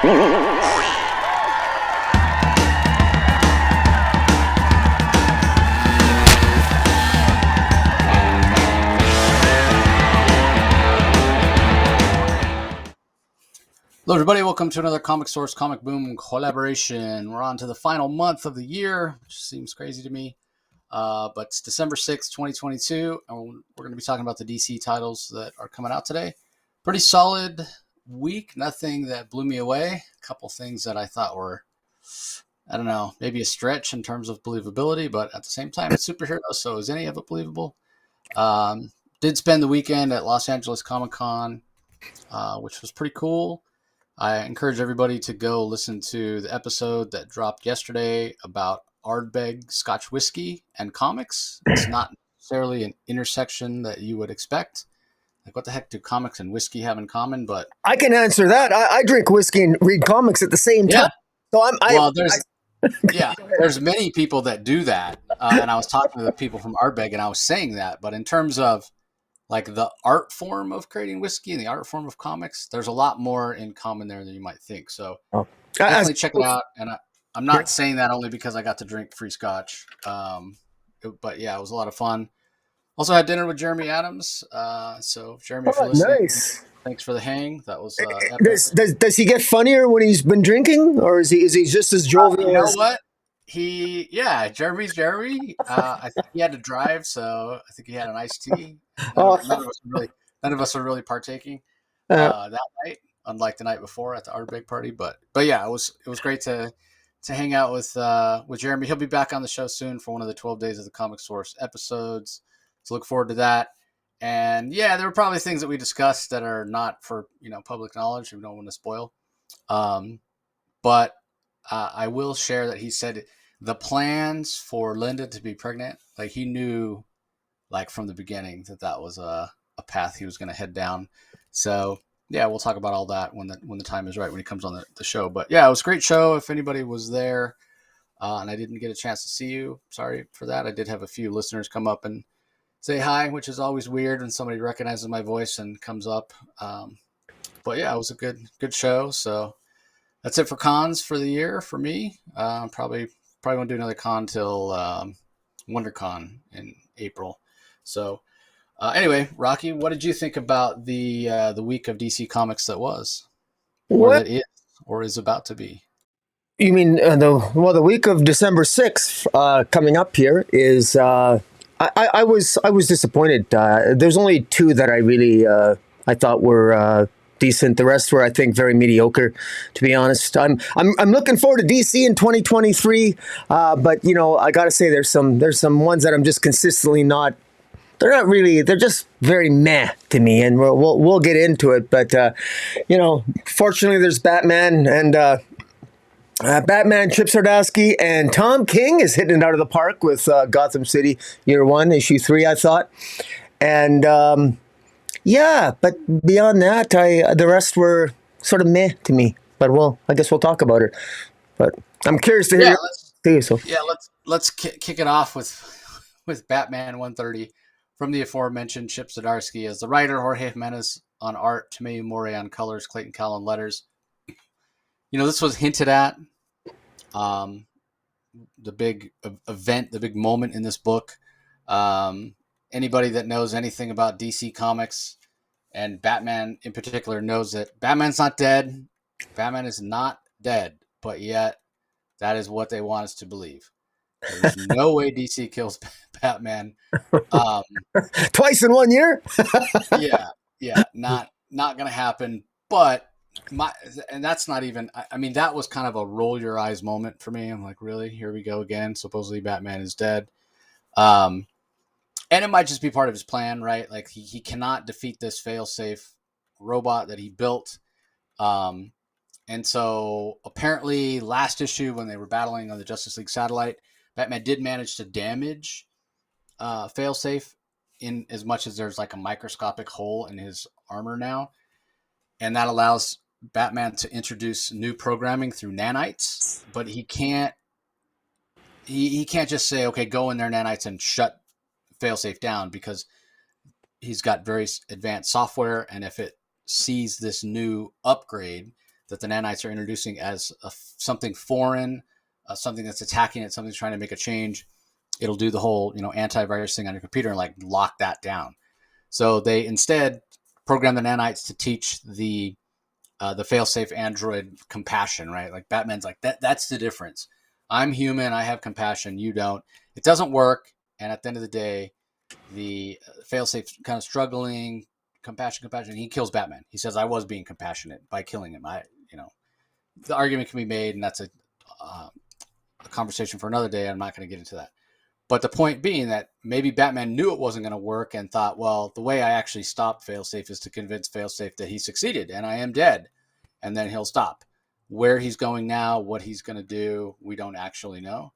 Hello, everybody. Welcome to another Comic Source Comic Boom collaboration. We're on to the final month of the year, which seems crazy to me. But it's December 6th, 2022, and we're going to be talking about the DC titles that are coming out today. Pretty solid week. Nothing that blew me away. A couple things that I thought were, I don't know, maybe a stretch in terms of believability, but at the same time, it's superheroes, so is any of it believable? Did spend the weekend at Los Angeles Comic Con, which was pretty cool. I encourage everybody to go listen to the episode that dropped yesterday about Ardbeg Scotch Whiskey and comics. It's not necessarily an intersection that you would expect. Like, what the heck do comics and whiskey have in common? But I can answer that. I drink whiskey and read comics at the same time. So there's many people that do that. And I was talking to the people from Ardbeg, and I was saying that. But in terms of like the art form of creating whiskey and the art form of comics, there's a lot more in common there than you might think. So definitely check it out. And I'm not saying that only because I got to drink free scotch. But yeah, it was a lot of fun. Also had dinner with Jeremy Adams. So Jeremy, if you're listening, thanks for the hang. That was does he get funnier when he's been drinking, or is he just as jovial? You know what? Jeremy's Jeremy. I think he had to drive, so I think he had an iced tea. None of us were really partaking that night, unlike the night before at the Ardbeg party. But yeah, it was great to hang out with Jeremy. He'll be back on the show soon for one of the 12 Days of the Comic Source episodes. So look forward to that. And yeah, there were probably things that we discussed that are not for public knowledge. We don't want to spoil. But I will share that he said the plans for Linda to be pregnant, like he knew, like from the beginning, that was a path he was going to head down. So yeah, we'll talk about all that when the time is right, when he comes on the show. But yeah, it was a great show. If anybody was there and I didn't get a chance to see you, sorry for that. I did have a few listeners come up and say hi, which is always weird when somebody recognizes my voice and comes up. But yeah, it was a good show. So that's it for cons for the year for me. Probably won't do another con till WonderCon in April. So anyway, Rocky, what did you think about the week of DC Comics that was, or that is, or is about to be? You mean the week of December 6th coming up here is. I was disappointed. There's only two that I really I thought were decent. The rest were, I think, very mediocre, to be honest. I'm looking forward to DC in 2023, but I got to say there's some ones that I'm just consistently not. They're not really. They're just very meh to me, and we'll get into it. But fortunately, there's Batman and. Batman, Chip Zdarsky, and Tom King is hitting it out of the park with Gotham City Year 1, Issue 3, I thought. And but beyond that, the rest were sort of meh to me. But I guess we'll talk about it. But I'm curious to hear you. So let's kick it off with Batman 130 from the aforementioned Chip Zdarsky as the writer, Jorge Jimenez on art, Tomeu Morey on colors, Clayton Cowell on letters. This was hinted at, the big event, the big moment in this book. Anybody that knows anything about DC Comics and Batman in particular knows that Batman's not dead. Batman is not dead, but yet that is what they want us to believe. There's no way DC kills Batman. Twice in 1 year? yeah, not going to happen, but and that's not even, I mean, that was kind of a roll your eyes moment for me. I'm like, really? Here we go again. Supposedly Batman is dead. And it might just be part of his plan, right? Like he cannot defeat this fail-safe robot that he built. And so apparently last issue when they were battling on the Justice League satellite, Batman did manage to damage fail-safe in as much as there's like a microscopic hole in his armor now. And that allows Batman to introduce new programming through nanites, but he can't just say, okay, go in there, nanites, and shut failsafe down, because he's got very advanced software. And if it sees this new upgrade, that the nanites are introducing as something foreign, something that's attacking it, something's trying to make a change, it'll do the whole, antivirus thing on your computer and like lock that down. So they instead program the nanites to teach the failsafe android compassion, right? Like Batman's like that's the difference. I'm human, I have compassion, you don't. It doesn't work, and at the end of the day, the failsafe kind of struggling, compassion. He kills Batman. He says, "I was being compassionate by killing him." The argument can be made, and that's a conversation for another day. I'm not going to get into that. But the point being that maybe Batman knew it wasn't going to work and thought, well, the way I actually stopped failsafe is to convince failsafe that he succeeded and I am dead, and then he'll stop. Where he's going now, what he's going to do, we don't actually know.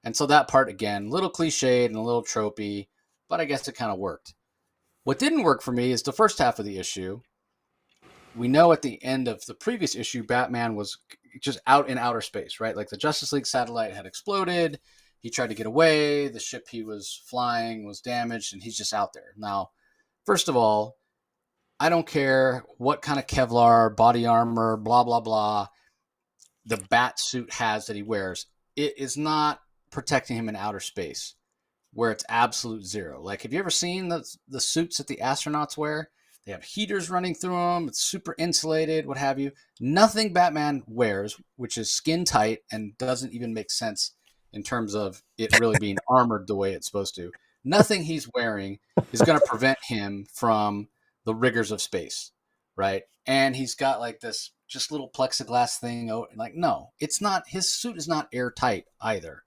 And so that part, again, a little cliched and a little tropey, but I guess it kind of worked. What didn't work for me is the first half of the issue. We know at the end of the previous issue, Batman was just out in outer space, right? Like the Justice League satellite had exploded. He tried to get away. The ship he was flying was damaged, and he's just out there. Now, first of all, I don't care what kind of Kevlar, body armor, blah, blah, blah, the bat suit has that he wears. It is not protecting him in outer space where it's absolute zero. Like, have you ever seen the suits that the astronauts wear? They have heaters running through them. It's super insulated, what have you. Nothing Batman wears, which is skin tight and doesn't even make sense in terms of it really being armored the way it's supposed to. Nothing he's wearing is going to prevent him from the rigors of space, right? And he's got like this just little plexiglass thing. Like, no, it's not. His suit is not airtight either.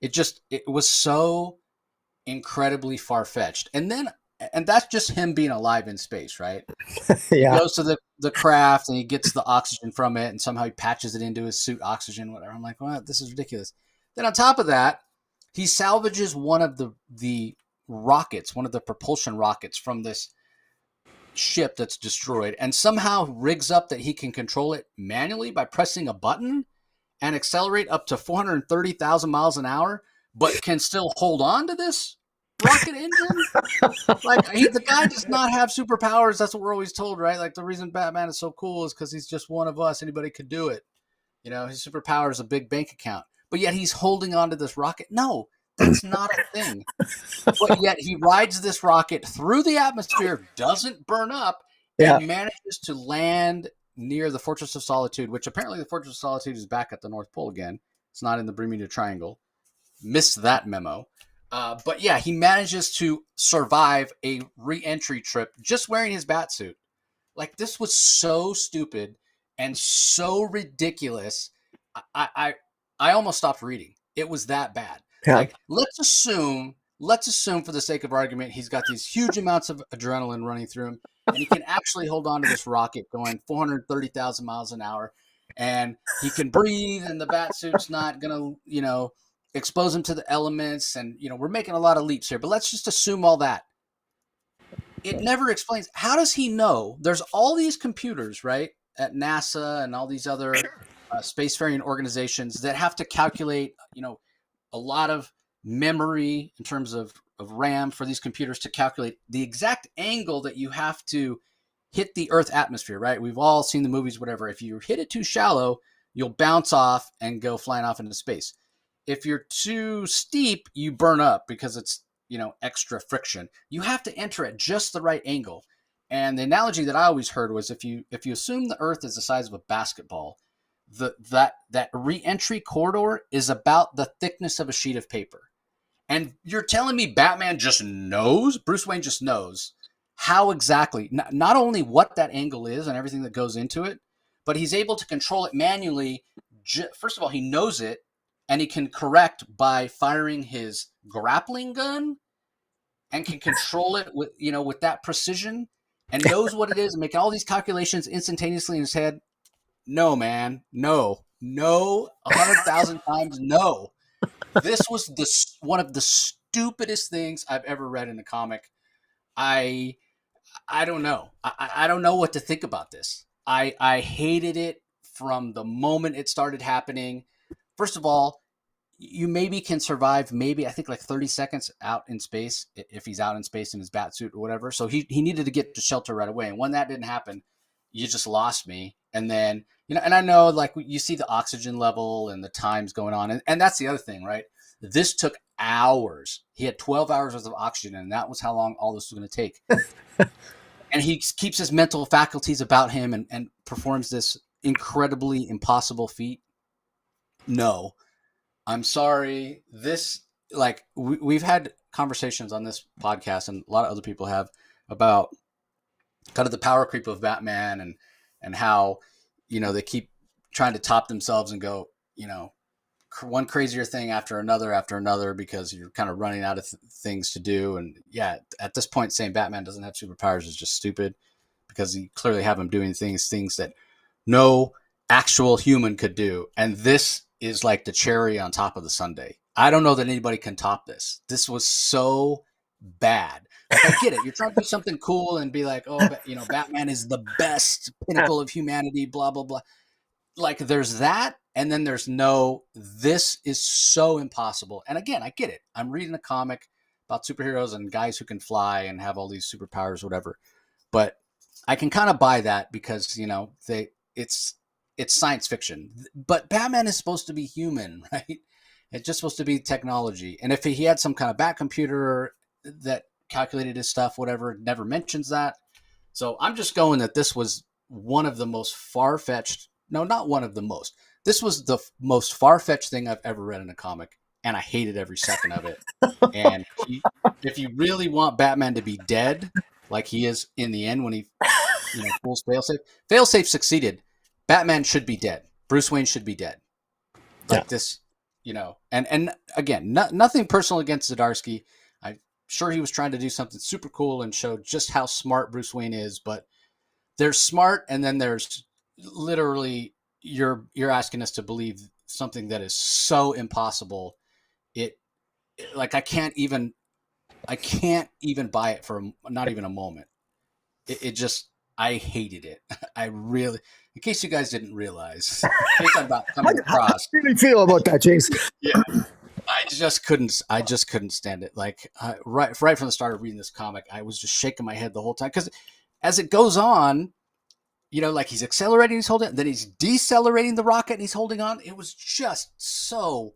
It was so incredibly far-fetched. And that's just him being alive in space, right? Yeah. He goes to the craft and he gets the oxygen from it, and somehow he patches it into his suit, oxygen, whatever. I'm like, well, this is ridiculous. Then on top of that, he salvages one of the rockets, one of the propulsion rockets from this ship that's destroyed, and somehow rigs up that he can control it manually by pressing a button and accelerate up to 430,000 miles an hour, but can still hold on to this rocket engine. Like, the guy does not have superpowers. That's what we're always told, right? Like, the reason Batman is so cool is because he's just one of us. Anybody could do it. His superpower is a big bank account, but yet he's holding on to this rocket. No, that's not a thing. But yet he rides this rocket through the atmosphere, doesn't burn up, Yeah. and manages to land near the Fortress of Solitude, which apparently the Fortress of Solitude is back at the North Pole again. It's not in the Bermuda Triangle. Missed that memo. But yeah, he manages to survive a re-entry trip just wearing his bat suit. Like, this was so stupid and so ridiculous. I almost stopped reading. It was that bad. Yeah. Like, let's assume for the sake of argument, he's got these huge amounts of adrenaline running through him, and he can actually hold on to this rocket going 430,000 miles an hour, and he can breathe, and the bat suit's not going to, expose him to the elements. And, we're making a lot of leaps here, but let's just assume all that. It never explains, how does he know there's all these computers, right, at NASA and all these other spacefaring organizations that have to calculate, a lot of memory in terms of RAM for these computers to calculate the exact angle that you have to hit the Earth atmosphere, right? We've all seen the movies, whatever. If you hit it too shallow, you'll bounce off and go flying off into space. If you're too steep, you burn up because it's, extra friction. You have to enter at just the right angle. And the analogy that I always heard was if you assume the Earth is the size of a basketball, that re-entry corridor is about the thickness of a sheet of paper. And you're telling me Batman just knows, Bruce Wayne just knows how exactly, not only what that angle is and everything that goes into it, but he's able to control it manually. First of all, he knows it, and he can correct by firing his grappling gun and can control it with that precision, and knows what it is and making all these calculations instantaneously in his head. No, man. No. 100,000 times no. This was one of the stupidest things I've ever read in a comic. I don't know. I don't know what to think about this. I hated it from the moment it started happening. First of all, you maybe can survive I think like 30 seconds out in space if he's out in space in his bat suit or whatever. So he needed to get to shelter right away. And when that didn't happen, you just lost me. And then, and I know like you see the oxygen level and the times going on. And that's the other thing, right? This took hours. He had 12 hours worth of oxygen, and that was how long all this was going to take. And he keeps his mental faculties about him and performs this incredibly impossible feat. No, I'm sorry. This, like, we've had conversations on this podcast, and a lot of other people have, about kind of the power creep of Batman and how, they keep trying to top themselves and go, one crazier thing after another because you're kind of running out of things to do. And yeah, at this point, saying Batman doesn't have superpowers is just stupid, because you clearly have him doing things that no actual human could do. And this is like the cherry on top of the sundae. I don't know that anybody can top this. This was so bad. Like, I get it. You're trying to do something cool and be like, oh, Batman is the best pinnacle of humanity, blah, blah, blah. Like, there's that. And then there's this is so impossible. And again, I get it. I'm reading a comic about superheroes and guys who can fly and have all these superpowers, whatever. But I can kind of buy that because, it's science fiction. But Batman is supposed to be human, right? It's just supposed to be technology. And if he had some kind of bat computer that calculated his stuff, whatever, never mentions that. So I'm just going that this was one of the most far-fetched. No, not one of the most. This was the most far-fetched thing I've ever read in a comic, and I hated every second of it. And if you really want Batman to be dead, like he is in the end when he pulls Failsafe. Failsafe succeeded. Batman should be dead. Bruce Wayne should be dead. Like this, and again, nothing personal against Zdarsky. I'm sure he was trying to do something super cool and show just how smart Bruce Wayne is, but there's smart, and then there's literally you're asking us to believe something that is so impossible. Like I can't even buy it for not even a moment. I hated it. I really, in case you guys didn't realize, in case I'm not coming across. How do you really feel about that, James? Yeah. I just couldn't stand it. Like right from the start of reading this comic, I was just shaking my head the whole time, because as it goes on, like he's accelerating, he's holding, then he's decelerating the rocket and he's holding on. It was just so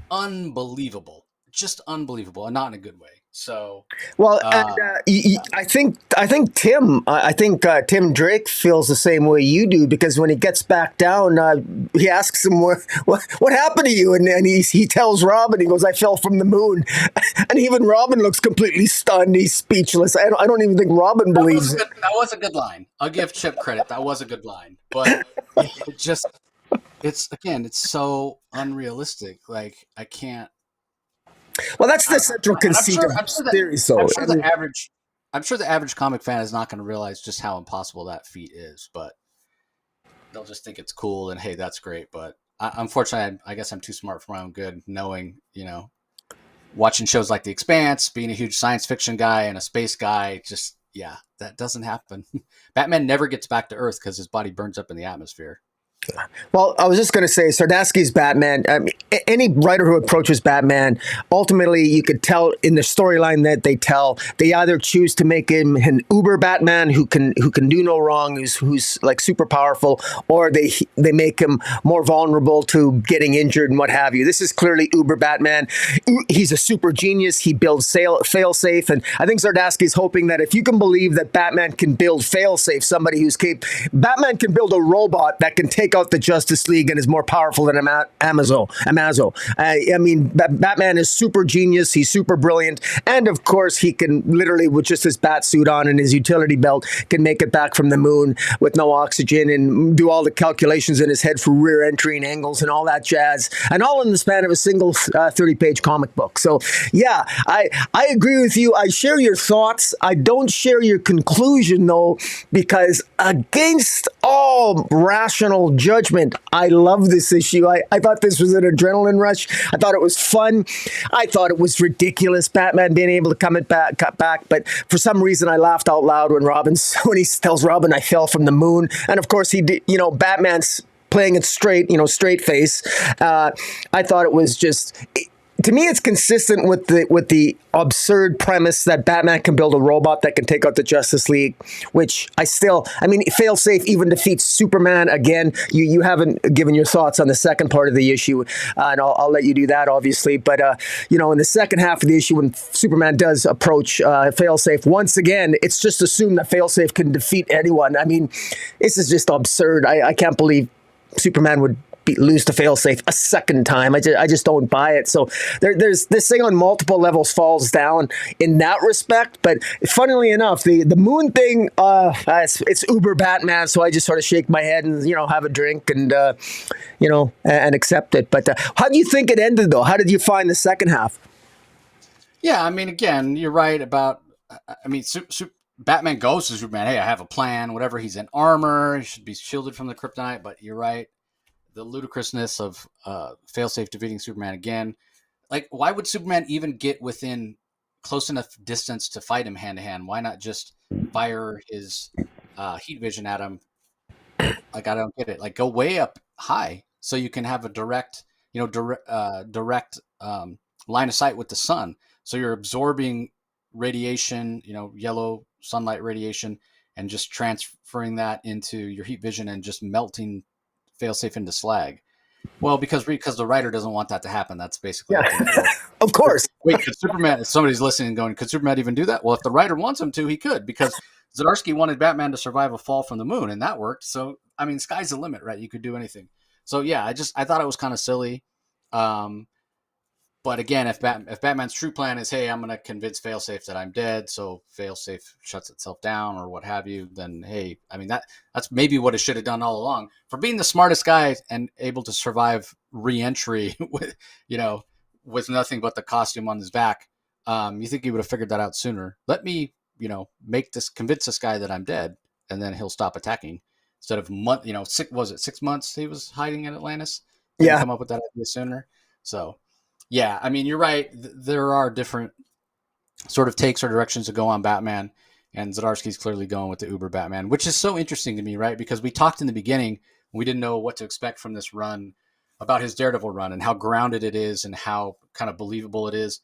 unbelievable, and not in a good way. So, well, I think Tim Drake feels the same way you do, because when he gets back down, he asks him what happened to you, and he tells Robin, he goes, "I fell from the moon," and even Robin looks completely stunned. He's speechless. I don't even think Robin believes it. That was a good line. I'll give Chip credit. That was a good line, but it's so unrealistic. Like I can't. Well, that's the central conceit of the series. So I'm sure the average comic fan is not going to realize just how impossible that feat is, but they'll just think it's cool and hey, that's great. But unfortunately, I guess I'm too smart for my own good, knowing, watching shows like The Expanse, being a huge science fiction guy and a space guy, that doesn't happen. Batman never gets back to Earth because his body burns up in the atmosphere. Well, I was just going to say, Zdarsky's Batman, any writer who approaches Batman, ultimately you could tell in the storyline that they tell, they either choose to make him an uber Batman who can do no wrong, who's like super powerful, or they make him more vulnerable to getting injured and what have you. This is clearly uber Batman. He's a super genius. He builds failsafe, and I think Zdarsky's hoping that if you can believe that Batman can build failsafe, somebody who's capable, Batman can build a robot that can take out the Justice League and is more powerful than Amazo. I mean, Batman is super genius. He's super brilliant. And of course, he can literally, with just his bat suit on and his utility belt, can make it back from the moon with no oxygen and do all the calculations in his head for rear entry and angles and all that jazz. And all in the span of a single 30-page comic book. So, yeah, I agree with you. I share your thoughts. I don't share your conclusion, though, because against all rational judgment, I love this issue. I thought this was an adrenaline rush. I thought it was fun. I thought it was ridiculous, Batman being able to cut back. But for some reason, I laughed out loud when he tells Robin, "I fell from the moon." And of course, he did. Batman's playing it straight, straight face. I thought it was just to me, it's consistent with the absurd premise that Batman can build a robot that can take out the Justice League, which I mean, failsafe even defeats Superman. Again, you haven't given your thoughts on the second part of the issue, and I'll let you do that, obviously. But in the second half of the issue, when Superman does approach failsafe, once again, it's just assumed that failsafe can defeat anyone. I mean, this is just absurd. I can't believe Superman would lose to failsafe a second time. I just don't buy it. So there's this thing on multiple levels falls down in that respect. But funnily enough, the moon thing, it's uber Batman. So I just sort of shake my head and have a drink and and accept it. But how do you think it ended though? How did you find the second half? Yeah, I mean, again, you're right about. I mean, Batman goes to Superman. Hey, I have a plan. Whatever. He's in armor. He should be shielded from the kryptonite. But you're right. The ludicrousness of failsafe defeating Superman again. Like, why would Superman even get within close enough distance to fight him hand to hand? Why not just fire his heat vision at him? Like, I don't get it. Like, go way up high so you can have a direct line of sight with the sun. So you're absorbing radiation, yellow sunlight radiation, and just transferring that into your heat vision and just melting failsafe into slag. Well, because the writer doesn't want that to happen. That's basically Of course. Wait, could Superman? If somebody's listening, going, could Superman even do that? Well, if the writer wants him to, he could, because Zdarsky wanted Batman to survive a fall from the moon, and that worked. So, I mean, sky's the limit, right? You could do anything. So, yeah, I thought it was kind of silly. But again, if Batman's true plan is, hey, I'm going to convince failsafe that I'm dead, so failsafe shuts itself down or what have you, then hey, I mean that's maybe what it should have done all along. For being the smartest guy and able to survive re-entry with nothing but the costume on his back, you think he would have figured that out sooner? Let me convince this guy that I'm dead, and then he'll stop attacking instead of 6 months he was hiding in Atlantis. Didn't come up with that idea sooner. So. Yeah, I mean, you're right. There are different sort of takes or directions to go on Batman, and Zdarsky's clearly going with the Uber Batman, which is so interesting to me, right? Because we talked in the beginning, we didn't know what to expect from this run about his Daredevil run and how grounded it is and how kind of believable it is.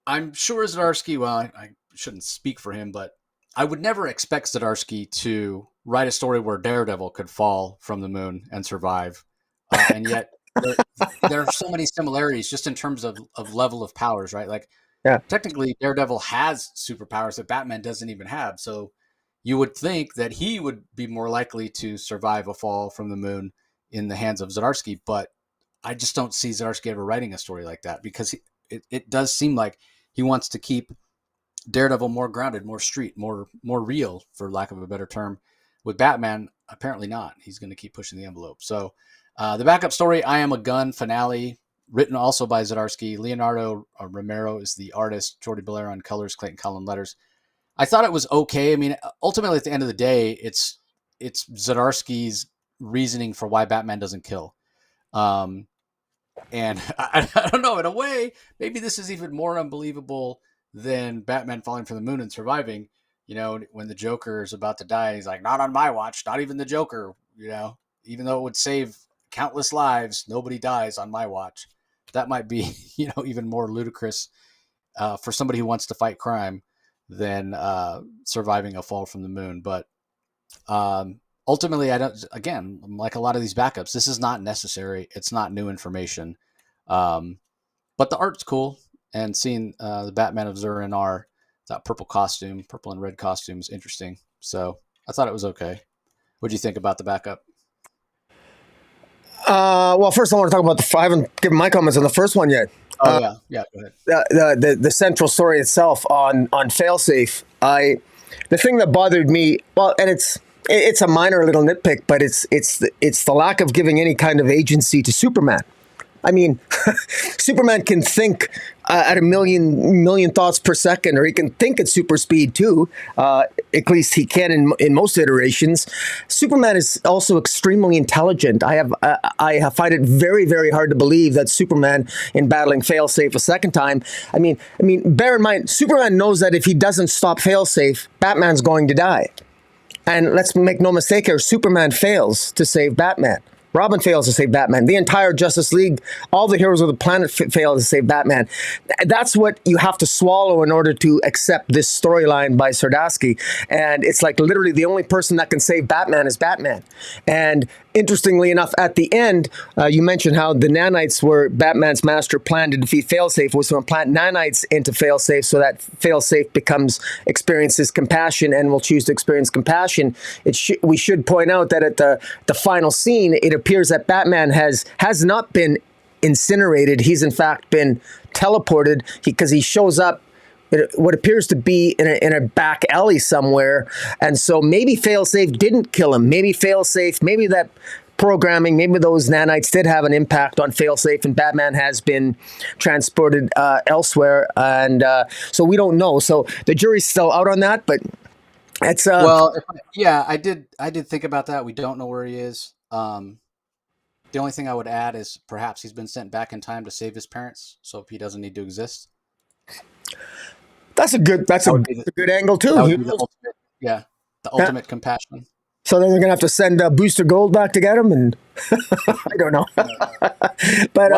I'm sure Zdarsky, well, I shouldn't speak for him, but I would never expect Zdarsky to write a story where Daredevil could fall from the moon and survive, and yet there are so many similarities just in terms of level of powers, right? Like, technically Daredevil has superpowers that Batman doesn't even have. So you would think that he would be more likely to survive a fall from the moon in the hands of Zdarsky, but I just don't see Zdarsky ever writing a story like that, because it does seem like he wants to keep Daredevil more grounded, more street, more real, for lack of a better term. With Batman, apparently not. He's going to keep pushing the envelope. So the backup story, I Am a Gun finale, written also by Zdarsky. Leonardo Romero is the artist. Jordi Belair on colors. Clayton Cullen letters. I thought it was okay. I mean, ultimately, at the end of the day, it's Zdarsky's reasoning for why Batman doesn't kill. And I don't know. In a way, maybe this is even more unbelievable than Batman falling from the moon and surviving. When the Joker is about to die, he's like, "Not on my watch. Not even the Joker." Even though it would save countless lives, nobody dies on my watch. That might be, even more ludicrous for somebody who wants to fight crime than surviving a fall from the moon. But ultimately, I don't. Again, like a lot of these backups, this is not necessary. It's not new information, but the art's cool. And seeing the Batman of Zur-En-Arrh, that purple and red costume, is interesting. So I thought it was okay. What do you think about the backup? Well, first I want to talk about I haven't given my comments on the first one yet. Oh yeah, go ahead. The central story itself on failsafe. The thing that bothered me, well, and it's a minor little nitpick, but it's the lack of giving any kind of agency to Superman. I mean, Superman can think at a million thoughts per second, or he can think at super speed too. At least he can in most iterations. Superman is also extremely intelligent. I find it very, very hard to believe that Superman, in battling failsafe a second time, I mean, bear in mind, Superman knows that if he doesn't stop failsafe, Batman's going to die. And let's make no mistake here, Superman fails to save Batman. Robin fails to save Batman. The entire Justice League, all the heroes of the planet fail to save Batman. That's what you have to swallow in order to accept this storyline by Sardasky. And it's like literally the only person that can save Batman is Batman. And interestingly enough, at the end, you mentioned how the nanites were Batman's master plan to defeat Failsafe was to implant nanites into Failsafe so that Failsafe experiences compassion and will choose to experience compassion. We should point out that at the final scene, it appears that Batman has not been incinerated. He's in fact been teleported because he shows up what appears to be in a back alley somewhere. And so maybe Failsafe didn't kill him. Maybe that programming, maybe those nanites did have an impact on Failsafe, and Batman has been transported elsewhere. And so we don't know. So the jury's still out on that, but it's yeah, I did think about that. We don't know where he is. The only thing I would add is perhaps he's been sent back in time to save his parents, so he doesn't need to exist. That's a good angle too. That would be the ultimate compassion. So then they're gonna have to send Booster Gold back to get him, and I don't know. But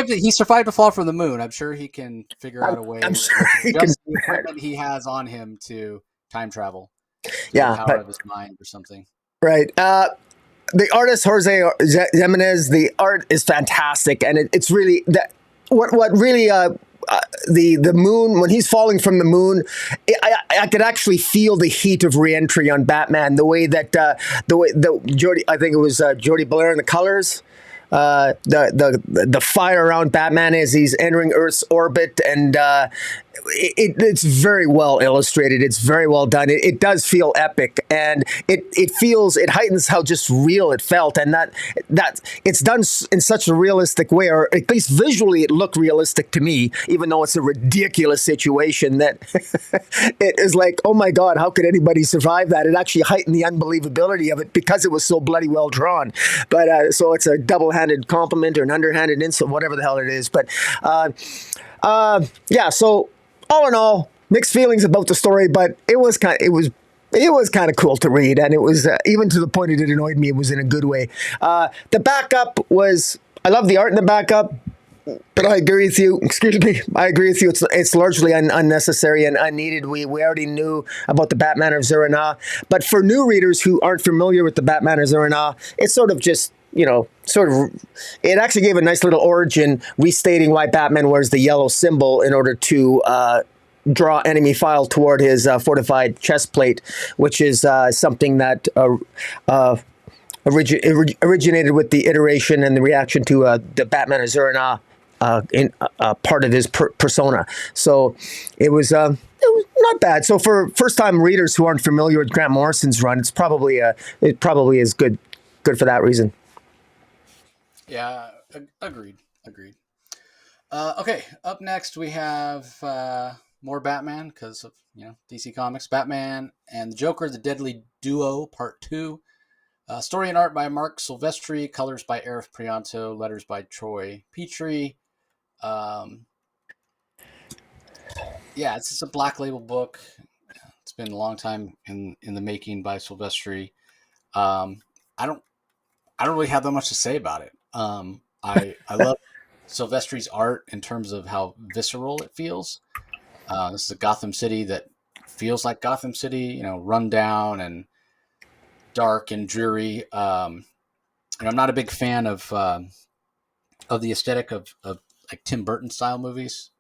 he survived a fall from the moon. I'm sure he can figure out a way. I'm sure he can. The equipment he has on him to time travel. Yeah, the power of his mind or something. Right. The artist Jorge Jimenez, the art is fantastic, and it's really that. What really the moon, when he's falling from the moon, I could actually feel the heat of reentry on Batman. The way that Jody, I think it was Jody Blair in the colors. The fire around Batman as he's entering Earth's orbit, and it's very well illustrated. It's very well done. It does feel epic, and it heightens how just real it felt, and that it's done in such a realistic way, or at least visually it looked realistic to me, even though it's a ridiculous situation that it is like, oh my God, how could anybody survive that? It actually heightened the unbelievability of it because it was so bloody well drawn. But so it's a double-handed compliment or an underhanded insult, whatever the hell it is. But yeah, so all in all, mixed feelings about the story, but it was kind of cool to read, and it was even to the point that it annoyed me. It was in a good way. The backup was, I love the art in the backup, but I agree with you. Excuse me, I agree with you. It's largely unnecessary and unneeded. We already knew about the Batman of Zur-En-Arrh, but for new readers who aren't familiar with the Batman of Zur-En-Arrh, it's sort of just, it actually gave a nice little origin, restating why Batman wears the yellow symbol in order to draw enemy file toward his fortified chest plate, which is something that originated with the iteration and the reaction to the Batman of Zur-En-Arrh in part of his persona. So it was not bad. So for first-time readers who aren't familiar with Grant Morrison's run, it probably is good for that reason. Yeah, agreed. Okay, up next we have more Batman because of DC Comics. Batman and the Joker, the Deadly Duo, Part 2. Story and art by Mark Silvestri, colors by Arif Prianto, letters by Troy Petrie. Yeah, it's just a Black Label book. It's been a long time in the making by Silvestri. I don't really have that much to say about it. I love Silvestri's art in terms of how visceral it feels. This is a Gotham City that feels like Gotham City, run down and dark and dreary. And I'm not a big fan of the aesthetic of like Tim Burton style movies.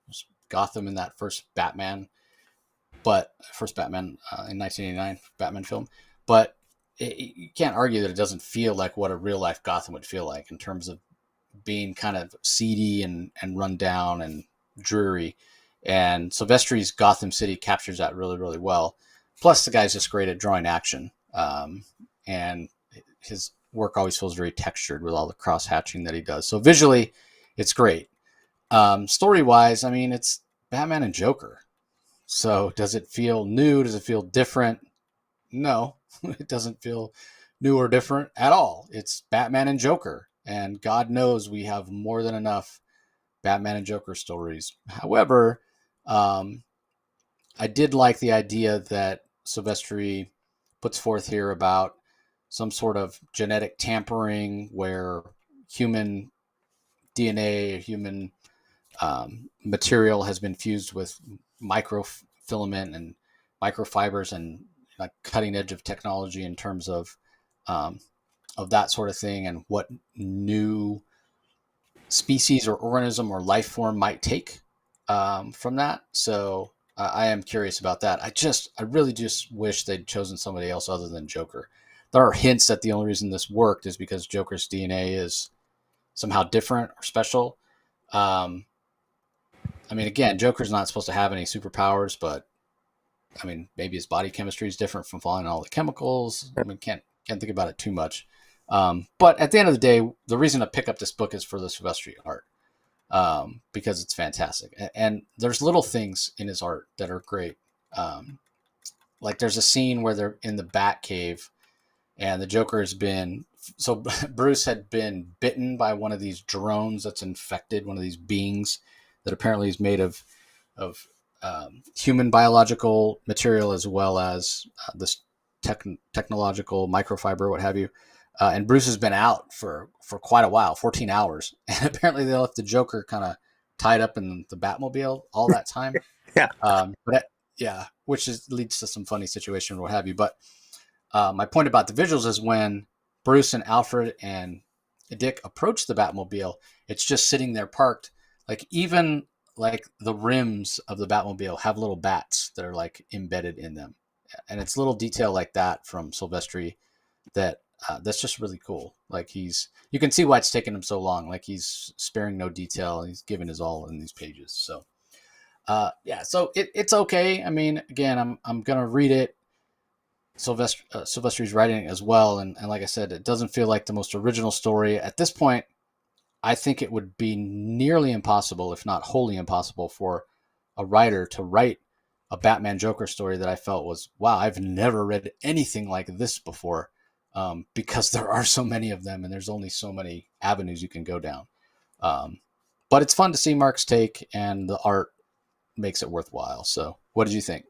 Gotham in that first Batman in 1989 Batman film, but you can't argue that it doesn't feel like what a real life Gotham would feel like in terms of being kind of seedy and run down and dreary. And Silvestri's Gotham City captures that really, really well. Plus, the guy's just great at drawing action. And his work always feels very textured with all the cross hatching that he does. So visually, it's great. Story-wise, it's Batman and Joker. So does it feel new? Does it feel different? No, it doesn't feel new or different at all. It's Batman and Joker. And God knows we have more than enough Batman and Joker stories. However, I did like the idea that Silvestri puts forth here about some sort of genetic tampering where human DNA, human material has been fused with microfilament and microfibers, and like cutting edge of technology in terms of that sort of thing, and what new species or organism or life form might take from that. So I am curious about that. I really just wish they'd chosen somebody else other than Joker. There are hints that the only reason this worked is because Joker's DNA is somehow different or special. I mean, again, Joker's not supposed to have any superpowers, but I mean, maybe his body chemistry is different from following all the chemicals. I mean, can't think about it too much. But at the end of the day, the reason to pick up this book is for the Silvestri art, because it's fantastic. And there's little things in his art that are great. Like there's a scene where they're in the Bat Cave, and the Joker has been, so Bruce had been bitten by one of these drones that's infected, one of these beings that apparently is made of human biological material as well as this technological microfiber, what have you. And Bruce has been out for quite a while, 14 hours. And apparently they left the Joker kind of tied up in the Batmobile all that time. Yeah. Which leads to some funny situation or what have you. But my point about the visuals is when Bruce and Alfred and Dick approach the Batmobile, it's just sitting there parked. Like even like the rims of the Batmobile have little bats that are like embedded in them. And it's little detail like that from Silvestri that's just really cool. Like you can see why it's taken him so long. Like he's sparing no detail. He's given his all in these pages. So, so it's okay. I mean, again, I'm going to read it. Silvestri's writing it as well. And like I said, it doesn't feel like the most original story at this point. I think it would be nearly impossible, if not wholly impossible, for a writer to write a Batman Joker story that I felt was, wow, I've never read anything like this before. Because there are so many of them and there's only so many avenues you can go down. But it's fun to see Mark's take, and the art makes it worthwhile. So what did you think?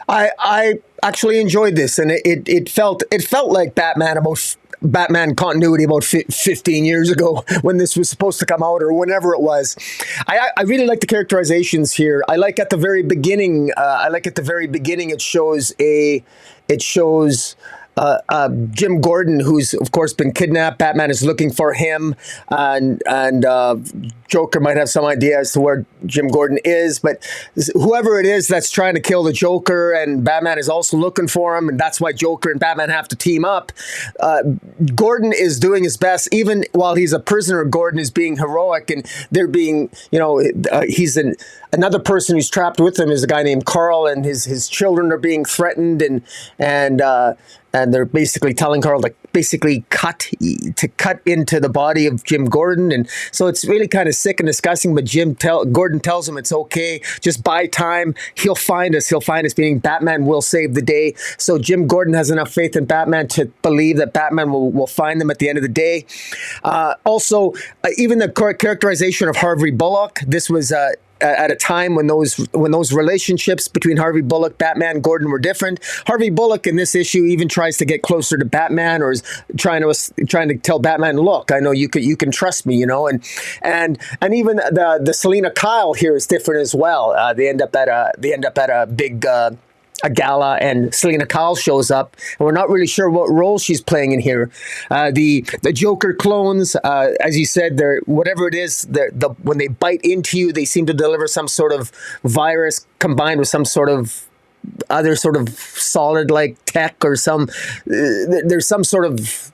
I actually enjoyed this, and it felt like Batman continuity about 15 years ago when this was supposed to come out, or whenever it was. I really like the characterizations here. I like at the very beginning. It shows Jim Gordon, who's of course been kidnapped. Batman is looking for him, and Joker might have some idea as to where Jim Gordon is, but whoever it is that's trying to kill the Joker, and Batman is also looking for him, and that's why Joker and Batman have to team up. Gordon is doing his best, even while he's a prisoner. Gordon is being heroic, and they're being, he's another person who's trapped with him is a guy named Carl, and his children are being threatened, and they're basically telling Carl to basically cut into the body of Jim Gordon. And so it's really kind of sick and disgusting, but Gordon tells him it's okay. Just buy time. He'll find us, meaning Batman will save the day. So Jim Gordon has enough faith in Batman to believe that Batman will find them at the end of the day. Also, even the characterization of Harvey Bullock, this was at a time when those relationships between Harvey Bullock, Batman, Gordon were different. Harvey Bullock in this issue even tries to get closer to Batman, or is trying to tell Batman, look, I know you can trust me, and even the Selina Kyle here is different as well. They end up at a big a gala, and Selina Kyle shows up, and we're not really sure what role she's playing in here. The Joker clones, as you said, they're whatever it is, when they bite into you, they seem to deliver some sort of virus combined with some sort of other sort of solid like tech, or there's some sort of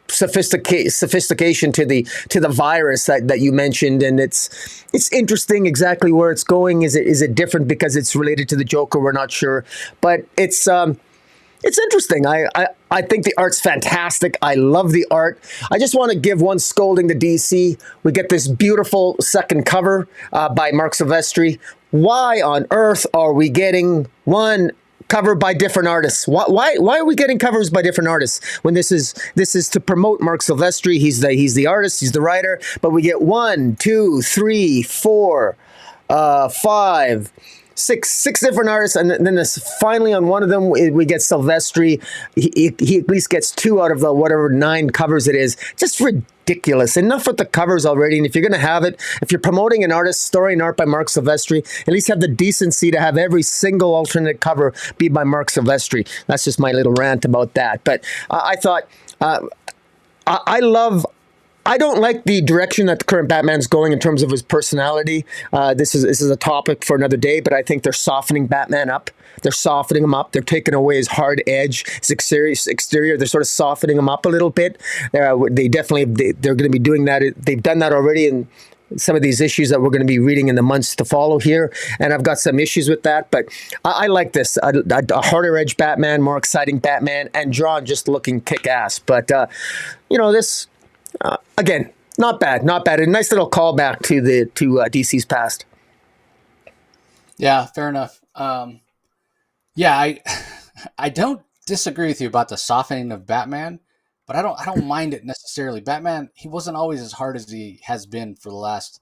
sophistication to the virus that you mentioned, and it's interesting exactly where it's going. Is it different because it's related to the Joker? We're not sure, but it's interesting. I think the art's fantastic. I love the art. I just want to give one scolding to DC. We get this beautiful second cover by Marc Silvestri. Why on earth are we getting one cover by different artists? Why are we getting covers by different artists when this is to promote Marc Silvestri? He's the artist, he's the writer, but we get 1, 2, 3, 4, 5, six different artists, and then this, finally on one of them we get Silvestri. He at least gets 2 out of the whatever 9 covers it is. Just ridiculous. Enough with the covers already. And if you're going to have it, if you're promoting an artist, story and art by Mark Silvestri, at least have the decency to have every single alternate cover be by Mark Silvestri. That's just my little rant about that. But I thought, I don't like the direction that the current Batman's going in terms of his personality. This is a topic for another day, but I think they're softening Batman up. They're softening him up. They're taking away his hard edge, his exterior. They're sort of softening him up a little bit. They're going to be doing that. They've done that already in some of these issues that we're going to be reading in the months to follow here. And I've got some issues with that, but I like this. A harder edge Batman, more exciting Batman, and drawn just looking kick-ass. But, this... again, not bad. A nice little callback to DC's past. Yeah, fair enough. I don't disagree with you about the softening of Batman, but I don't mind it necessarily. Batman, he wasn't always as hard as he has been for the last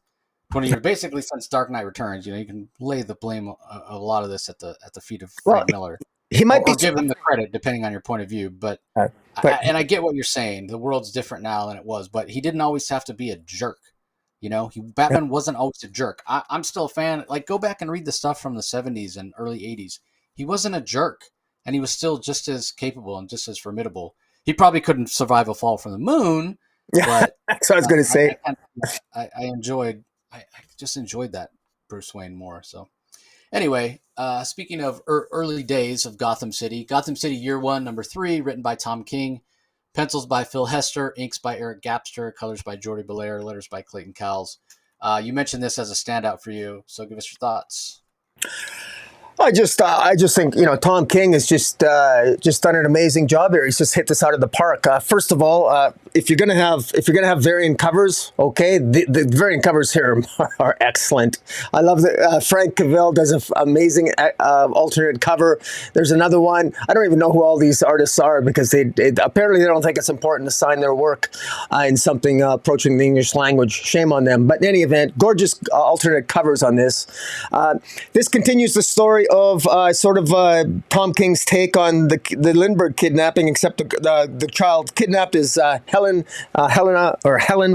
20 years, basically since Dark Knight Returns. You can lay the blame a lot of this at the feet of Frank Miller. He might or give him the credit, depending on your point of view. But I get what you're saying. The world's different now than it was, but he didn't always have to be a jerk. Batman wasn't always a jerk. I'm still a fan. Like, go back and read the stuff from the 70s and early 80s. He wasn't a jerk, and he was still just as capable and just as formidable. He probably couldn't survive a fall from the moon. But that's what I was going to say. I just enjoyed that Bruce Wayne more. So anyway, speaking of early days of Gotham City Year 1, number 3, written by Tom King, pencils by Phil Hester, inks by Eric Gapster, colors by Jordi Belair, letters by Clayton Cowles. You mentioned this as a standout for you, so give us your thoughts. I just think Tom King has just done an amazing job here. He's just hit this out of the park. First of all, if you're gonna have variant covers, okay, the variant covers here are excellent. I love that Frank Cavill does an amazing alternate cover. There's another one. I don't even know who all these artists are because apparently they don't think it's important to sign their work in something approaching the English language. Shame on them. But in any event, gorgeous alternate covers on this. This continues the story of Tom King's take on the Lindbergh kidnapping, except the child kidnapped is Helen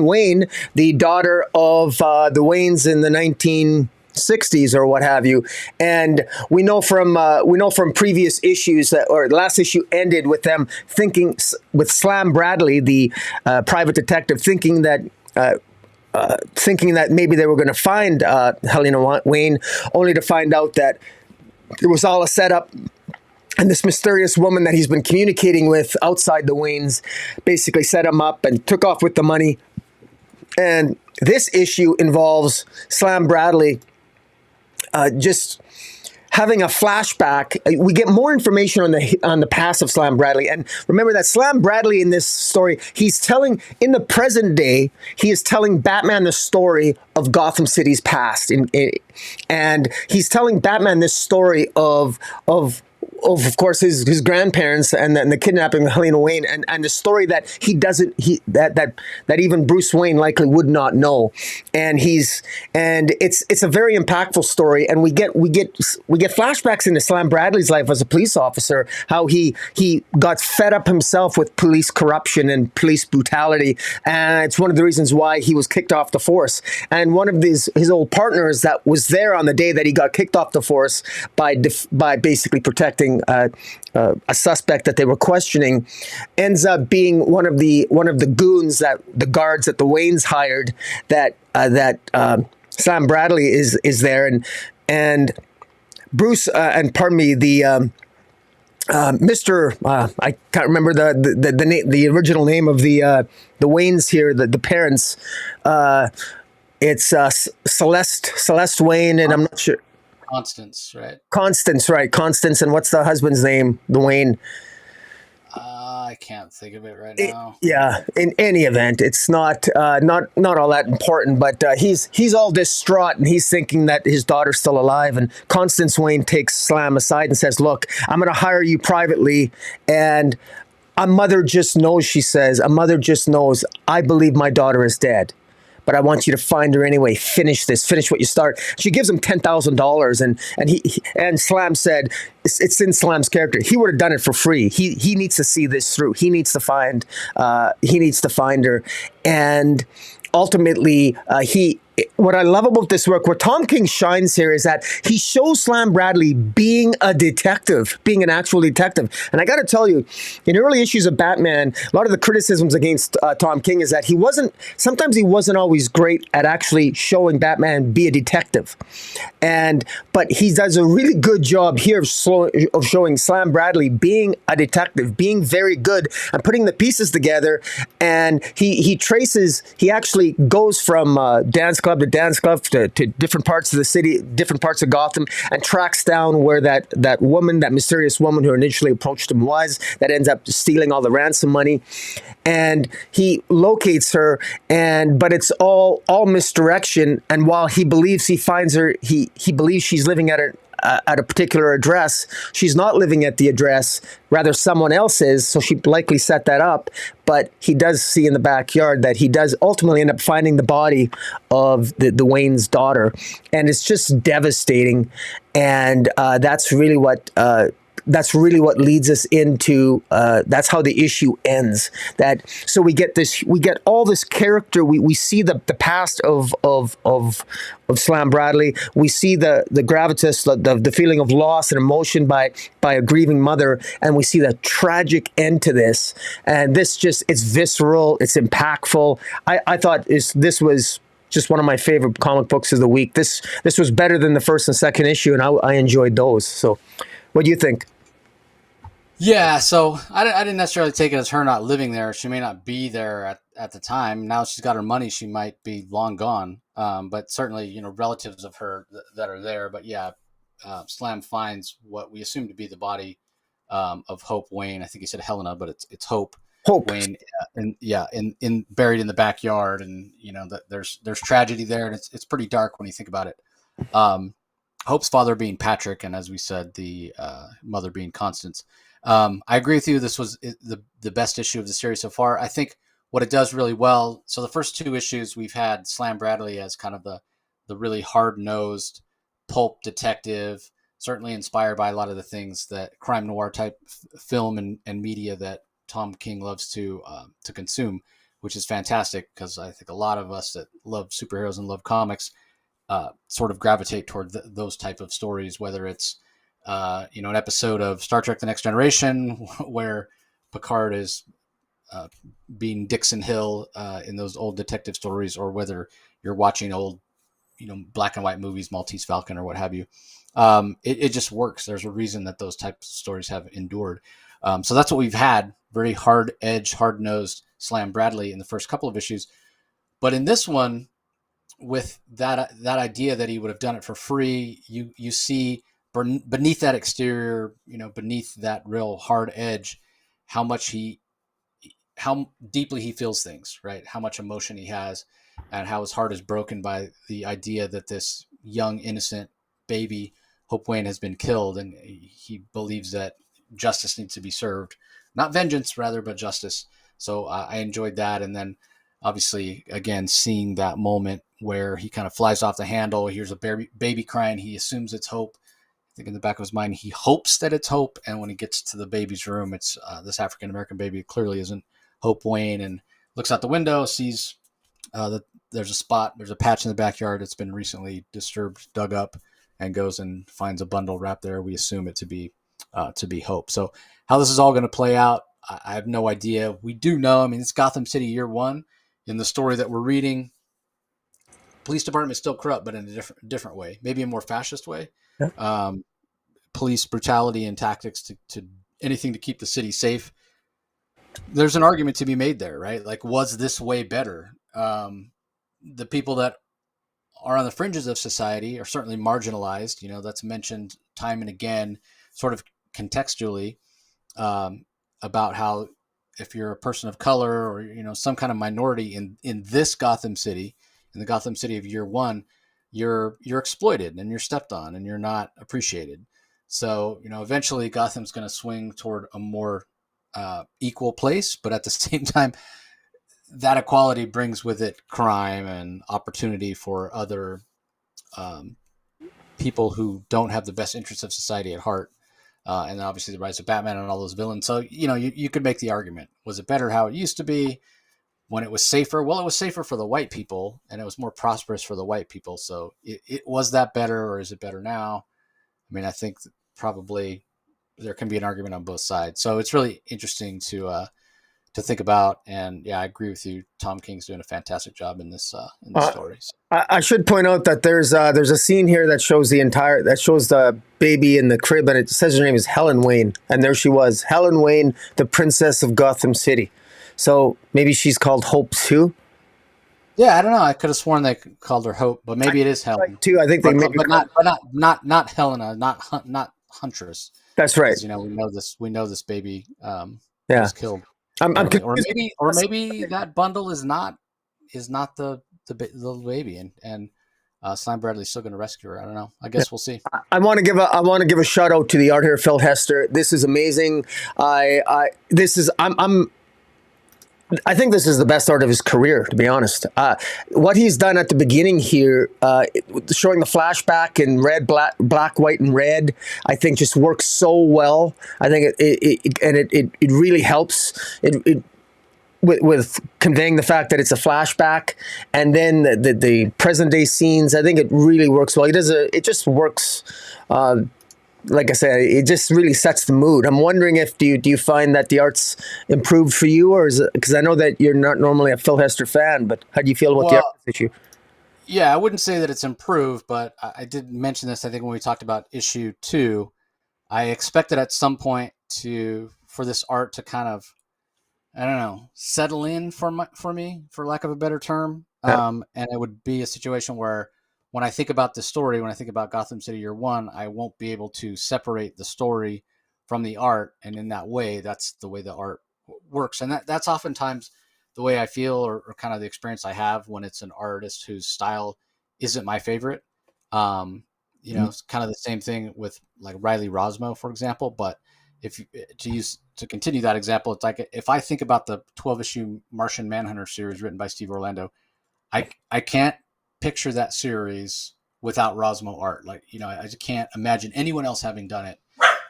Wayne, the daughter of the Waynes in the 1960s or what have you. And we know from previous issues or the last issue ended with them with Slam Bradley, the private detective, thinking that maybe they were going to find Helena Wayne, only to find out that it was all a setup. And this mysterious woman that he's been communicating with outside the Waynes basically set him up and took off with the money. And this issue involves Slam Bradley just having a flashback. We get more information on the past of Slam Bradley. And remember that Slam Bradley in this story, in the present day, he is telling Batman the story of Gotham City's past. And he's telling Batman this story of course his grandparents and the kidnapping of Helena Wayne and the story that that even Bruce Wayne likely would not know. And it's a very impactful story, and we get flashbacks into Slam Bradley's life as a police officer, how he got fed up himself with police corruption and police brutality, and it's one of the reasons why he was kicked off the force. And one of his old partners that was there on the day that he got kicked off the force by basically protecting a suspect that they were questioning, ends up being one of the goons that the guards that the Waynes hired. That Slam Bradley is there, and Bruce and pardon me, the Mr. I can't remember the original name of the Waynes here, the parents. It's Celeste Wayne, and I'm not sure. Constance, right? Constance, and what's the husband's name? The Wayne. I can't think of it right now. Yeah. In any event, it's not all that important. But he's all distraught, and he's thinking that his daughter's still alive. And Constance Wayne takes Slam aside and says, "Look, I'm going to hire you privately, and a mother just knows." She says, "A mother just knows. I believe my daughter is dead, but I want you to find her anyway. Finish this. Finish what you start. She gives him $10,000, and Slam said, it's in Slam's character. He would have done it for free. He needs to see this through. He needs to find her, and ultimately he. What I love about this work, where Tom King shines here, is that he shows Slam Bradley being a detective, being an actual detective. And I got to tell you, in early issues of Batman, a lot of the criticisms against Tom King is that sometimes he wasn't always great at actually showing Batman be a detective. But he does a really good job here of showing Slam Bradley being a detective, being very good and putting the pieces together. And he actually goes from dance club to dance club to different parts of the city, different parts of Gotham, and tracks down where that mysterious woman who initially approached him was, that ends up stealing all the ransom money. And he locates her, but it's all misdirection. And while he believes he finds her, he believes she's living at a particular address. She's not living at the address, rather someone else is, so she likely set that up. But he does see in the backyard that he does ultimately end up finding the body of the Wayne's daughter, and it's just devastating. And that's really what leads us into that's how the issue ends. So we get all this character. We see the past of Slam Bradley. We see the gravitas, the feeling of loss and emotion by a grieving mother, and we see the tragic end to this. And it's visceral, it's impactful. I thought this was just one of my favorite comic books of the week. This was better than the first and second issue, and I enjoyed those. So what do you think? Yeah, so I didn't necessarily take it as her not living there. She may not be there at the time. Now she's got her money, she might be long gone. But certainly, relatives of her that are there. But yeah, Slam finds what we assume to be the body of Hope Wayne. I think he said Helena, but it's Hope Wayne, in buried in the backyard, and that there's tragedy there, and it's pretty dark when you think about it. Hope's father being Patrick, and as we said, the mother being Constance. I agree with you. This was the best issue of the series so far. I think what it does really well. So the first two issues, we've had Slam Bradley as kind of the really hard-nosed pulp detective, certainly inspired by a lot of the things that crime noir type film and media that Tom King loves to consume, which is fantastic, because I think a lot of us that love superheroes and love comics sort of gravitate toward those type of stories, whether it's an episode of Star Trek: The Next Generation where Picard is being Dixon Hill in those old detective stories, or whether you're watching old, black and white movies, Maltese Falcon or what have you. It just works. There's a reason that those types of stories have endured. So that's what we've had. Very hard edged, hard nosed Slam Bradley in the first couple of issues. But in this one, with that idea that he would have done it for free, you see beneath that exterior, beneath that real hard edge, how deeply he feels things, right? How much emotion he has, and how his heart is broken by the idea that this young, innocent baby, Hope Wayne, has been killed, and he believes that justice needs to be served, not vengeance, rather, but justice. So I enjoyed that, and then obviously, again, seeing that moment where he kind of flies off the handle, hears a baby crying, he assumes it's Hope. I think in the back of his mind, he hopes that it's Hope, and when he gets to the baby's room, it's this African-American baby. It clearly isn't Hope Wayne, and looks out the window, sees that there's a patch in the backyard that's been recently disturbed, dug up, and goes and finds a bundle wrapped there. We assume it to be Hope. So how this is all going to play out, I have no idea. We do know, it's Gotham City year one. In the story that we're reading, police department is still corrupt, but in a different way, maybe a more fascist way. Yeah. Police brutality and tactics to anything to keep the city safe. There's an argument to be made there, right? Like, was this way better? The people that are on the fringes of society are certainly marginalized. That's mentioned time and again, sort of contextually, about how if you're a person of color or some kind of minority in this Gotham City, in the Gotham City of year one, you're exploited and you're stepped on and you're not appreciated. So eventually Gotham's going to swing toward a more equal place, but at the same time, that equality brings with it crime and opportunity for other um, people who don't have the best interests of society at heart. And then obviously the rise of Batman and all those villains. So, you could make the argument. Was it better how it used to be when it was safer? Well, it was safer for the white people and it was more prosperous for the white people. So was that better, or is it better now? I mean, I think probably there can be an argument on both sides. So it's really interesting to think about. And yeah, I agree with you. Tom King's doing a fantastic job in this story. I should point out that there's a scene here that shows the baby in the crib, and it says her name is Helen Wayne, and there she was, Helen Wayne, the princess of Gotham City. So maybe she's called Hope too. Yeah, I don't know. I could have sworn they called her Hope, but maybe it is Helen too. I think they but not Helena, not Huntress. That's right. We know this baby Yeah. was killed. I'm Or maybe that bundle is not the baby, and Slime Bradley's still going to rescue her. I don't know. I guess we'll see. I want to give a shout out to the art here, Phil Hester. This is amazing. I think this is the best art of his career, to be honest. What he's done at the beginning here, showing the flashback in red, black, white, and red, I think just works so well. I think it really helps. With conveying the fact that it's a flashback, and then the present day scenes, I think it really works well. It just works. Like I said, it just really sets the mood. I'm wondering if do you find that the art's improved for you, or is it, because I know that you're not normally a Phil Hester fan, but how do you feel about the art issue? Yeah, I wouldn't say that it's improved, but I did mention this, I think, when we talked about issue 2. I expected at some point for this art to kind of, I don't know, settle in for me, for lack of a better term. Yeah. And it would be a situation where when I think about the story, when I think about Gotham City Year One, I won't be able to separate the story from the art. And in that way, that's the way the art works. And that's oftentimes the way I feel, or kind of the experience I have when it's an artist whose style isn't my favorite. It's kind of the same thing with like Riley Rosmo, for example. But to continue that example, it's like if I think about the 12-issue Martian Manhunter series written by Steve Orlando, I can't picture that series without Rosmo art. Like, I just can't imagine anyone else having done it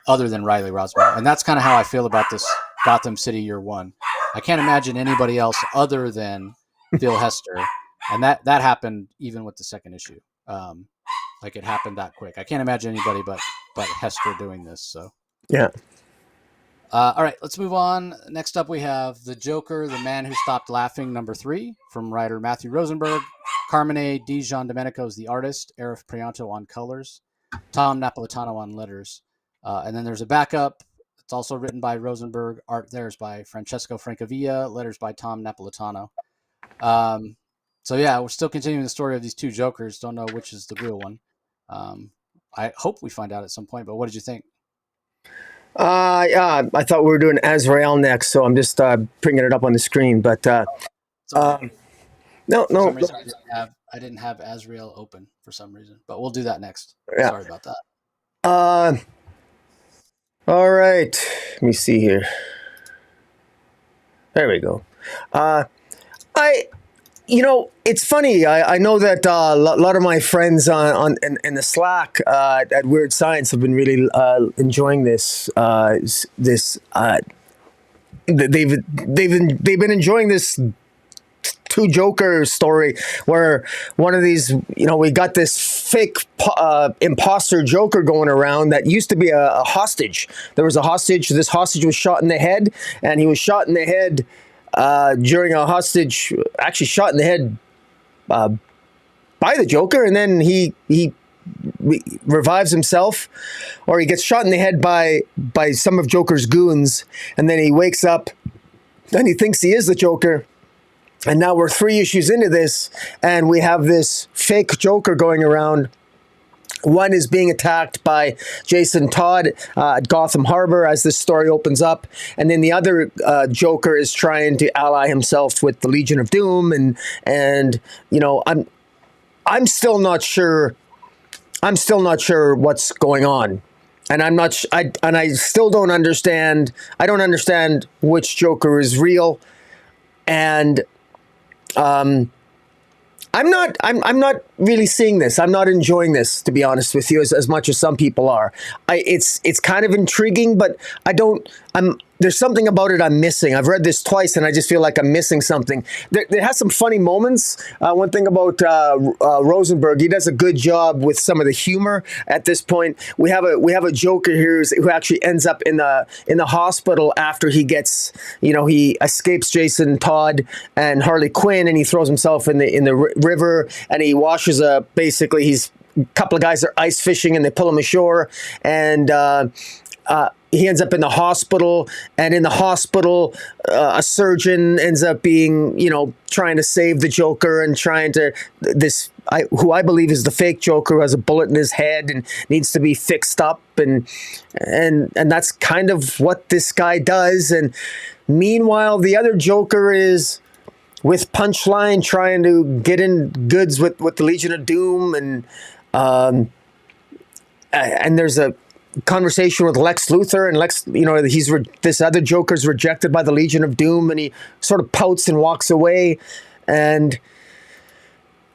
other than Riley Rosmo. And that's kind of how I feel about this Gotham City Year One. I can't imagine anybody else other than Phil Hester. And that happened even with the second issue. Like, it happened that quick. I can't imagine anybody but Hester doing this. So yeah. All right, let's move on. Next up, we have The Joker, The Man Who Stopped Laughing, number 3, from writer Matthew Rosenberg. Carmine Di Giandomenico is the artist. Arif Prianto on colors. Tom Napolitano on letters. And then there's a backup. It's also written by Rosenberg. Art there is by Francesco Francavilla. Letters by Tom Napolitano. So yeah, we're still continuing the story of these two Jokers. Don't know which is the real one. I hope we find out at some point. But what did you think? I thought we were doing Azrael next, so I'm just bringing it up on the screen. But no. For some reason, I didn't have Azrael open for some reason, but we'll do that next. Yeah. Sorry about that. All right. Let me see here. There we go. It's funny. I know that a lot of my friends in the Slack at Weird Science have been really enjoying this. They've been enjoying this two Joker story where one of these, we got this fake imposter Joker going around that used to be a hostage. There was a hostage. This hostage was shot in the head, and he was shot in the head during a hostage, actually shot in the head by the Joker, and then he revives himself, or he gets shot in the head by some of Joker's goons, and then he wakes up and he thinks he is the Joker. And now we're 3 issues into this, and we have this fake Joker going around. One is being attacked by Jason Todd at Gotham Harbor as this story opens up. And then the other Joker is trying to ally himself with the Legion of Doom. And I'm still not sure. I'm still not sure what's going on. And I still don't understand. I don't understand which Joker is real. And I'm not really seeing this. I'm not enjoying this, to be honest with you, as much as some people are. It's kind of intriguing, but I don't. There's something about it I'm missing. I've read this twice, and I just feel like I'm missing something. There has some funny moments. One thing about Rosenberg, he does a good job with some of the humor. At this point, we have a Joker here who actually ends up in the hospital after he gets, he escapes Jason Todd and Harley Quinn, and he throws himself in the river, and he washes up. Basically, he's a couple of guys are ice fishing, and they pull him ashore, and he ends up in the hospital, and in the hospital, a surgeon ends up being, trying to save the Joker and trying to who I believe is the fake Joker, who has a bullet in his head and needs to be fixed up, and that's kind of what this guy does. And meanwhile, the other Joker is with Punchline trying to get in goods with the Legion of Doom, and there's a conversation with Lex Luthor, and Lex, this other Joker's rejected by the Legion of Doom, and he sort of pouts and walks away. And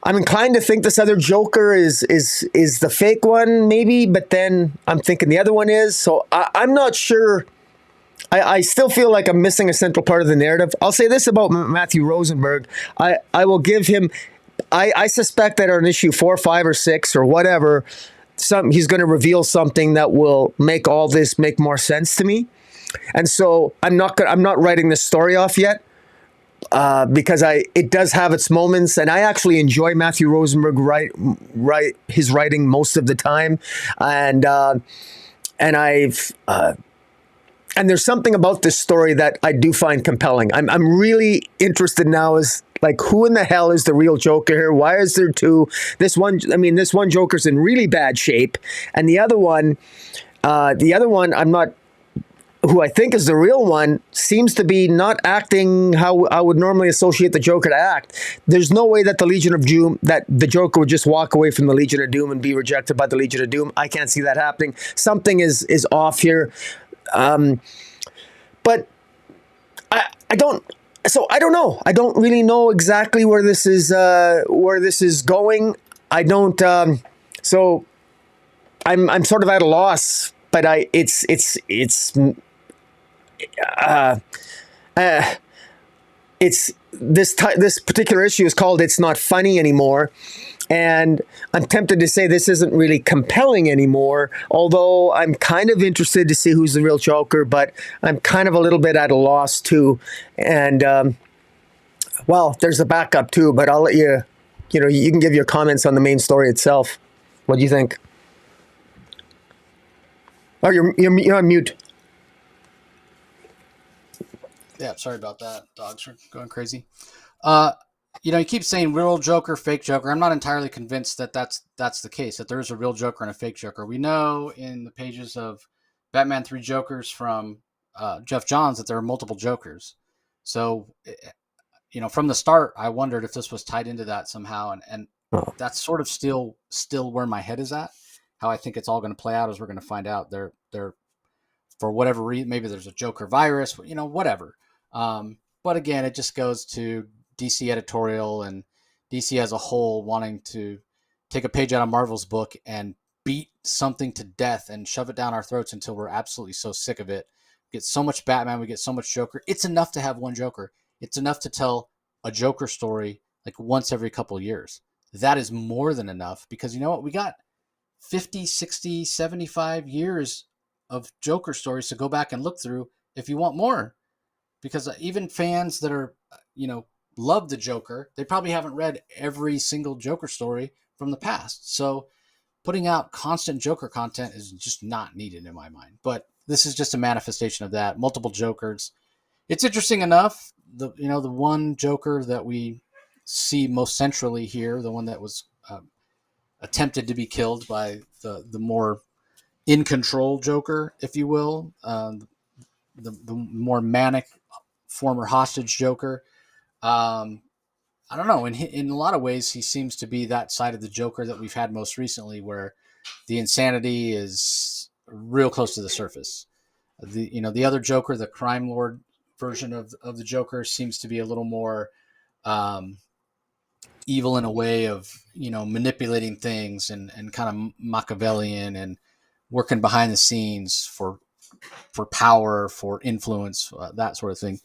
I'm inclined to think this other Joker is the fake one, maybe, but then I'm thinking the other one is. So I'm not sure. I still feel like I'm missing a central part of the narrative. I'll say this about Matthew Rosenberg. I will give him. I suspect that on issue 4, 5, or 6 or whatever, he's going to reveal something that will make all this make more sense to me. And so I'm not writing this story off yet, because it does have its moments, and I actually enjoy Matthew Rosenberg his writing most of the time, and there's something about this story that I do find compelling. I'm really interested now is like, who in the hell is the real Joker here? Why is there two? This one Joker's in really bad shape, and the other one, I'm not, who I think is the real one, seems to be not acting how I would normally associate the Joker to act. There's no way that that the Joker would just walk away from the Legion of Doom and be rejected by the Legion of Doom. I can't see that happening. Something is off here. But I don't. So I don't know. I don't really know exactly where this is going. I don't. So I'm sort of at a loss. But it's this particular issue is called "It's Not Funny Anymore." And I'm tempted to say this isn't really compelling anymore, although I'm kind of interested to see who's the real Joker, but I'm kind of a little bit at a loss too. And, well, there's a backup too, but I'll let you, you can give your comments on the main story itself. What do you think? Oh, you're on mute. Yeah, sorry about that. Dogs are going crazy. You keep saying real Joker, fake Joker. I'm not entirely convinced that that's the case, that there is a real Joker and a fake Joker. We know in the pages of Batman 3 Jokers from Jeff Johns that there are multiple Jokers. So, from the start, I wondered if this was tied into that somehow. And that's sort of still where my head is at. How I think it's all going to play out is we're going to find out. They're for whatever reason, maybe there's a Joker virus, whatever. But again, it just goes to DC editorial and DC as a whole wanting to take a page out of Marvel's book and beat something to death and shove it down our throats until we're absolutely so sick of it. We get so much Batman, we get so much Joker. It's enough to have one Joker. It's enough to tell a Joker story like once every couple of years. That is more than enough, because you know what? We got 50, 60, 75 years of Joker stories to go back and look through if you want more. Because even fans that are, love the Joker, they probably haven't read every single Joker story from the past. So putting out constant Joker content is just not needed in my mind. But this is just a manifestation of that. Multiple Jokers. It's interesting enough. The one Joker that we see most centrally here, the one that was attempted to be killed by the more in control Joker, if you will, the more manic former hostage Joker. I don't know. In a lot of ways, he seems to be that side of the Joker that we've had most recently, where the insanity is real close to the surface. The other Joker, the crime lord version of the Joker, seems to be a little more evil in a way of manipulating things and kind of Machiavellian and working behind the scenes for power, for influence, that sort of thing.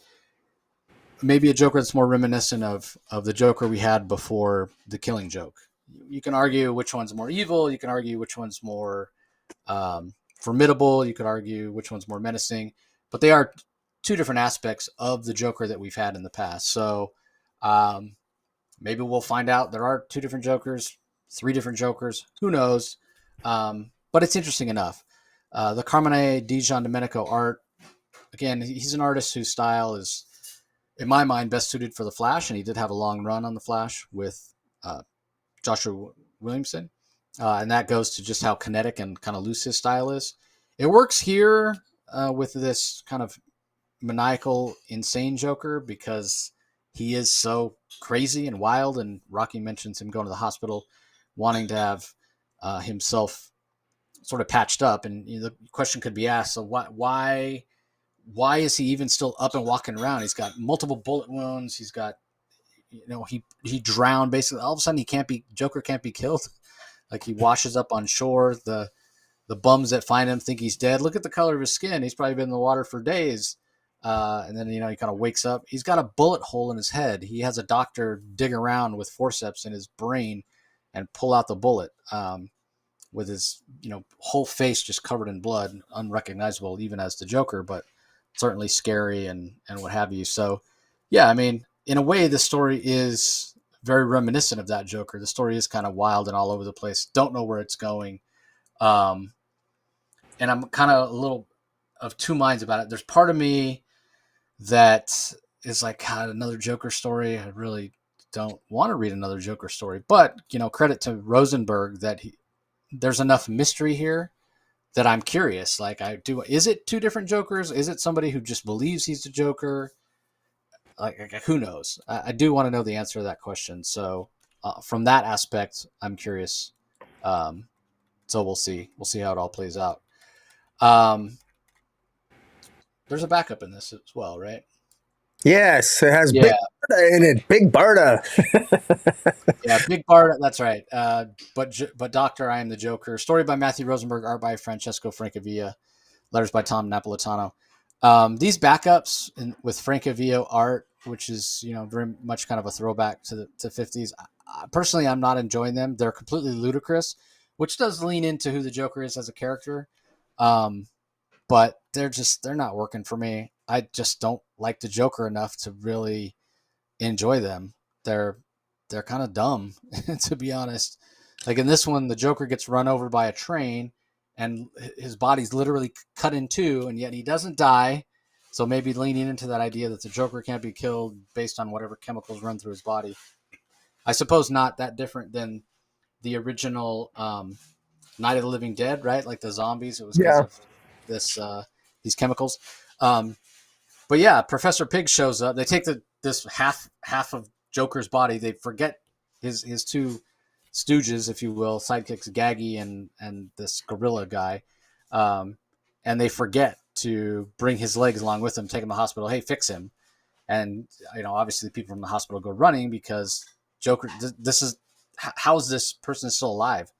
Maybe a Joker that's more reminiscent of the Joker we had before the Killing Joke. You can argue which one's more evil. You can argue which one's more formidable. You could argue which one's more menacing, but they are two different aspects of the Joker that we've had in the past. So maybe we'll find out there are two different Jokers, three different Jokers. Who knows? But it's interesting enough. The Carmine Di Giandomenico art, again, he's an artist whose style is, in my mind, best suited for the Flash, and he did have a long run on the Flash with Joshua Williamson, and that goes to just how kinetic and kind of loose his style is. It works here with this kind of maniacal, insane Joker because he is so crazy and wild, and Rocky mentions him going to the hospital wanting to have himself sort of patched up, and the question could be asked, so why is he even still up and walking around? He's got multiple bullet wounds. He's got, he drowned basically. All of a sudden, Joker can't be killed. Like, he washes up on shore. The bums that find him think he's dead. Look at the color of his skin. He's probably been in the water for days. And then, he kind of wakes up. He's got a bullet hole in his head. He has a doctor dig around with forceps in his brain and pull out the bullet. With his, whole face just covered in blood, unrecognizable even as the Joker, but certainly scary and what have you. So, yeah, I mean, in a way, the story is very reminiscent of that Joker. The story is kind of wild and all over the place. Don't know where it's going. And I'm kind of a little of two minds about it. There's part of me that is like, God, another Joker story. I really don't want to read another Joker story. But, credit to Rosenberg that there's enough mystery here that I'm curious. Like, is it two different Jokers? Is it somebody who just believes he's the Joker? Like who knows? I do want to know the answer to that question. So from that aspect, I'm curious. So we'll see. We'll see how it all plays out. There's a backup in this as well, right? Yes, it has Big Barda in it. Big Barda. Yeah, Big Barda. That's right. But Doctor, I Am the Joker. Story by Matthew Rosenberg, art by Francesco Francavilla, letters by Tom Napolitano. These backups with Francavilla art, which is very much kind of a throwback to the 50s. Personally, I'm not enjoying them. They're completely ludicrous, which does lean into who the Joker is as a character. But they're not working for me. I just don't like the Joker enough to really enjoy them. They're kind of dumb, to be honest. Like in this one, the Joker gets run over by a train and his body's literally cut in two, and yet he doesn't die. So maybe leaning into that idea that the Joker can't be killed based on whatever chemicals run through his body. I suppose not that different than the original Night of the Living Dead, right? Like the zombies. It was because of these chemicals. But yeah, Professor Pig shows up. They take this half of Joker's body. They forget his two stooges, if you will, sidekicks, Gaggy and this gorilla guy, and they forget to bring his legs along with them, take him to the hospital. Hey, fix him. And obviously, people from the hospital go running because Joker. This is how is this person still alive?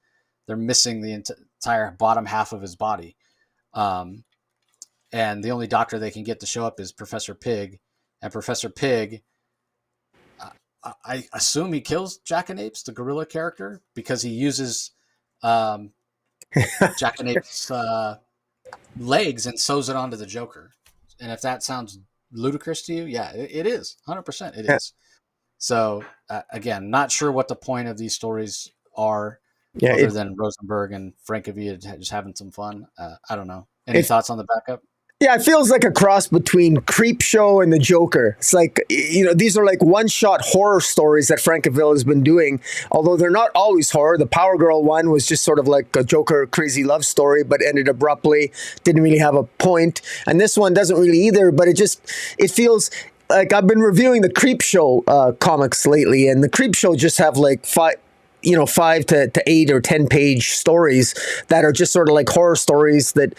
They're missing the entire bottom half of his body. And the only doctor they can get to show up is Professor Pig. And Professor Pig, I assume he kills Jackanapes, the gorilla character, because he uses Jackanapes' legs and sews it onto the Joker. And if that sounds ludicrous to you, yeah, it is. 100% it is. So, again, not sure what the point of these stories are other than Rosenberg and Francavilla just having some fun. I don't know. Any thoughts on the backup? Yeah, it feels like a cross between Creepshow and the Joker. It's like, these are like one-shot horror stories that Francavilla has been doing, although they're not always horror. The Power Girl one was just sort of like a Joker crazy love story, but ended abruptly, didn't really have a point. And this one doesn't really either, but it feels like I've been reviewing the Creepshow comics lately, and the Creepshow just have like 5 to 8 or 10 page stories that are just sort of like horror stories that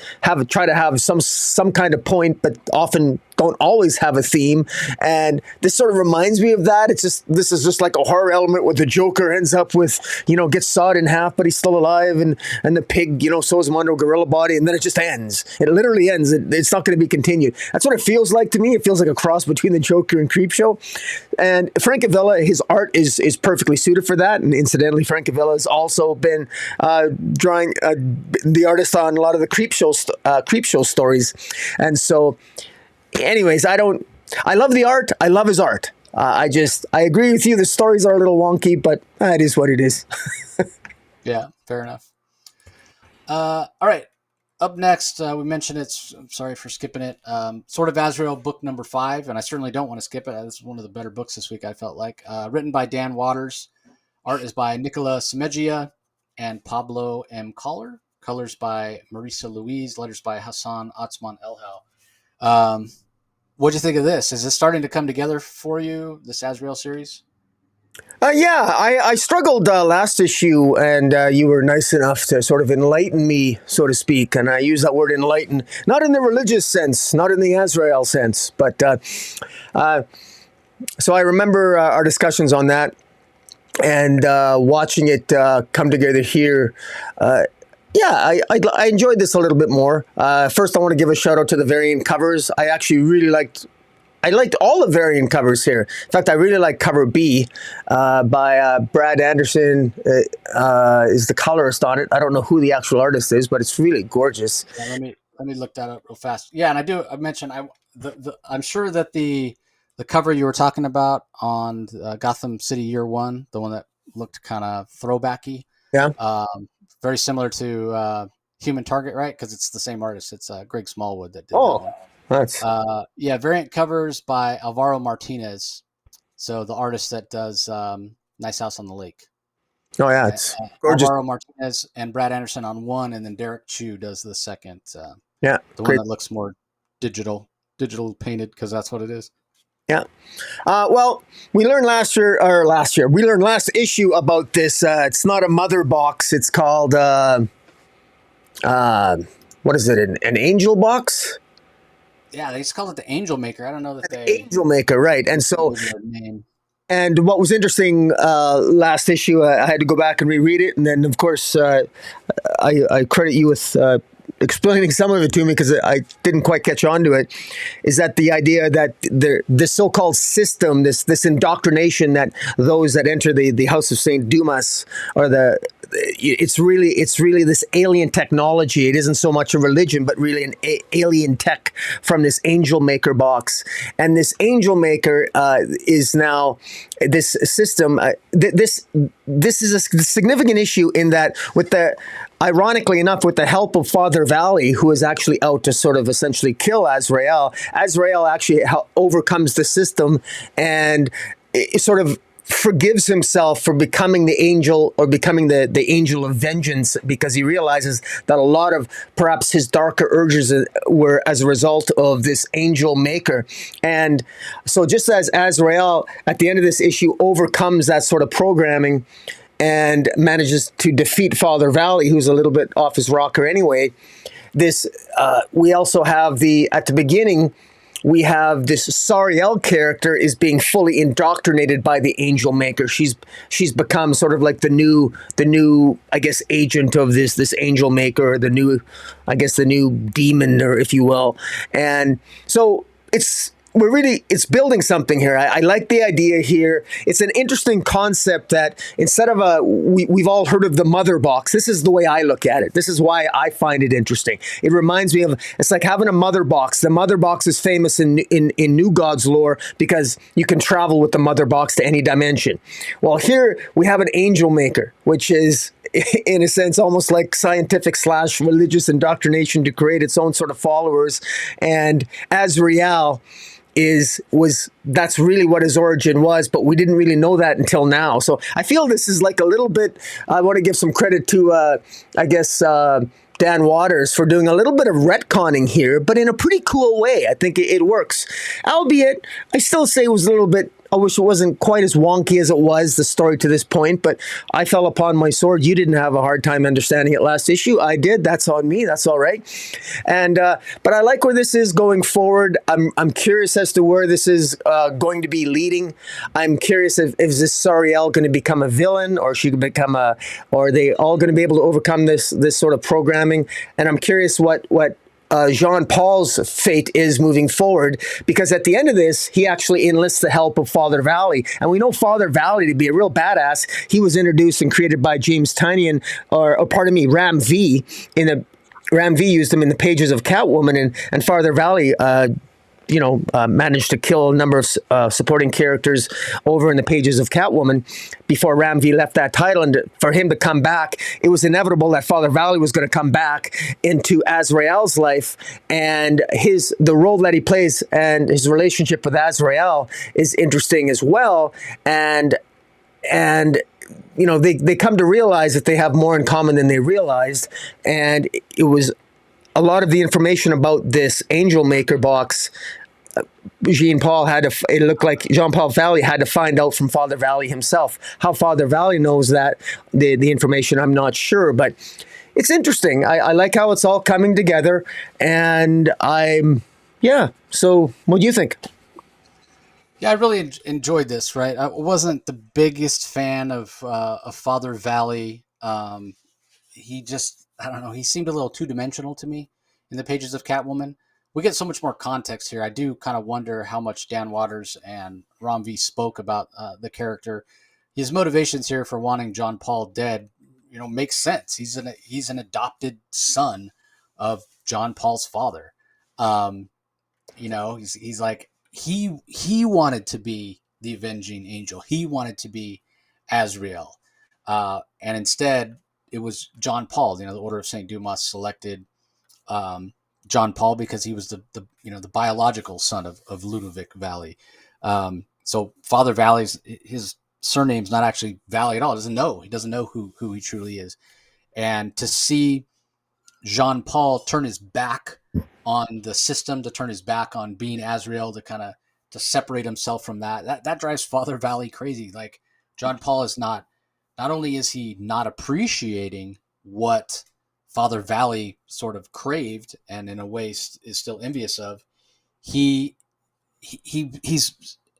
try to have some kind of point, but often don't always have a theme, and this sort of reminds me of that. This is just like a horror element where the Joker ends up with, gets sawed in half, but he's still alive, and the pig, sews him onto a gorilla body, and then it just ends. It literally ends. It's not going to be continued. That's what it feels like to me. It feels like a cross between the Joker and Creepshow. And Francavilla, his art is perfectly suited for that. And incidentally, Francavilla has also been drawing the artist on a lot of the Creepshow stories, and so. Anyways, I love the art. I love his art. I agree with you. The stories are a little wonky, but it is what it is. Yeah, fair enough. All right. Up next, we mentioned I'm sorry for skipping it. Sword of Azrael, book number 5, and I certainly don't want to skip it. This is one of the better books this week, I felt like. Written by Dan Waters. Art is by Nicola Semegia and Pablo M. Collar. Colors by Marisa Louise. Letters by Hassan Otsman Elhel. What'd you think of this? Is this starting to come together for you, this Azrael series? Yeah, I struggled last issue, and you were nice enough to sort of enlighten me, so to speak. And I use that word enlighten, not in the religious sense, not in the Azrael sense, but so I remember our discussions on that, and watching it come together here. Yeah, I enjoyed this a little bit more. First, I want to give a shout out to the variant covers. I actually really liked all the variant covers here. In fact, I really like cover B by Brad Anderson. Is the colorist on it? I don't know who the actual artist is, but it's really gorgeous. Yeah, let me look that up real fast. Yeah, and I mentioned I'm sure that the cover you were talking about on Gotham City Year One, the one that looked kind of throwbacky. Yeah. Very similar to Human Target, right? Because it's the same artist. It's Greg Smallwood that did that one. That's variant covers by Alvaro Martinez. So the artist that does Nice House on the Lake. Oh yeah, it's gorgeous. Alvaro Martinez and Brad Anderson on one, and then Derek Chu does the second. Yeah, the one that looks more digital painted, because that's what it is. Yeah. Well, we learned last issue about this. It's not a mother box. It's called, what is it? An angel box? Yeah, they just called it the Angel Maker. I don't know that they... Angel Maker, right. And so... And what was interesting last issue, I had to go back and reread it. And then, of course, I credit you with... explaining some of it to me, because I didn't quite catch on to it, is that the idea that this so-called system, this indoctrination that those that enter the House of St. Dumas are it's really this alien technology. It isn't so much a religion, but really an alien tech from this Angel Maker box. And this Angel Maker is now this system. This is a significant issue in that ironically enough, with the help of Father Valley, who is actually out to sort of essentially kill Azrael, Azrael actually overcomes the system and it sort of forgives himself for becoming the angel, or becoming the angel of vengeance, because he realizes that a lot of perhaps his darker urges were as a result of this Angel Maker. And so just as Azrael at the end of this issue overcomes that sort of programming and manages to defeat Father Valley, who's a little bit off his rocker anyway, we also have at the beginning, we have this Sariel character is being fully indoctrinated by the Angel Maker. She's become sort of like the new I guess agent of this Angel Maker, the new demon, or if you will. And so it's building something here. I like the idea here. It's an interesting concept that instead of we've all heard of the mother box. This is the way I look at it. This is why I find it interesting. It reminds me of, it's like having a mother box. The mother box is famous in New Gods lore because you can travel with the mother box to any dimension. Well, here we have an Angel Maker, which is in a sense almost like scientific / religious indoctrination to create its own sort of followers. And Azrael that's really what his origin was, but we didn't really know that until now. So I feel this is like a little bit, I want to give some credit to Dan Waters for doing a little bit of retconning here, but in a pretty cool way. I think it works, albeit I still say it was a little bit I wish it wasn't quite as wonky as it was, the story to this point, but I fell upon my sword. You didn't have a hard time understanding it last issue. I did. That's on me. That's all right. And but I like where this is going forward. I'm curious as to where this is going to be leading. I'm curious if this Azrael going to become a villain, or she could become a, or are they all going to be able to overcome this sort of programming? And I'm curious what Jean Paul's fate is moving forward, because at the end of this, he actually enlists the help of Father Valley. And we know Father Valley to be a real badass. He was introduced and created by James Tynion, or pardon me, Ram V. Ram V used him in the pages of Catwoman, and Father Valley managed to kill a number of supporting characters over in the pages of Catwoman before Ram V left that title. And for him to come back, it was inevitable that Father Valley was going to come back into Azrael's life, and the role that he plays and his relationship with Azrael is interesting as well. And they come to realize that they have more in common than they realized, and it was a lot of the information about this Angel Maker box. It looked like Jean-Paul Valley had to find out from Father Valley himself. How Father Valley knows that, the information, I'm not sure, but it's interesting. I like how it's all coming together, and so what do you think? Yeah, I really enjoyed this, right? I wasn't the biggest fan of Father Valley. He just, I don't know, he seemed a little two-dimensional to me in the pages of Catwoman. We get so much more context here. I do kind of wonder how much Dan Waters and Ram V spoke about the character. His motivations here for wanting John Paul dead, makes sense. He's an adopted son of John Paul's father. He's like, he wanted to be the avenging angel. He wanted to be Azrael, and instead it was John Paul. The Order of Saint Dumas selected John Paul because he was the biological son of Ludovic Valley. So Father Valley's, his surname's not actually Valley at all. He doesn't know who he truly is, and to see Jean Paul turn his back on the system, to turn his back on being Azrael, to separate himself from that drives Father Valley crazy. Like, John Paul is not only is he not appreciating what Father Valley sort of craved and in a way is still envious of, he's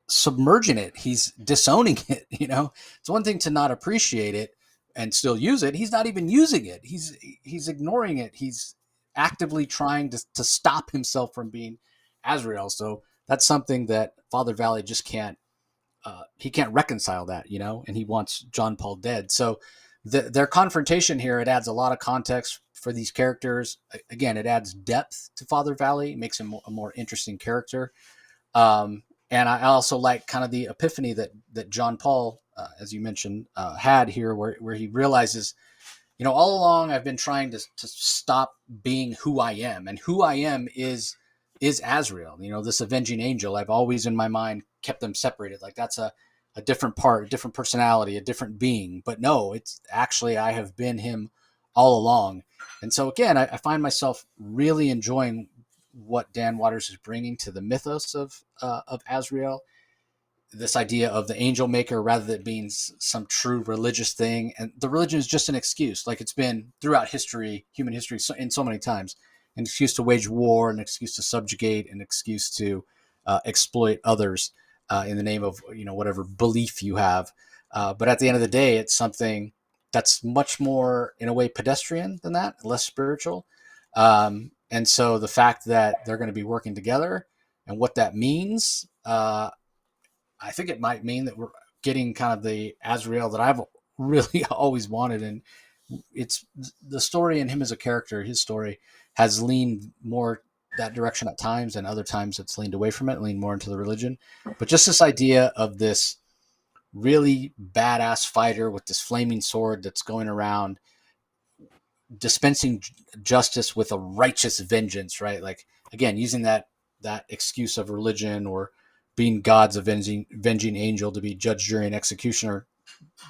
submerging it. He's disowning it. It's one thing to not appreciate it and still use it. He's not even using it. He's ignoring it. He's actively trying to stop himself from being Azrael. So that's something that Father Valley just can't reconcile that, and he wants John Paul dead. So their confrontation here, it adds a lot of context for these characters. Again, it adds depth to Father Valley, makes him a more interesting character. And I also like kind of the epiphany that John Paul, as you mentioned, had here, where he realizes, all along I've been trying to stop being who I am, and who I am is Azrael. This avenging angel. I've always in my mind kept them separated. Like, that's a different part, a different personality, a different being. But no, it's actually, I have been him all along. And so again, I find myself really enjoying what Dan Waters is bringing to the mythos of Azrael. This idea of the angel maker, rather than being some true religious thing, and the religion is just an excuse, like it's been throughout history, human history, in so many times, an excuse to wage war, an excuse to subjugate, an excuse to exploit others in the name of whatever belief you have. But at the end of the day, it's something that's much more, in a way, pedestrian than that, less spiritual. And so the fact that they're going to be working together and what that means, I think it might mean that we're getting kind of the Azrael that I've really always wanted. And it's the story and him as a character, his story has leaned more that direction at times, and other times it's leaned away from it, leaned more into the religion. But just this idea of this really badass fighter with this flaming sword that's going around dispensing justice with a righteous vengeance, right? Like, again, using that excuse of religion or being God's avenging angel to be judge, jury, and executioner.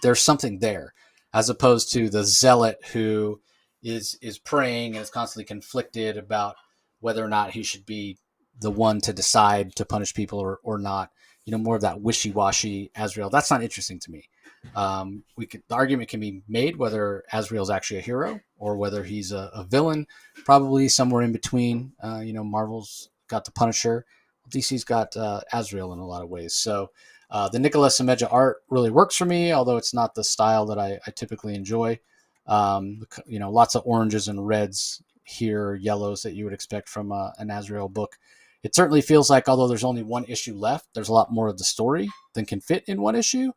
There's something there, as opposed to the zealot who is praying and is constantly conflicted about whether or not he should be the one to decide to punish people or not. more of that wishy-washy Azrael. That's not interesting to me. The argument can be made whether Azrael is actually a hero or whether he's a villain, probably somewhere in between. Marvel's got the Punisher, DC's got Azrael in a lot of ways. So the Nicolas Semeja art really works for me, although it's not the style that I typically enjoy. Lots of oranges and reds here, yellows that you would expect from an Azrael book. It certainly feels like, although there's only one issue left, there's a lot more of the story than can fit in one issue.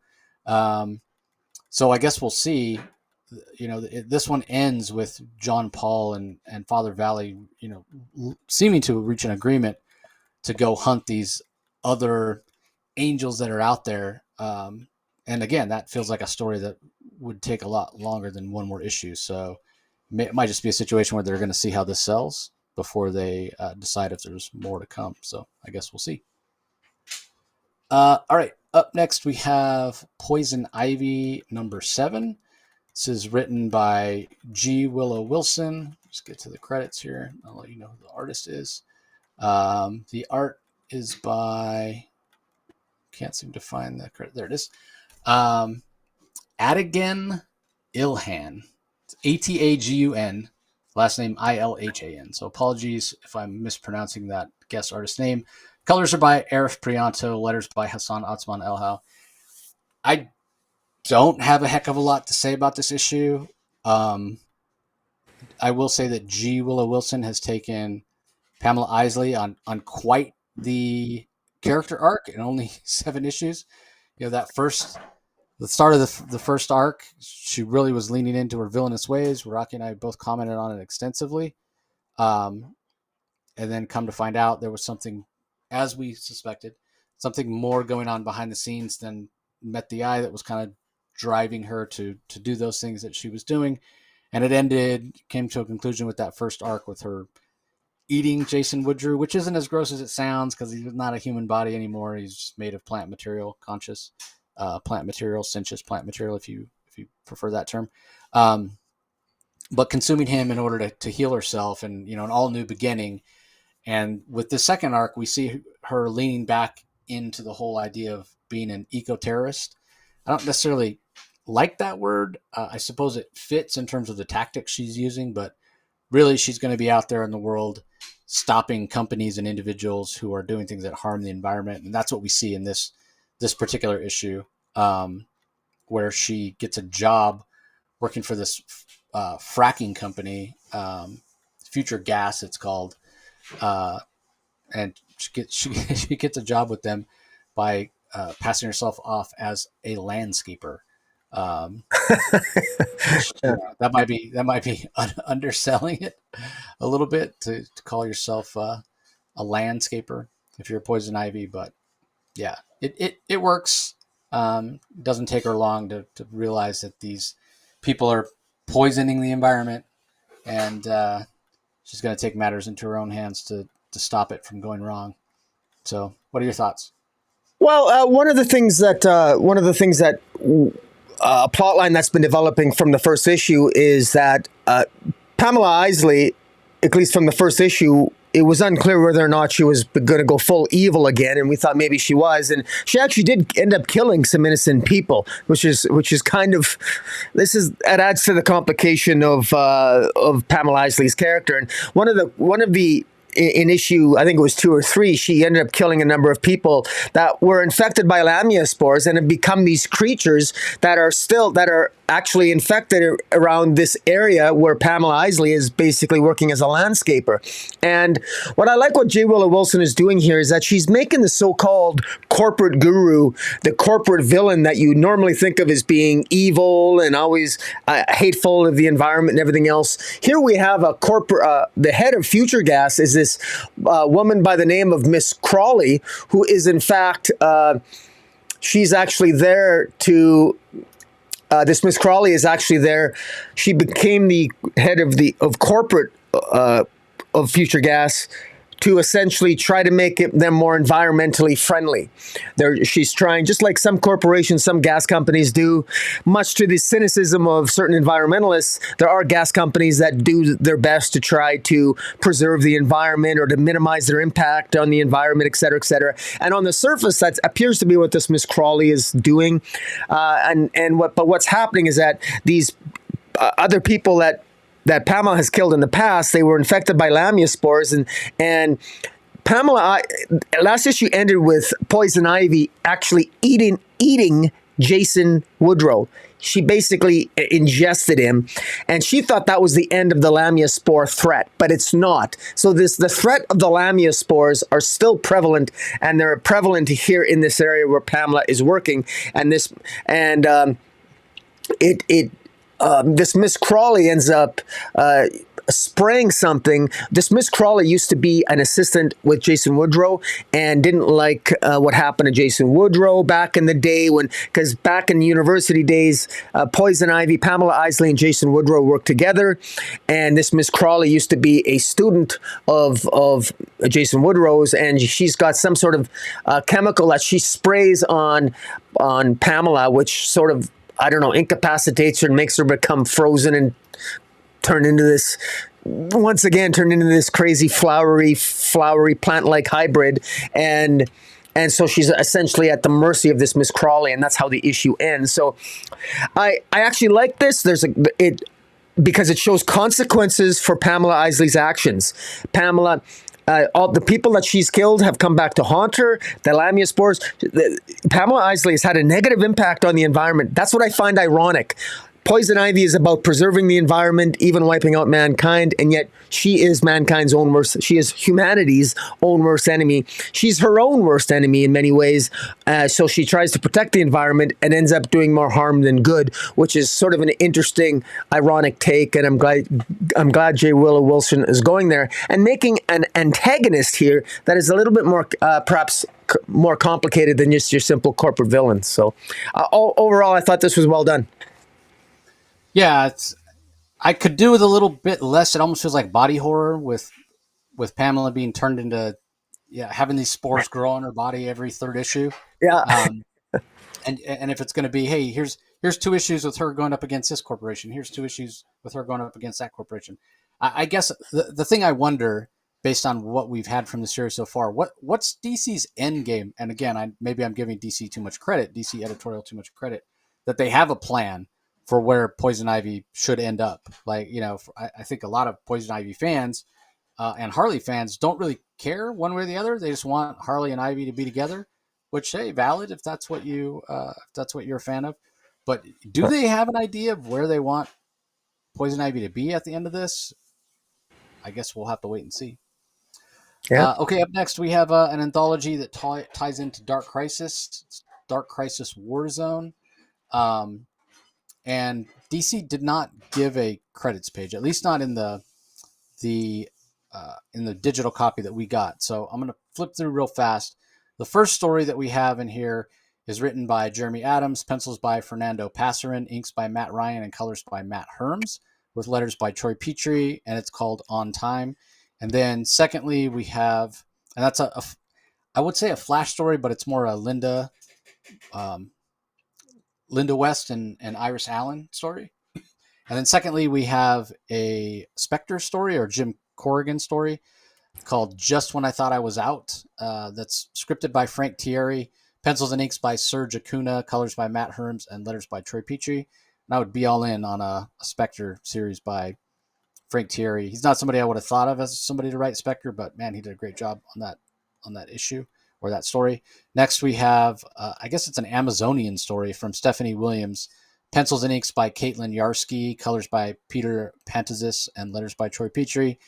So I guess we'll see. This one ends with John Paul and Father Valley, seeming to reach an agreement to go hunt these other angels that are out there. And again, that feels like a story that would take a lot longer than one more issue. So it might just be a situation where they're going to see how this sells before they decide if there's more to come. So I guess we'll see. All right. Up next, we have Poison Ivy number 7. This is written by G. Willow Wilson. Let's get to the credits here. I'll let you know who the artist is. The art is by, can't seem to find the credit. There it is. Atigan Ilhan. It's Atagun. Last name Ilhan. So apologies if I'm mispronouncing that guest artist name. Colors are by Arif Prianto. Letters by Hassan Atzman Elhau. I don't have a heck of a lot to say about this issue. I will say that G. Willow Wilson has taken Pamela Isley on quite the character arc in only 7 issues. The start of the first arc, she really was leaning into her villainous ways. Rocky and I both commented on it extensively. And then come to find out there was something, as we suspected, something more going on behind the scenes than met the eye that was kind of driving her to do those things that she was doing. And it came to a conclusion with that first arc with her eating Jason Woodrue, which isn't as gross as it sounds because he's not a human body anymore. He's just made of plant material, conscious plant material, sentient plant material, if you prefer that term. But consuming him in order to heal herself and, an all new beginning. And with the second arc, we see her leaning back into the whole idea of being an eco-terrorist. I don't necessarily like that word. I suppose it fits in terms of the tactics she's using, but really she's going to be out there in the world stopping companies and individuals who are doing things that harm the environment. And that's what we see in this particular issue, where she gets a job working for this fracking company, Future Gas it's called, and she gets a job with them by passing herself off as a landscaper. That might be underselling it a little bit to call yourself a landscaper if you're a Poison Ivy, but yeah, it works. It doesn't take her long to realize that these people are poisoning the environment, and she's going to take matters into her own hands to stop it from going wrong. So, what are your thoughts? Well, one of the things that a plot line that's been developing from the first issue is that Pamela Isley, at least from the first issue, it was unclear whether or not she was going to go full evil again, and we thought maybe she was, and she actually did end up killing some innocent people, which is kind of it adds to the complication of Pamela Isley's character. And one of the in issue, I think it was 2 or 3, she ended up killing a number of people that were infected by lamia spores and have become these creatures that are actually infected around this area where Pamela Isley is basically working as a landscaper. And what I like what J. Willow Wilson is doing here is that she's making the so-called corporate guru, the corporate villain that you normally think of as being evil and always hateful of the environment and everything else. Here we have a corporate, the head of Future Gas is this woman by the name of Miss Crawley, who is in fact, she's actually there to... this Miss Crawley is actually there. She became the head of corporate of Future Gas to essentially try to make them more environmentally friendly. She's trying, just like some corporations, some gas companies do, much to the cynicism of certain environmentalists. There are gas companies that do their best to try to preserve the environment or to minimize their impact on the environment, et cetera, et cetera. And on the surface, that appears to be what this Miss Crawley is doing. But what's happening is that these other people that Pamela has killed in the past, they were infected by Lamia spores, and Pamela, last issue ended with Poison Ivy actually eating Jason Woodrow. She basically ingested him, and she thought that was the end of the Lamia spore threat, but it's not. So the threat of the Lamia spores are still prevalent, and they're prevalent here in this area where Pamela is working, and this Miss Crawley ends up spraying something. This Miss Crawley used to be an assistant with Jason Woodrow and didn't like what happened to Jason Woodrow back in the day because back in the university days, Poison Ivy, Pamela Isley, and Jason Woodrow worked together. And this Miss Crawley used to be a student of Jason Woodrow's, and she's got some sort of chemical that she sprays on Pamela, which sort of, I don't know, incapacitates her and makes her become frozen and turn into this crazy flowery plant-like hybrid. And so she's essentially at the mercy of this Miss Crawley, and that's how the issue ends. So I actually like this. Because it shows consequences for Pamela Isley's actions. Pamela, all the people that she's killed have come back to haunt her. The Lamia spores. Pamela Isley has had a negative impact on the environment. That's what I find ironic. Poison Ivy is about preserving the environment, even wiping out mankind, and yet she is mankind's own worst. She is humanity's own worst enemy. She's her own worst enemy in many ways. So she tries to protect the environment and ends up doing more harm than good, which is sort of an interesting, ironic take. And I'm glad J. Willow Wilson is going there and making an antagonist here that is a little bit more, perhaps more complicated than just your simple corporate villain. So overall, I thought this was well done. Yeah, I could do with a little bit less. It almost feels like body horror with Pamela being turned into having these spores grow on her body every third issue. Yeah. And if it's going to be, hey, here's 2 issues with her going up against this corporation. Here's 2 issues with her going up against that corporation. I guess the thing I wonder, based on what we've had from the series so far, what's DC's end game? And again, maybe I'm giving DC too much credit, DC editorial too much credit, that they have a plan for where Poison Ivy should end up. Like, I think a lot of Poison Ivy fans and Harley fans don't really care one way or the other. They just want Harley and Ivy to be together, which, hey, valid if that's what you're a fan of. But do they have an idea of where they want Poison Ivy to be at the end of this? I guess we'll have to wait and see. Yeah. Okay, up next we have an anthology that ties into Dark Crisis. It's Dark Crisis Warzone. And DC did not give a credits page, at least not in the digital copy that we got. So I'm going to flip through real fast. The first story that we have in here is written by Jeremy Adams, pencils by Fernando Passarin, inks by Matt Ryan, and colors by Matt Herms, with letters by Troy Petrie, and it's called On Time. And then secondly, we have, and that's I would say a Flash story, but it's more a Linda West and Iris Allen story. And then secondly, we have a Spectre story, or Jim Corrigan story, called Just When I Thought I Was Out. That's scripted by Frank Thierry, pencils and inks by Serge Acuna, colors by Matt Herms, and letters by Troy Petrie. And I would be all in on a Spectre series by Frank Thierry. He's not somebody I would have thought of as somebody to write Spectre, but man, he did a great job on that issue or that story. Next, we have, I guess it's an Amazonian story from Stephanie Williams, pencils and inks by Caitlin Yarsky, colors by Peter Pantazis, and letters by Troy Petrie.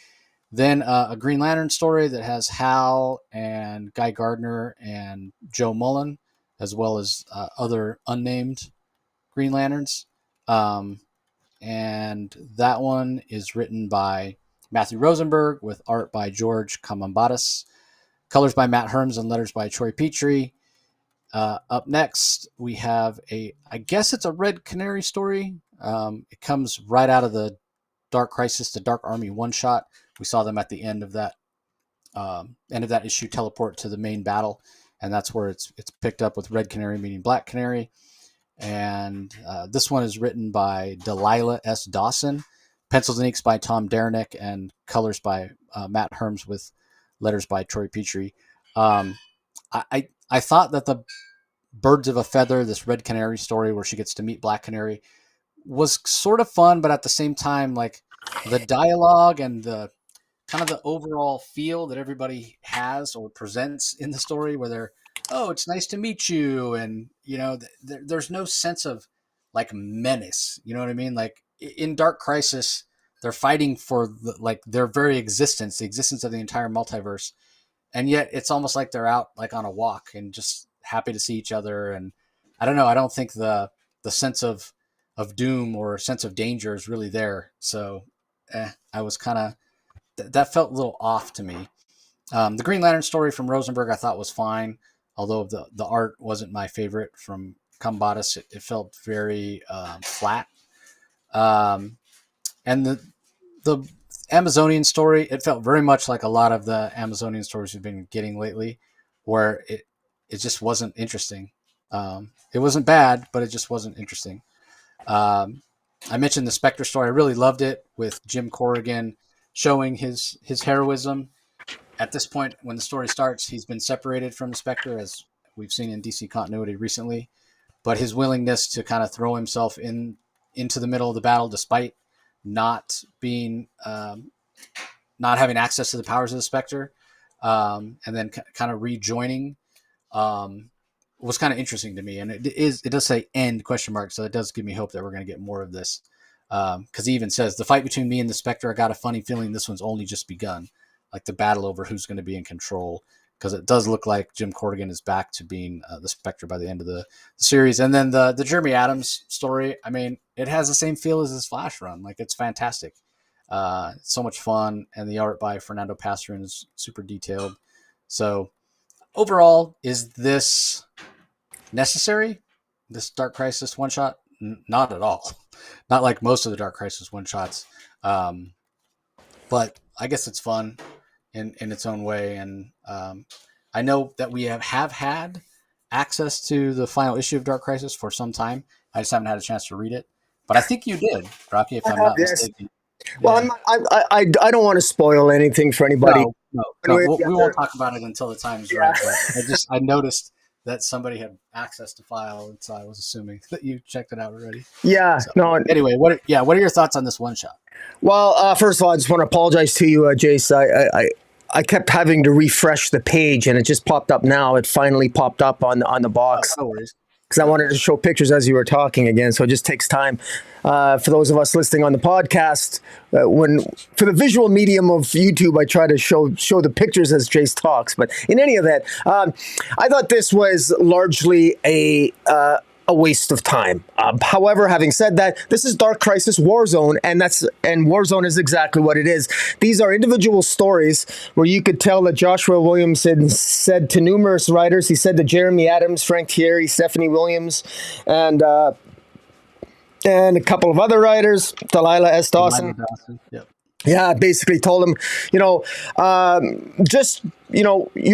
Then a Green Lantern story that has Hal and Guy Gardner and Joe Mullen, as well as other unnamed Green Lanterns. And that one is written by Matthew Rosenberg with art by George Kamambatis, colors by Matt Herms, and letters by Troy Petrie. Up next, we have I guess it's a Red Canary story. It comes right out of the Dark Crisis to Dark Army one-shot. We saw them at the end of that end of that issue teleport to the main battle, and that's where it's picked up with Red Canary meeting Black Canary. And this one is written by Delilah S. Dawson, pencils and inks by Tom Derenick, and colors by Matt Herms with letters by Troy Petrie. I thought that the Birds of a Feather, this Red Canary story where she gets to meet Black Canary, was sort of fun, but at the same time, like the dialogue and the kind of the overall feel that everybody has or presents in the story, where they're, oh, it's nice to meet you, and there's no sense of like menace. You know what I mean? Like in Dark Crisis, they're fighting for their very existence, the existence of the entire multiverse, and yet it's almost like they're out like on a walk and just happy to see each other. And I don't know. I don't think the sense of doom or sense of danger is really there. So I was kind of that felt a little off to me. The Green Lantern story from Rosenberg I thought was fine, although the art wasn't my favorite from Combatus. It felt very flat. And the Amazonian story, it felt very much like a lot of the Amazonian stories we've been getting lately, where it just wasn't interesting. It wasn't bad, but it just wasn't interesting. I mentioned the Spectre story. I really loved it, with Jim Corrigan showing his heroism. At this point, when the story starts, he's been separated from the Spectre, as we've seen in DC continuity recently. But his willingness to kind of throw himself into the middle of the battle, despite not being not having access to the powers of the Spectre, and then kind of rejoining, was kind of interesting to me. And it does say end ? So it does give me hope that we're going to get more of this. Because he even says, the fight between me and the Spectre, I got a funny feeling this one's only just begun. Like the battle over who's going to be in control. Because it does look like Jim Corrigan is back to being the Spectre by the end of the series. And then the Jeremy Adams story, I mean, it has the same feel as his Flash run. Like, it's fantastic. It's so much fun. And the art by Fernando Pasarin is super detailed. So overall, is this necessary? This Dark Crisis one-shot? Not at all. Not like most of the Dark Crisis one-shots. But I guess it's fun in its own way. And I know that we have had access to the final issue of Dark Crisis for some time. I just haven't had a chance to read it. But I think you did, Rocky, if I'm not mistaken. Well, yeah. I don't want to spoil anything for anybody. No. We won't talk about it until the time's right. But I noticed that somebody had access to file, and so I was assuming that you checked it out already. Yeah. So, no. Anyway, what are your thoughts on this one shot? Well, first of all, I just want to apologize to you, Jace. I kept having to refresh the page, and it just popped up now. It finally popped up on the box. No worries. Because I wanted to show pictures as you were talking again, so it just takes time. For those of us listening on the podcast, for the visual medium of YouTube, I try to show the pictures as Jace talks. But in any event, I thought this was largely a waste of time. However, having said that, this is Dark Crisis Warzone, and Warzone is exactly what it is. These are individual stories where you could tell that Joshua Williamson said to numerous writers, he said to Jeremy Adams, Frank Thierry, Stephanie Williams, and a couple of other writers, Delilah S. Dawson. Yep. Yeah, basically told him, you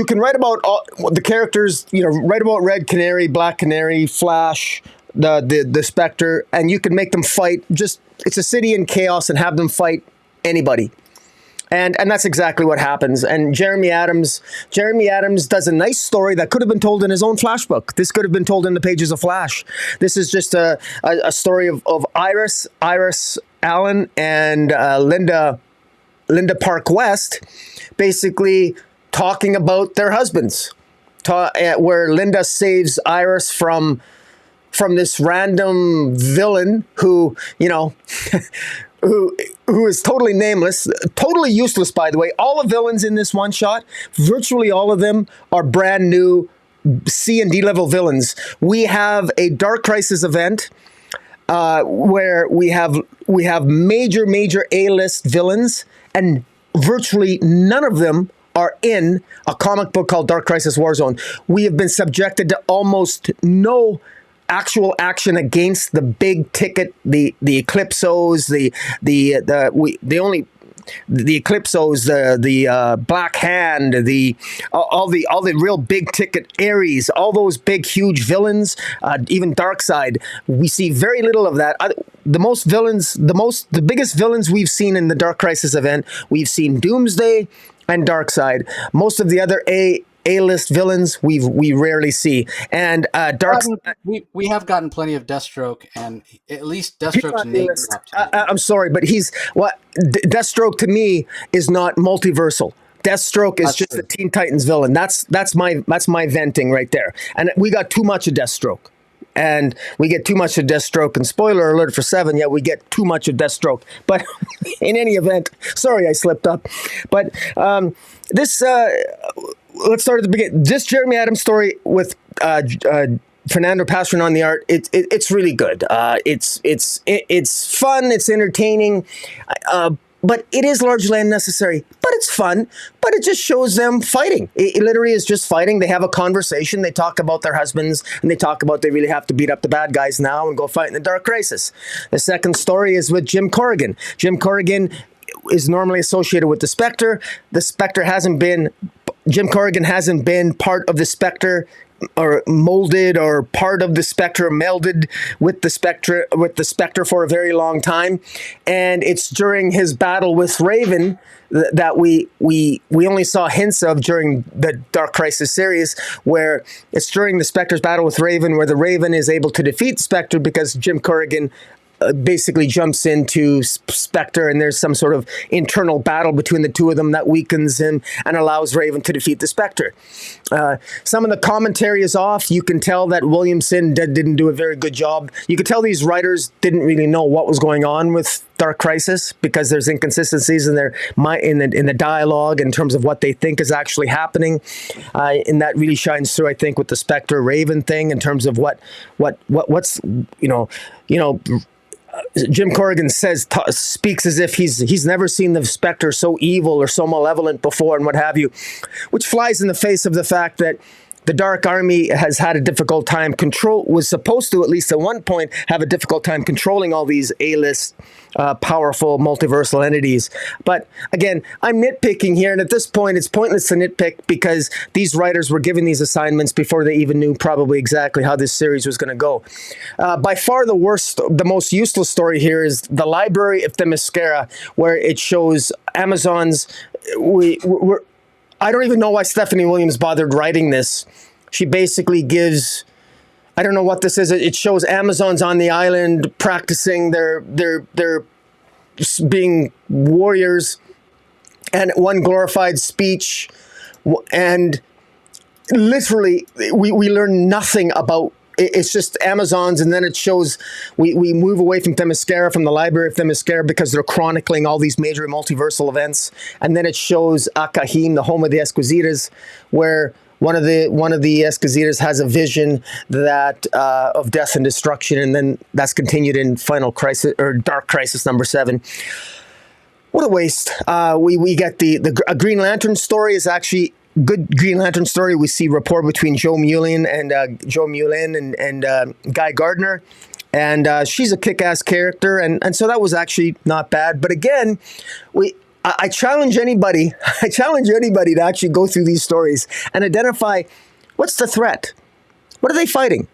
can write about all the characters, write about Red Canary, Black Canary, Flash, the Spectre, and you can make them fight. It's a city in chaos and have them fight anybody. And that's exactly what happens. And Jeremy Adams does a nice story that could have been told in his own Flash book. This could have been told in the pages of Flash. This is just a story of Iris Allen and Linda Park West basically talking about their husbands, where Linda saves Iris from this random villain who who is totally nameless, totally useless, by the way. All the villains in this one shot, virtually all of them are brand new C and D level villains. We have a Dark Crisis event where we have major A-list villains, and virtually none of them are in a comic book called Dark Crisis Warzone. We have been subjected to almost no actual action against the big ticket, the Eclipsos, the only the Eclipsos, the Black Hand, all the real big ticket Ares, all those big huge villains, even Darkseid. We see very little of that. The biggest villains we've seen in the Dark Crisis event, we've seen Doomsday and Darkseid. Most of the other A-list villains we rarely see. And we have gotten plenty of Deathstroke, and at least Deathstroke's name dropped. I'm sorry, but Deathstroke to me is not multiversal. Deathstroke is just a Teen Titans villain. That's my venting right there. And we got too much of Deathstroke. And we get too much of Deathstroke. And spoiler alert for 7, we get too much of Deathstroke. But in any event, sorry I slipped up. But this, let's start at the beginning. This Jeremy Adams story with Fernando Pasarin on the art, it's really good. It's fun, it's entertaining. But it is largely unnecessary. But it's fun. But it just shows them fighting. It literally is just fighting. They have a conversation. They talk about their husbands. And they talk about they really have to beat up the bad guys now and go fight in the Dark Crisis. The second story is with Jim Corrigan. Jim Corrigan is normally associated with the Spectre. The Spectre Jim Corrigan hasn't been part of the Spectre or molded or part of the Spectre, melded with the Spectre for a very long time. And it's during his battle with Raven that we only saw hints of during the Dark Crisis series, where it's during the Spectre's battle with Raven where the Raven is able to defeat Spectre because Jim Corrigan basically jumps into Spectre, and there's some sort of internal battle between the two of them that weakens him and allows Raven to defeat the Spectre. Some of the commentary is off. You can tell that Williamson didn't do a very good job. You could tell these writers didn't really know what was going on with Dark Crisis because there's inconsistencies in the dialogue in terms of what they think is actually happening, and that really shines through, I think, with the Spectre Raven thing in terms of what's Jim Corrigan speaks as if he's never seen the Spectre so evil or so malevolent before and what have you, which flies in the face of the fact that the Dark Army has had a difficult time was supposed to, at least at one point, have a difficult time controlling all these A-list powerful multiversal entities. But again, I'm nitpicking here, and at this point it's pointless to nitpick because these writers were given these assignments before they even knew probably exactly how this series was going to go. By far the most useless story here is the Library of Themyscira, where it shows Amazon's I don't even know why Stephanie Williams bothered writing this. She basically gives, I don't know what this is. It shows Amazons on the island practicing their being warriors, and one glorified speech, and literally we learn nothing about. It's just Amazons, and then it shows we move away from Themyscira, from the Library of Themyscira, because they're chronicling all these major multiversal events, and then it shows Akahim, the home of the Esquisitas, where one of the Esquisitas has a vision that of death and destruction, and then that's continued in Final Crisis or Dark Crisis number 7. What a waste! We get a Green Lantern story is actually. Good Green Lantern story. We see rapport between Joe Mullein and Guy Gardner, and she's a kick-ass character, and so that was actually not bad. But again, I challenge anybody. I challenge anybody to actually go through these stories and identify what's the threat. What are they fighting?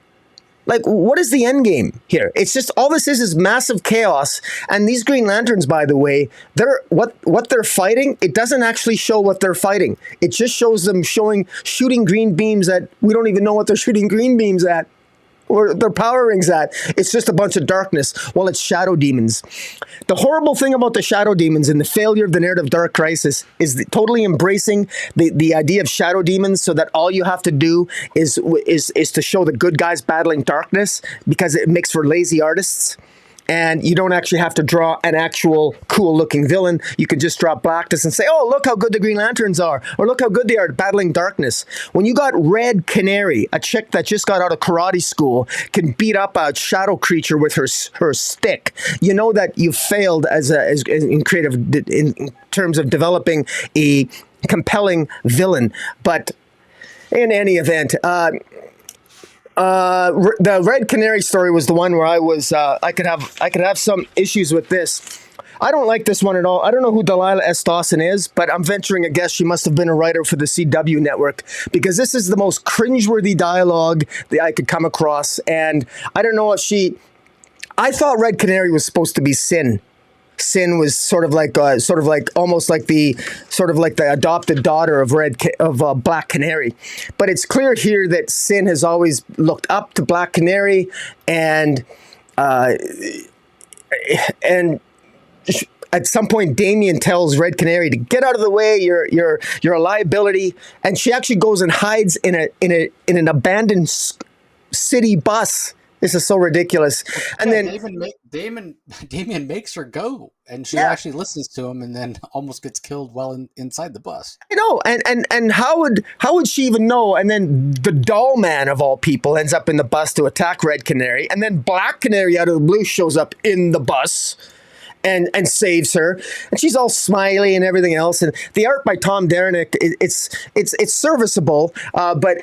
Like, what is the end game here? It's just all this is massive chaos. And these Green Lanterns, by the way, what they're fighting, it doesn't actually show what they're fighting. It just shows them shooting green beams at, we don't even know what they're shooting green beams at or their power rings at. It's just a bunch of darkness. Well, it's shadow demons. The horrible thing about the shadow demons and the failure of the narrative Dark Crisis is totally embracing the idea of shadow demons, so that all you have to do is to show the good guys battling darkness, because it makes for lazy artists. And you don't actually have to draw an actual cool-looking villain. You can just draw Blackness and say, oh, look how good the Green Lanterns are, or look how good they are battling darkness. When you got Red Canary, a chick that just got out of karate school, can beat up a shadow creature with her stick, you know that you've failed as in creative in terms of developing a compelling villain. But in any event, the Red Canary story was the one where I could have some issues with this. I don't like this one at all. I don't know who Delilah S. Dawson is, but I'm venturing a guess she must have been a writer for the CW network, because this is the most cringeworthy dialogue that I could come across. And I don't know if I thought Red Canary was supposed to be Sin. Sin was sort of like almost like the adopted daughter of Black Canary, but it's clear here that Sin has always looked up to Black Canary, and and at some point Damien tells Red Canary to get out of the way. You're a liability, and she actually goes and hides in an abandoned city bus. This is so ridiculous. And then Damien makes her go, and she actually listens to him, and then almost gets killed inside the bus. I know, and how would she even know? And then the Doll Man of all people ends up in the bus to attack Red Canary, and then Black Canary out of the blue shows up in the bus and saves her, and she's all smiley and everything else. And the art by Tom Derenick, it's serviceable, but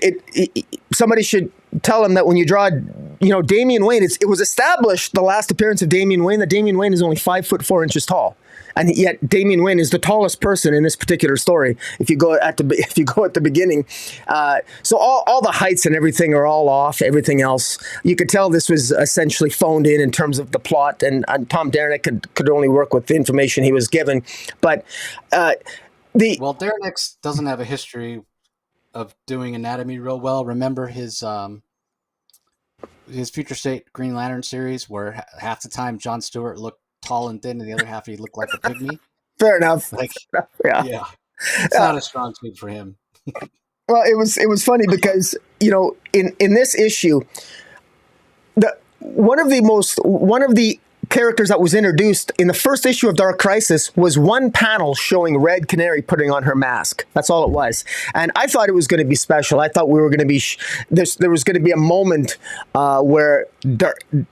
somebody should tell him that when you draw, Damian Wayne, it was established, the last appearance of Damian Wayne, that Damian Wayne is only 5'4" tall. And yet Damian Wayne is the tallest person in this particular story. If you go at the beginning, so all the heights and everything are all off. Everything else, you could tell this was essentially phoned in terms of the plot. And Tom Derenick could only work with the information he was given. But Derenick doesn't have a history of doing anatomy real well. Remember his Future State Green Lantern series, where half the time Jon Stewart looked tall and thin, and the other half he looked like a pygmy. Fair enough. Yeah, it's not a strong suit for him. Well, it was funny because in this issue, one of the characters that was introduced in the first issue of Dark Crisis was one panel showing Red Canary putting on her mask. That's all it was. And I thought it was going to be special. I thought we were going to be there was going to be a moment where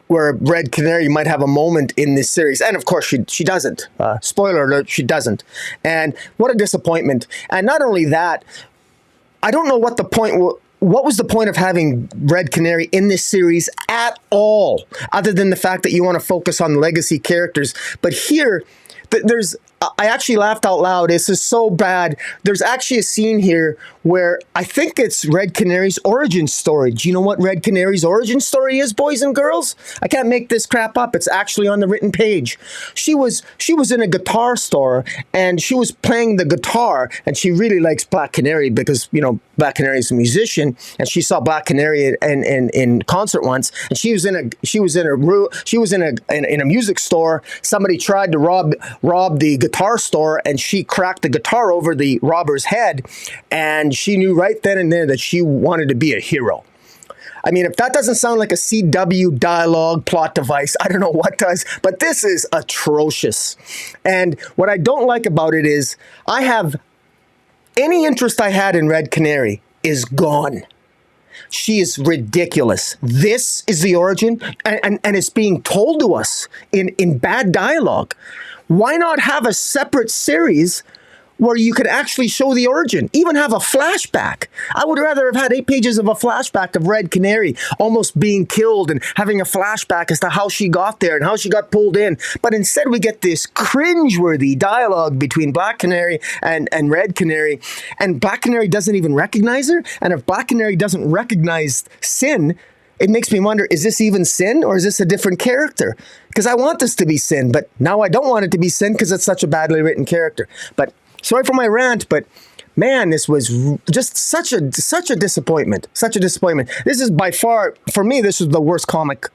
Red Canary might have a moment in this series. And of course she doesn't. Spoiler alert, she doesn't. And what a disappointment. And not only that, I don't know what the point what was the point of having Red Canary in this series at all, other than the fact that you want to focus on legacy characters? But here, I actually laughed out loud. This is so bad. There's actually a scene here where I think it's Red Canary's origin story. Do you know what Red Canary's origin story is, boys and girls? I can't make this crap up. It's actually on the written page. She was in a guitar store, and she was playing the guitar, and she really likes Black Canary because, Black Canary is a musician, and she saw Black Canary in concert once, and she was in a music store. Somebody tried to rob the guitar store, and she cracked the guitar over the robber's head, and she knew right then and there that she wanted to be a hero. I mean, if that doesn't sound like a CW dialogue plot device, I don't know what does, but this is atrocious. And what I don't like about it is any interest I had in Red Canary is gone. She is ridiculous. This is the origin, and it's being told to us in bad dialogue. Why not have a separate series where you could actually show the origin, even have a flashback? I would rather have had 8 pages of a flashback of Red Canary almost being killed and having a flashback as to how she got there and how she got pulled in. But instead we get this cringeworthy dialogue between Black Canary and Red Canary, and Black Canary doesn't even recognize her. And if Black Canary doesn't recognize Sin, it makes me wonder, is this even Sin, or is this a different character? Because I want this to be Sin, but now I don't want it to be Sin because it's such a badly written character. But sorry for my rant, but man, this was just such a disappointment. Such a disappointment. This is by far, for me, this was the worst comic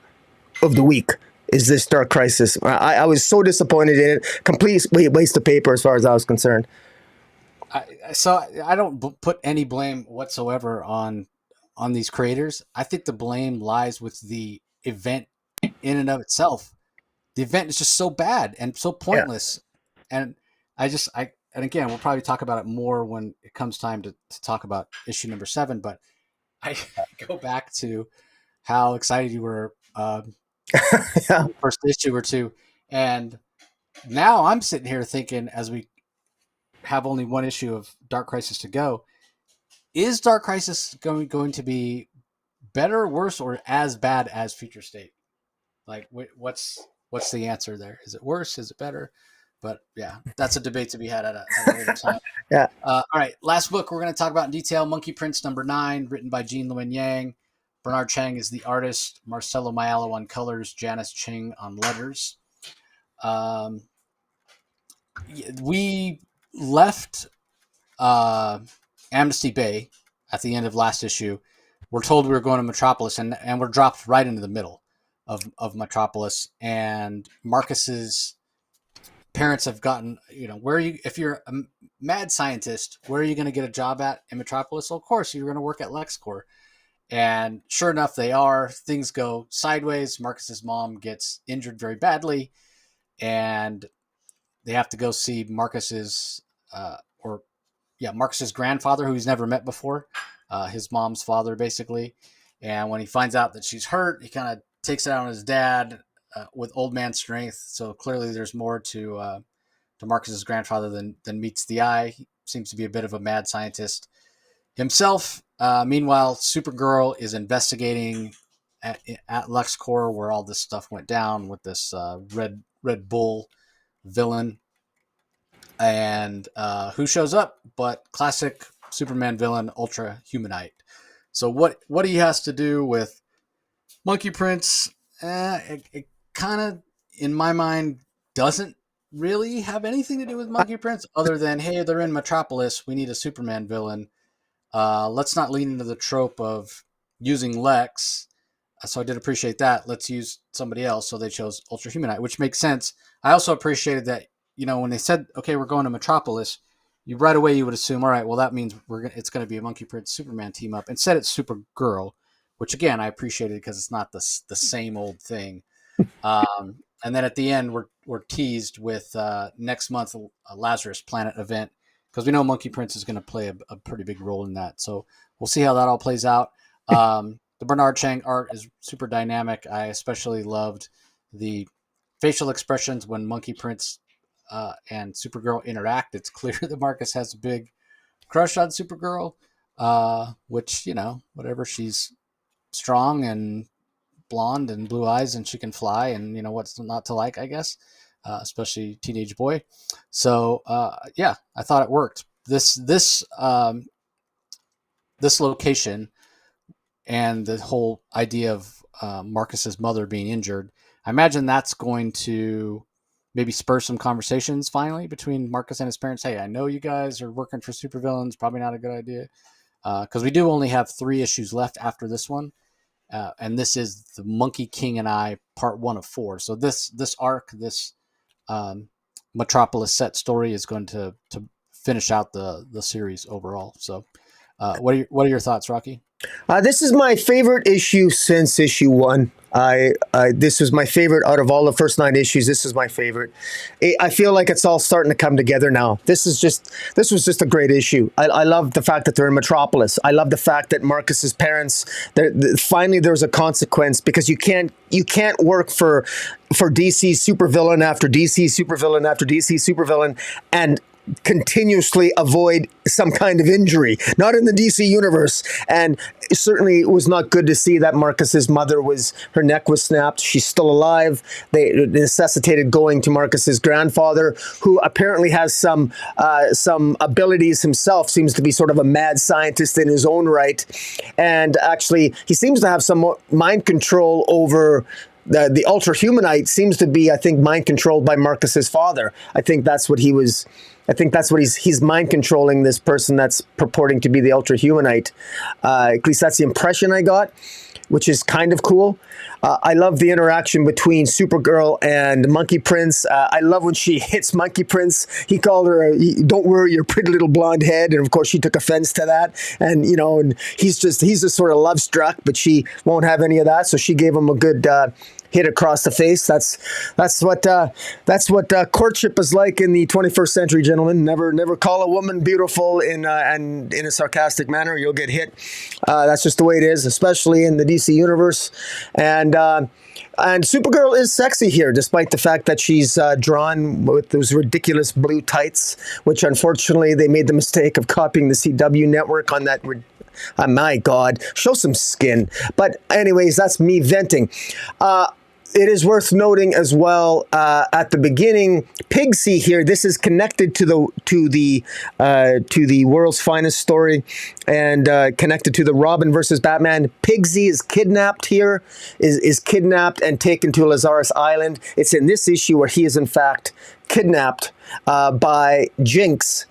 of the week, is this Dark Crisis. I was so disappointed in it. Complete waste of paper as far as I was concerned. So I don't put any blame whatsoever on these creators. I think the blame lies with the event in and of itself. The event is just so bad and so pointless. Yeah. And again, we'll probably talk about it more when it comes time to talk about issue number 7. But I go back to how excited you were first issue or two. And now I'm sitting here thinking, as we have only one issue of Dark Crisis to go, is Dark Crisis going to be better, worse, or as bad as Future State? Like, what's the answer there? Is it worse? Is it better? But yeah, that's a debate to be had at a later time. Yeah. All right, last book we're going to talk about in detail: Monkey Prince #9, written by Jean Luen Yang. Bernard Chang is the artist. Marcelo Mayalo on colors. Janice Ching on letters. We left Amnesty Bay at the end of last issue. We're told we were going to Metropolis, and we're dropped right into the middle of Metropolis. And Marcus's parents have gotten, where are you, if you're a mad scientist, where are you going to get a job at in Metropolis? Well, of course, you're going to work at LexCorp. And sure enough, they are. Things go sideways. Marcus's mom gets injured very badly, and they have to go see Marcus's grandfather, who he's never met before, his mom's father, basically. And when he finds out that she's hurt, he kind of takes it out on his dad with old man strength. So clearly, there's more to Marcus's grandfather than meets the eye. He seems to be a bit of a mad scientist himself. Meanwhile, Supergirl is investigating at LexCorp, where all this stuff went down with this Red Bull villain. And who shows up but classic Superman villain, Ultra Humanite. So what he has to do with Monkey Prince, it kind of, in my mind, doesn't really have anything to do with Monkey Prince, other than, hey, they're in Metropolis, we need a Superman villain. Let's not lean into the trope of using Lex. So I did appreciate that. Let's use somebody else. So they chose Ultra Humanite, which makes sense. I also appreciated that, when they said, okay, we're going to Metropolis, right away you would assume, all right, well, that means it's going to be a Monkey Prince Superman team up. Instead, it's Supergirl, which, again, I appreciated because it's not the same old thing. And then at the end, we're teased with next month a Lazarus Planet event, because we know Monkey Prince is going to play a pretty big role in that. So we'll see how that all plays out. The Bernard Chang art is super dynamic. I especially loved the facial expressions when Monkey Prince and Supergirl interact. It's clear that Marcus has a big crush on Supergirl, which, whatever, she's strong and blonde and blue eyes and she can fly, and what's not to like, I guess, especially teenage boy. So yeah, I thought it worked. This location and the whole idea of Marcus's mother being injured, I imagine that's going to maybe spur some conversations finally between Marcus and his parents. Hey, I know you guys are working for supervillains, probably not a good idea, because we do only have 3 issues left after this one. And this is the Monkey King and I part 1 of 4. So this arc, this Metropolis set story is going to finish out the series overall. So what are your thoughts, Rocky? This is my favorite issue since issue 1. This was my favorite out of all the first 9 issues. This is my favorite. I feel like it's all starting to come together now. This was just a great issue. I love the fact that they're in Metropolis. I love the fact that Marcus's parents, finally there's a consequence, because you can't work for DC supervillain after DC supervillain after DC supervillain and continuously avoid some kind of injury, not in the DC universe. And certainly it was not good to see that Marcus's mother her neck was snapped. She's still alive. They necessitated going to Marcus's grandfather, who apparently has some abilities himself, seems to be sort of a mad scientist in his own right. And actually he seems to have some mind control over the Ultra Humanite. Seems to be, I think, mind controlled by Marcus's father. I think that's what he's mind controlling this person that's purporting to be the Ultra Humanite. At least that's the impression I got, which is kind of cool. I love the interaction between Supergirl and Monkey Prince. I love when she hits Monkey Prince. He called her, "Don't worry your pretty little blonde head," and of course she took offense to that. And and he's just sort of love struck, but she won't have any of that. So she gave him a good hit across the face. That's what courtship is like in the 21st century, gentlemen. Never call a woman beautiful in a sarcastic manner. You'll get hit. That's just the way it is, especially in the DC universe. And Supergirl is sexy here, despite the fact that she's drawn with those ridiculous blue tights, which unfortunately they made the mistake of copying the CW network on that. My God, show some skin. But anyways, that's me venting. it is worth noting as well, at the beginning, Pigsy here. This is connected to the world's finest story, and connected to the Robin versus Batman. Pigsy is kidnapped here, is kidnapped and taken to Lazarus Island. It's in this issue where he is in fact kidnapped by Jinx,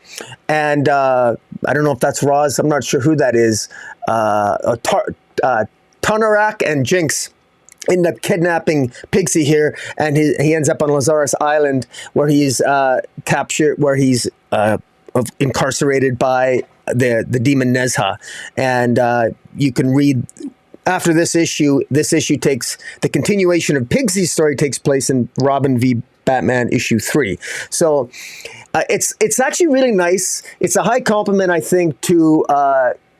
and I don't know if that's Roz. I'm not sure who that is. Tonarak and Jinx end up kidnapping Pigsy here, and he ends up on Lazarus Island, where he's captured, where he's incarcerated by the demon Nezha. And you can read after this issue. This issue takes the continuation of Pigsy's story takes place in Robin v Batman issue 3. So it's actually really nice. It's a high compliment, I think, to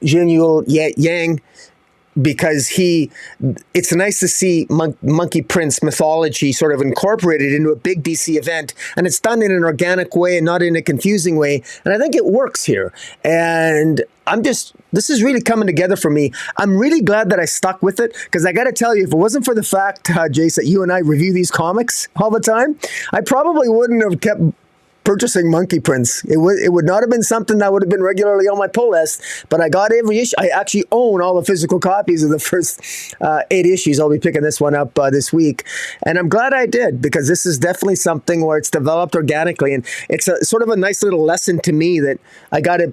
Jinyul Yang, because it's nice to see Monkey Prince mythology sort of incorporated into a big DC event, and it's done in an organic way and not in a confusing way, and I think it works here. And this is really coming together for me. I'm really glad that I stuck with it, because I got to tell you, if it wasn't for the fact, Jace, that you and I review these comics all the time, I probably wouldn't have kept purchasing Monkey Prince. It would not have been something that would have been regularly on my pull list, but I got every issue. I actually own all the physical copies of the first 8 issues. I'll be picking this one up this week, and I'm glad I did, because this is definitely something where it's developed organically, and it's a sort of a nice little lesson to me that I got to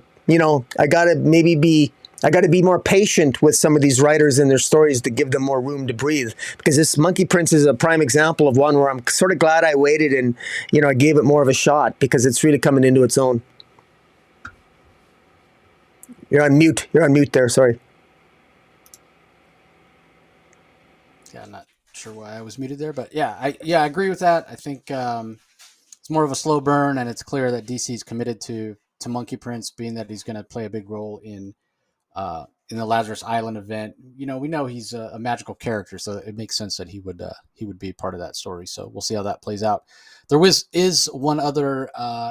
be more patient with some of these writers and their stories to give them more room to breathe, because this Monkey Prince is a prime example of one where I'm sort of glad I waited and, I gave it more of a shot, because it's really coming into its own. You're on mute there. Sorry. Yeah, I'm not sure why I was muted there, but I agree with that. I think it's more of a slow burn, and it's clear that DC is committed to Monkey Prince, being that he's going to play a big role in the Lazarus Island event. We know he's a magical character, so it makes sense that he would be part of that story. So we'll see how that plays out. There is one other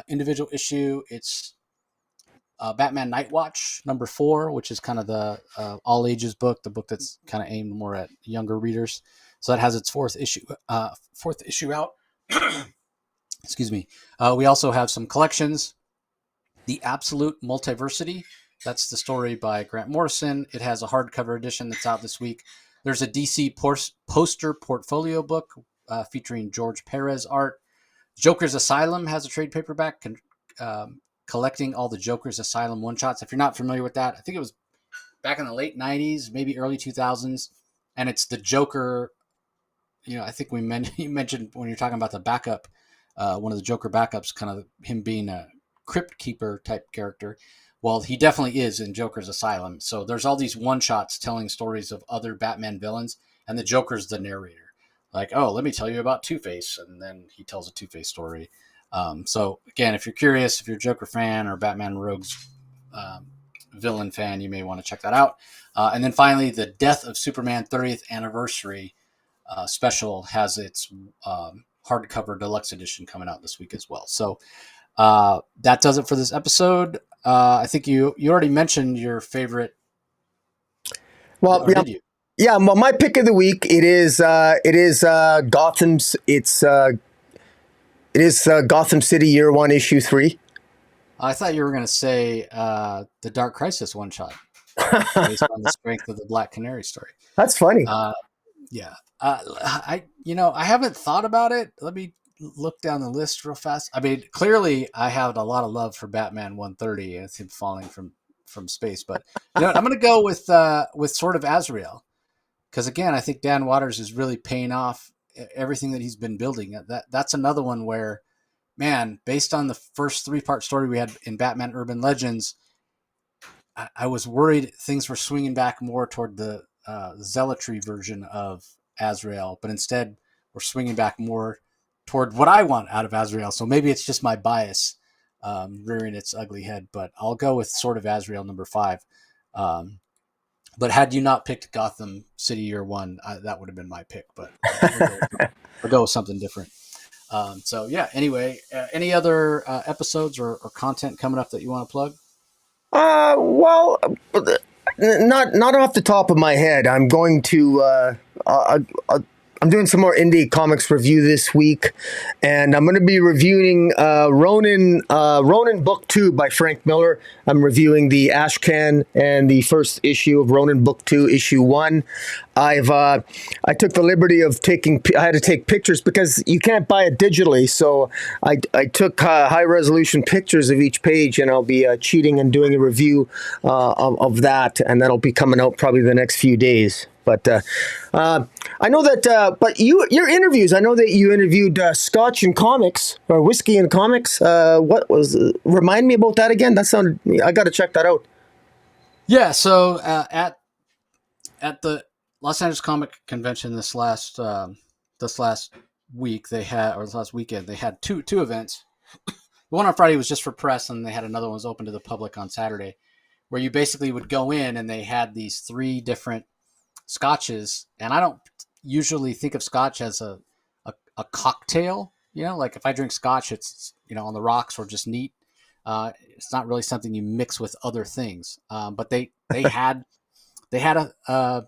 individual issue. It's Batman Nightwatch number 4, which is kind of the all ages book, the book that's kind of aimed more at younger readers. So that has its fourth issue out. Excuse me. We also have some collections. The Absolute Multiversity. That's the story by Grant Morrison. It has a hardcover edition that's out this week. There's a DC poster portfolio book featuring George Perez art. Joker's Asylum has a trade paperback collecting all the Joker's Asylum one-shots. If you're not familiar with that, I think it was back in the late 90s, maybe early 2000s. And it's the Joker. I think you mentioned when you're talking about the backup, one of the Joker backups, kind of him being a crypt keeper type character. Well, he definitely is in Joker's Asylum. So there's all these one-shots telling stories of other Batman villains, and the Joker's the narrator. Like, oh, let me tell you about Two-Face, and then he tells a Two-Face story. So again, if you're curious, if you're a Joker fan or Batman Rogues villain fan, you may want to check that out. And then finally, the Death of Superman 30th Anniversary special has its hardcover deluxe edition coming out this week as well. So that does it for this episode. I think you already mentioned your favorite. Well, did you? Yeah. Well, my pick of the week it is Gotham's. It is Gotham City Year 1 issue 3. I thought you were going to say the Dark Crisis one shot based on the strength of the Black Canary story. That's funny. Yeah. I haven't thought about it. Let me look down the list real fast. I mean, clearly I have a lot of love for Batman 130 and it's him falling from space, but I'm going to go with Sword of Azrael, because again, I think Dan Watters is really paying off everything that he's been building. That's another one where, man, based on the first 3-part story we had in Batman Urban Legends, I was worried things were swinging back more toward the zealotry version of Azrael, but instead we're swinging back more toward what I want out of Azrael. So maybe it's just my bias rearing its ugly head, but I'll go with Sword of Azrael number 5. But had you not picked Gotham City Year 1, that would have been my pick, but we'll go with something different. So yeah, anyway, any other episodes or content coming up that you want to plug? Well, not off the top of my head. I'm going to I'm doing some more indie comics review this week, and I'm going to be reviewing Ronin Book 2 by Frank Miller. I'm reviewing the Ashcan and the first issue of Ronin Book 2, issue 1. I took the liberty of I had to take pictures because you can't buy it digitally, so I took high resolution pictures of each page, and I'll be cheating and doing a review of that, and that'll be coming out probably the next few days. But I know that. But your interviews. I know that you interviewed Scotch and comics or whiskey and comics. What was? Remind me about that again. That sounded. I got to check that out. Yeah. So at the Los Angeles Comic Convention this last week this last weekend they had two events. The one on Friday was just for press, and they had another one was open to the public on Saturday, where you basically would go in and they had these 3 different scotches, and I don't usually think of scotch as a cocktail. Like if I drink scotch, it's on the rocks or just neat. It's not really something you mix with other things. But they had a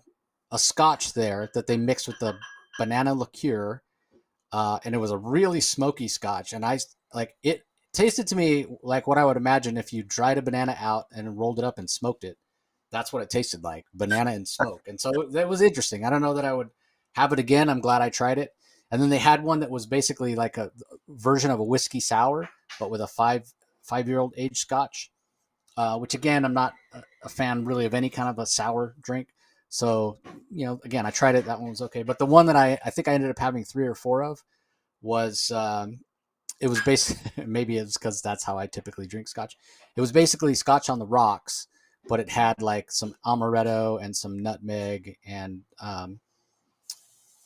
scotch there that they mixed with the banana liqueur, and it was a really smoky scotch, and it tasted to me like what I would imagine if you dried a banana out and rolled it up and smoked it. That's what it tasted like, banana and smoke. And so that was interesting. I don't know that I would have it again. I'm glad I tried it. And then they had one that was basically like a version of a whiskey sour, but with a five-year-old aged scotch, which again, I'm not a fan really of any kind of a sour drink. So, again, I tried it. That one was okay. But the one that I think I ended up having 3 or 4 of was, it was basically, maybe it's because that's how I typically drink scotch. It was basically scotch on the rocks, but it had like some amaretto and some nutmeg and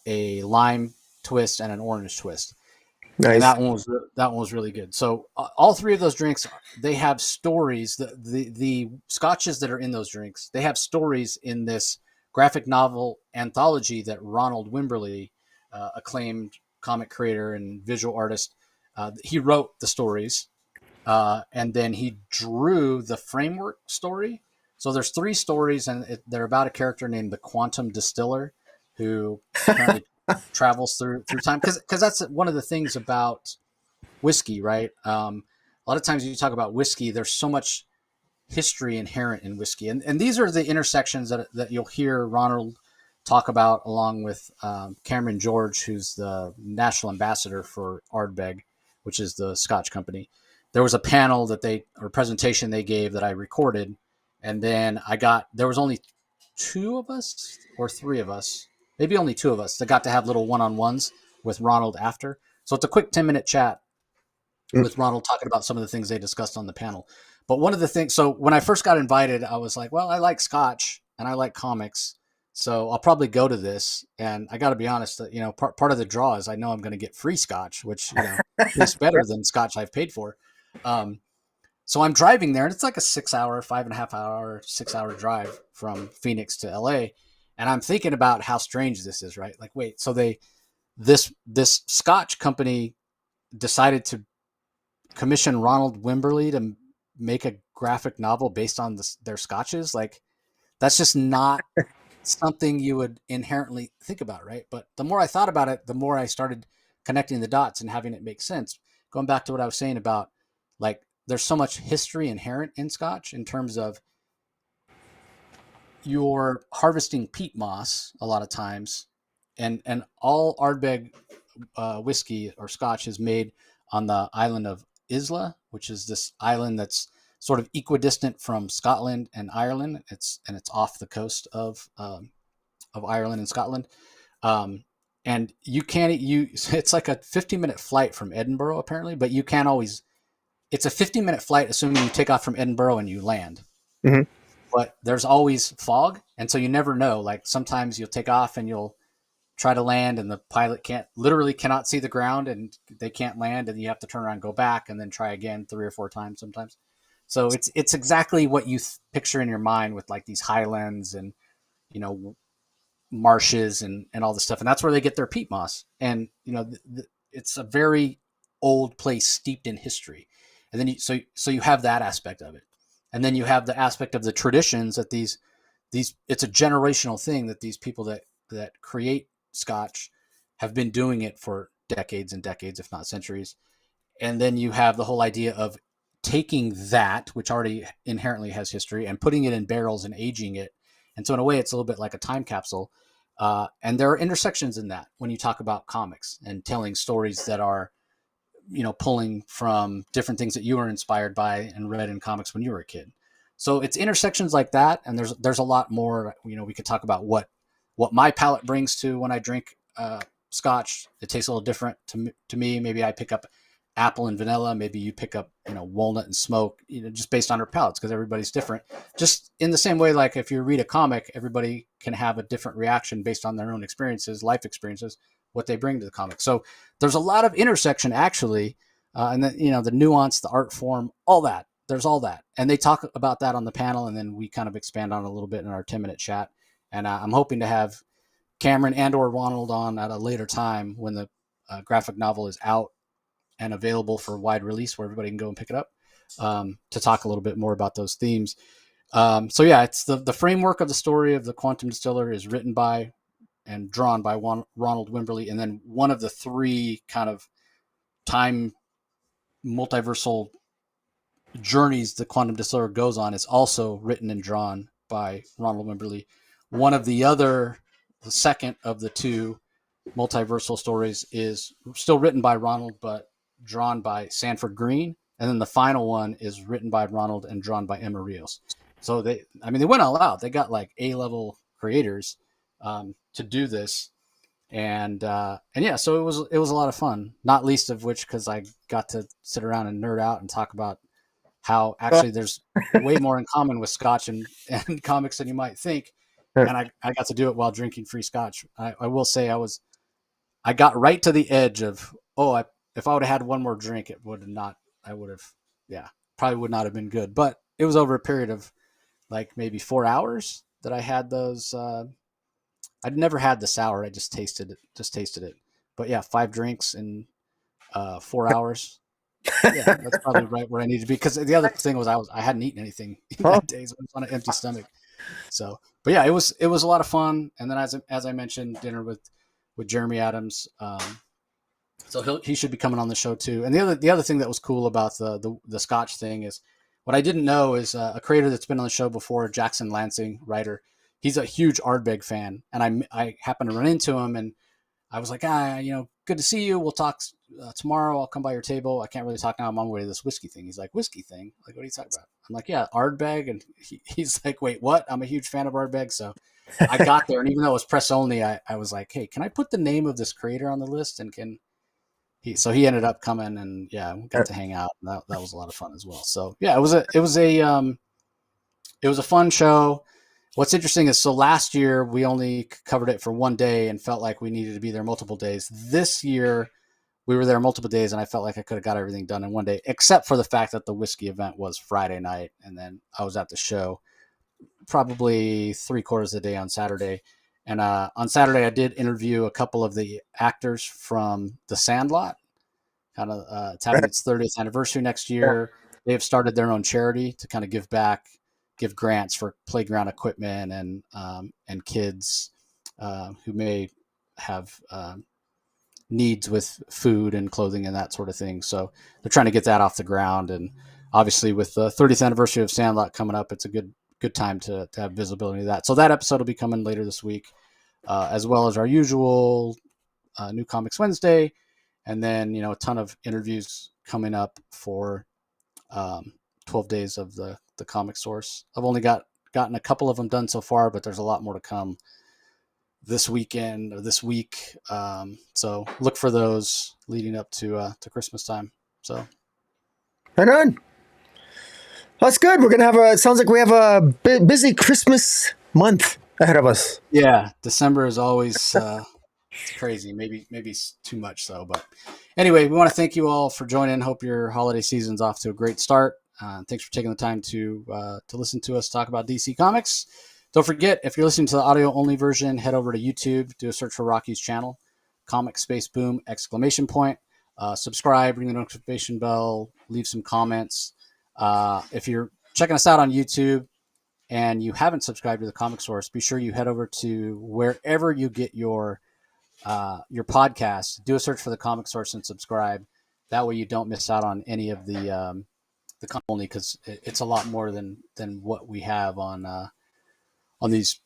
a lime twist and an orange twist. Nice. And that one was really good. So all 3 of those drinks, they have stories. The scotches that are in those drinks, they have stories in this graphic novel anthology that Ronald Wimberly, acclaimed comic creator and visual artist, he wrote the stories, and then he drew the framework story. So there's 3 stories, and they're about a character named the Quantum Distiller, who apparently travels through time. Because that's one of the things about whiskey, right? A lot of times you talk about whiskey, there's so much history inherent in whiskey, and these are the intersections that you'll hear Ronald talk about, along with Cameron George, who's the national ambassador for Ardbeg, which is the Scotch company. There was a panel presentation they gave that I recorded, and then there was only 2 of us or 3 of us, maybe only 2 of us, that got to have little one-on-ones with Ronald after. So it's a quick 10-minute chat with Ronald talking about some of the things they discussed on the panel. But one of the things, so when I first got invited, I was like, well, I like Scotch and I like comics, so I'll probably go to this. And I got to be honest, that part of the draw is I know I'm going to get free Scotch, which is better than Scotch I've paid for. So I'm driving there, and it's like a 6-hour, 5.5-hour, 6-hour drive from Phoenix to LA. And I'm thinking about how strange this is, right? Like, wait, so this Scotch company decided to commission Ronald Wimberly to make a graphic novel based on their scotches. Like, that's just not something you would inherently think about, right? But the more I thought about it, the more I started connecting the dots and having it make sense. Going back to what I was saying about, like, there's so much history inherent in scotch in terms of you're harvesting peat moss a lot of times, and all Ardbeg whiskey or scotch is made on the island of Isla, which is this island that's sort of equidistant from Scotland and Ireland. It's off the coast of Ireland and Scotland. And it's like a 15-minute flight from Edinburgh apparently, but you can't always. It's a 15-minute flight, assuming you take off from Edinburgh and you land. Mm-hmm. But there's always fog, and so you never know. Like, sometimes you'll take off and you'll try to land, and the pilot cannot see the ground, and they can't land, and you have to turn around and go back and then try again 3 or 4 times sometimes. So it's exactly what you picture in your mind with like these highlands and marshes and all this stuff, and that's where they get their peat moss. And it's a very old place steeped in history, and then you have that aspect of it, and then you have the aspect of the traditions that these it's a generational thing that these people that create scotch have been doing it for decades and decades, if not centuries. And then you have the whole idea of taking that, which already inherently has history, and putting it in barrels and aging it. And so, in a way, it's a little bit like a time capsule. And there are intersections in that when you talk about comics and telling stories that are, pulling from different things that you were inspired by and read in comics when you were a kid. So it's intersections like that, and there's a lot more. We could talk about what my palate brings to when I drink Scotch. It tastes a little different to me. Maybe I pick up apple and vanilla. Maybe you pick up walnut and smoke. Just based on our palates, because everybody's different. Just in the same way, like if you read a comic, everybody can have a different reaction based on their own experiences, life experiences, what they bring to the comic. So there's a lot of intersection actually, and then the nuance, the art form, all that. There's all that, and they talk about that on the panel, and then we kind of expand on it a little bit in our 10-minute chat. And I'm hoping to have Cameron and/or Ronald on at a later time when the graphic novel is out and available for wide release, where everybody can go and pick it up, to talk a little bit more about those themes. So yeah, it's the framework of the story of the Quantum Distiller is written by and drawn by Ronald Wimberly, and then one of the three kind of time multiversal journeys the Quantum Distiller goes on is also written and drawn by Ronald Wimberly. One of the second of the two multiversal stories is still written by Ronald, but drawn by Sanford Green. And then the final one is written by Ronald and drawn by Emma Rios. So they went all out. They got like A-level creators to do this. And yeah, so it was a lot of fun, not least of which because I got to sit around and nerd out and talk about how actually there's way more in common with Scotch and comics than you might think. And I got to do it while drinking free Scotch. I will say I got right to the edge of, if I would have had one more drink, it would have not, I would have, yeah, probably would not have been good. But it was over a period of like maybe 4 hours that I had those. I'd never had the sour. I just tasted it. But yeah, 5 drinks in 4 hours. Yeah, that's probably right where I need to be. Because the other thing was I hadn't eaten anything that day, so I was on an empty stomach. So, but yeah, it was a lot of fun. And then as I mentioned, dinner with Jeremy Adams. So he should be coming on the show too. And the other thing that was cool about the Scotch thing is what I didn't know is a creator that's been on the show before, Jackson Lansing, writer. He's a huge Ardbeg fan, and I happened to run into him, and I was like, good to see you. We'll talk tomorrow. I'll come by your table. I can't really talk now. I'm on my way to this whiskey thing. He's like, whiskey thing? Like, what are you talking about? I'm like, yeah, Ardbeg. And he's like, wait, what? I'm a huge fan of Ardbeg. So I got there, and even though it was press only, I was like, hey, can I put the name of this creator on the list? And so he ended up coming, and yeah, we got to hang out. And that was a lot of fun as well. So yeah, it was a fun show. What's interesting is, so last year we only covered it for one day and felt like we needed to be there multiple days. This year we were there multiple days, and I felt like I could have got everything done in one day, except for the fact that the whiskey event was Friday night, and then I was at the show probably 3/4 of the day on Saturday. And on Saturday, I did interview a couple of the actors from The Sandlot. It's having its 30th anniversary next year. They have started their own charity to kind of give back, give grants for playground equipment and kids who may have needs with food and clothing and that sort of thing. So they're trying to get that off the ground. And obviously, with the 30th anniversary of Sandlot coming up, it's a good time to have visibility of that. So that episode will be coming later this week, as well as our usual New Comics Wednesday, and then a ton of interviews coming up for 12 days of the comic source. I've only gotten a couple of them done so far, but there's a lot more to come this weekend or this week. So look for those leading up to Christmas time. So right on. That's good. We're gonna have it sounds like we have a busy Christmas month ahead of us. Yeah, December is always it's crazy. Maybe it's too much so, but anyway, we want to thank you all for joining. Hope your holiday season's off to a great start. Thanks for taking the time to listen to us talk about DC Comics. Don't forget, if you're listening to the audio only version, head over to YouTube, do a search for Rocky's channel, Comic Space Boom ! Subscribe, ring the notification bell, leave some comments. If you're checking us out on YouTube and you haven't subscribed to the Comic Source, be sure you head over to wherever you get your your podcast, do a search for the Comic Source and subscribe. That way, you don't miss out on any of the only because it's a lot more than what we have on these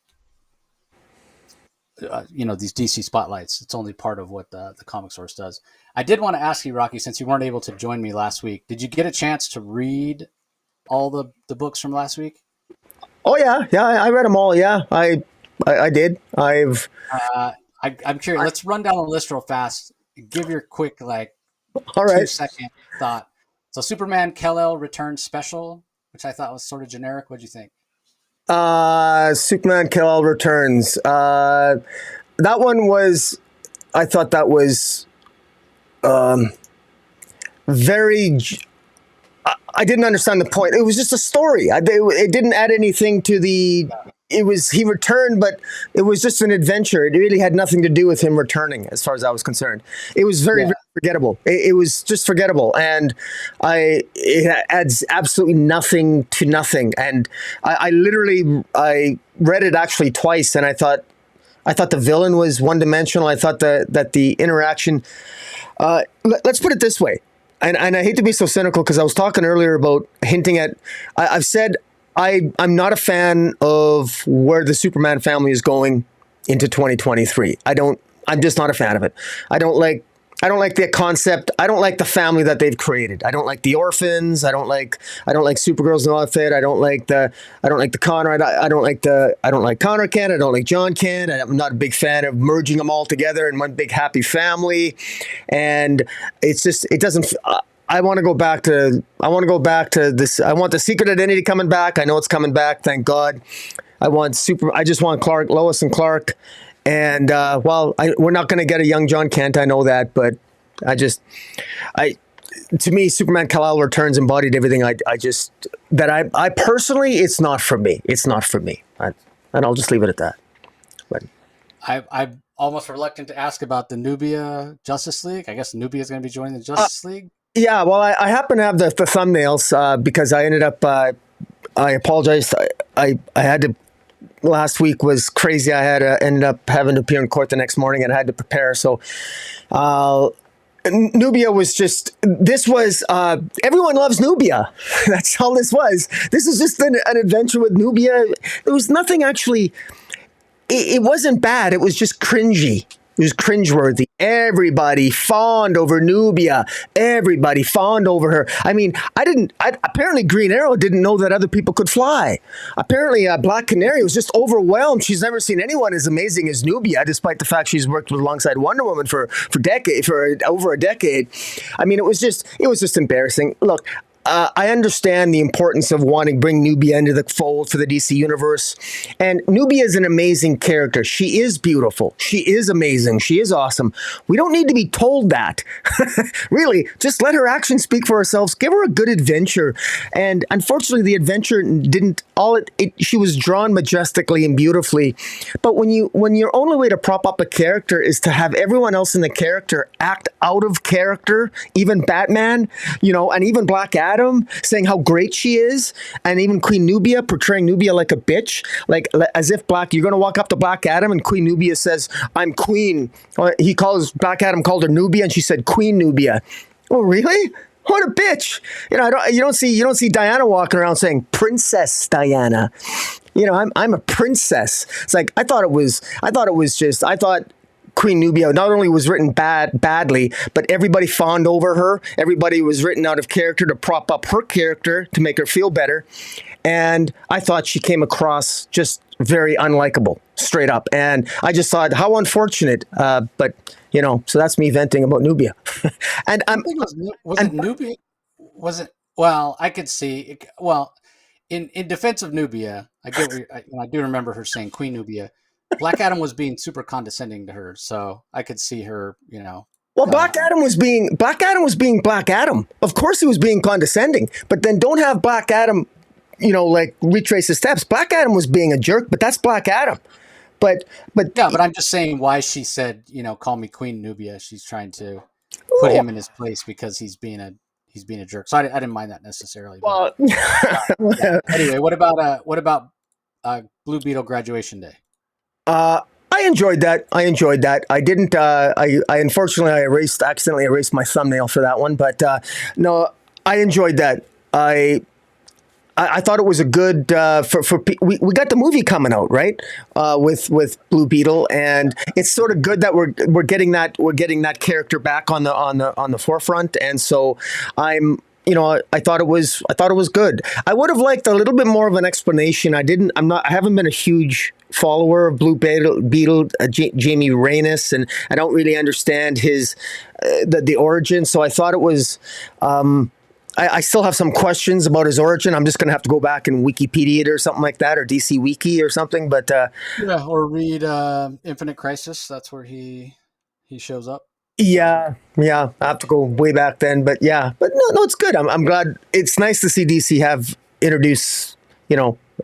these DC spotlights. It's only part of what the Comic Source does. I did want to ask you, Rocky, since you weren't able to join me last week, did you get a chance to read all the books from last week? Oh yeah, I read them all. Yeah, I did. I'm curious. Let's run down the list real fast. Give your quick All right. 2-second thought. So Superman Kal-el Return Special, which I thought was sort of generic. What'd you think? Superman Kal-el Returns. That one was. I thought that was very. I didn't understand the point. It was just a story. It didn't add anything to the. He returned, but it was just an adventure. It really had nothing to do with him returning, as far as I was concerned. It was very forgettable. It was just forgettable, and it adds absolutely nothing to nothing. And I read it actually twice, and I thought the villain was one dimensional. I thought that the interaction. Let's put it this way. And I hate to be so cynical because I was talking earlier about hinting at. I've said I'm not a fan of where the Superman family is going into 2023. I'm just not a fan of it. I don't like the concept. I don't like the family that they've created. I don't like the orphans. I don't like Supergirl's new outfit. I don't like the Connor. I don't like Connor Kent. I don't like John Kent. I'm not a big fan of merging them all together in one big happy family. And it doesn't. I want to go back to this. I want the Secret Identity coming back. I know it's coming back. Thank God. I just want Lois and Clark. And we're not going to get a young John Kent. I know that, but to me, Superman Kal-el Returns embodied everything. I personally, it's not for me. It's not for me, and I'll just leave it at that. But I'm almost reluctant to ask about the Nubia Justice League. I guess Nubia is going to be joining the Justice League. Yeah, well, I happen to have the thumbnails because I ended up. I apologize. I had to. Last week was crazy. I ended up having to appear in court the next morning, and I had to prepare. So, Nubia was just. This was. Everyone loves Nubia. That's all this was. This is just an adventure with Nubia. There was nothing actually. It wasn't bad. It was just cringy. It was cringeworthy. Everybody fawned over Nubia. Everybody fawned over her. I mean, apparently Green Arrow didn't know that other people could fly. Apparently Black Canary was just overwhelmed. She's never seen anyone as amazing as Nubia, despite the fact she's worked alongside Wonder Woman for over a decade. I mean, it was just embarrassing. Look, I understand the importance of wanting to bring Nubia into the fold for the DC universe. And Nubia is an amazing character. She is beautiful. She is amazing. She is awesome. We don't need to be told that. Really, just let her actions speak for herself. Give her a good adventure. And unfortunately, the adventure didn't she was drawn majestically and beautifully. But when your only way to prop up a character is to have everyone else in the character act out of character, even Batman, and even Black Adam saying how great she is, and even Queen Nubia portraying Nubia like a bitch, like as if you're going to walk up to Black Adam and Queen Nubia says, "I'm Queen." Black Adam called her Nubia, and she said Queen Nubia. Oh, really? What a bitch! You don't see Diana walking around saying Princess Diana. I'm a princess. It's like I thought Queen Nubia not only was written badly, but everybody fawned over her. Everybody was written out of character to prop up her character to make her feel better. And I thought she came across just very unlikable, straight up. And I just thought, how unfortunate. But so that's me venting about Nubia. And Nubia? Was it? Well, I could see. Well, in defense of Nubia, I get. I do remember her saying Queen Nubia. Black Adam was being super condescending to her, so I could see her. Well, Black Adam was being Black Adam. Of course, he was being condescending. But then don't have Black Adam, retrace his steps. Black Adam was being a jerk, but that's Black Adam. But I'm just saying why she said, call me Queen Nubia. She's trying to put him in his place because he's being a jerk. So I didn't mind that necessarily. Well, Anyway, what about Blue Beetle graduation day? I enjoyed that. I enjoyed that. I didn't. I unfortunately I accidentally erased my thumbnail for that one. But no, I enjoyed that. I thought it was a good we got the movie coming out, right, with Blue Beetle, and it's sort of good that we're getting that character back on the forefront. And so I thought it was good. I would have liked a little bit more of an explanation. I haven't been a huge follower of Blue Beetle, Jamie Reynes, and I don't really understand his the origin. So I thought it was. I still have some questions about his origin. I'm just going to have to go back and Wikipedia it or something like that, or DC Wiki or something. But yeah, or read Infinite Crisis. That's where he shows up. yeah, I have to go way back then. But yeah, but no, it's good. I'm glad. It's nice to see DC have introduce,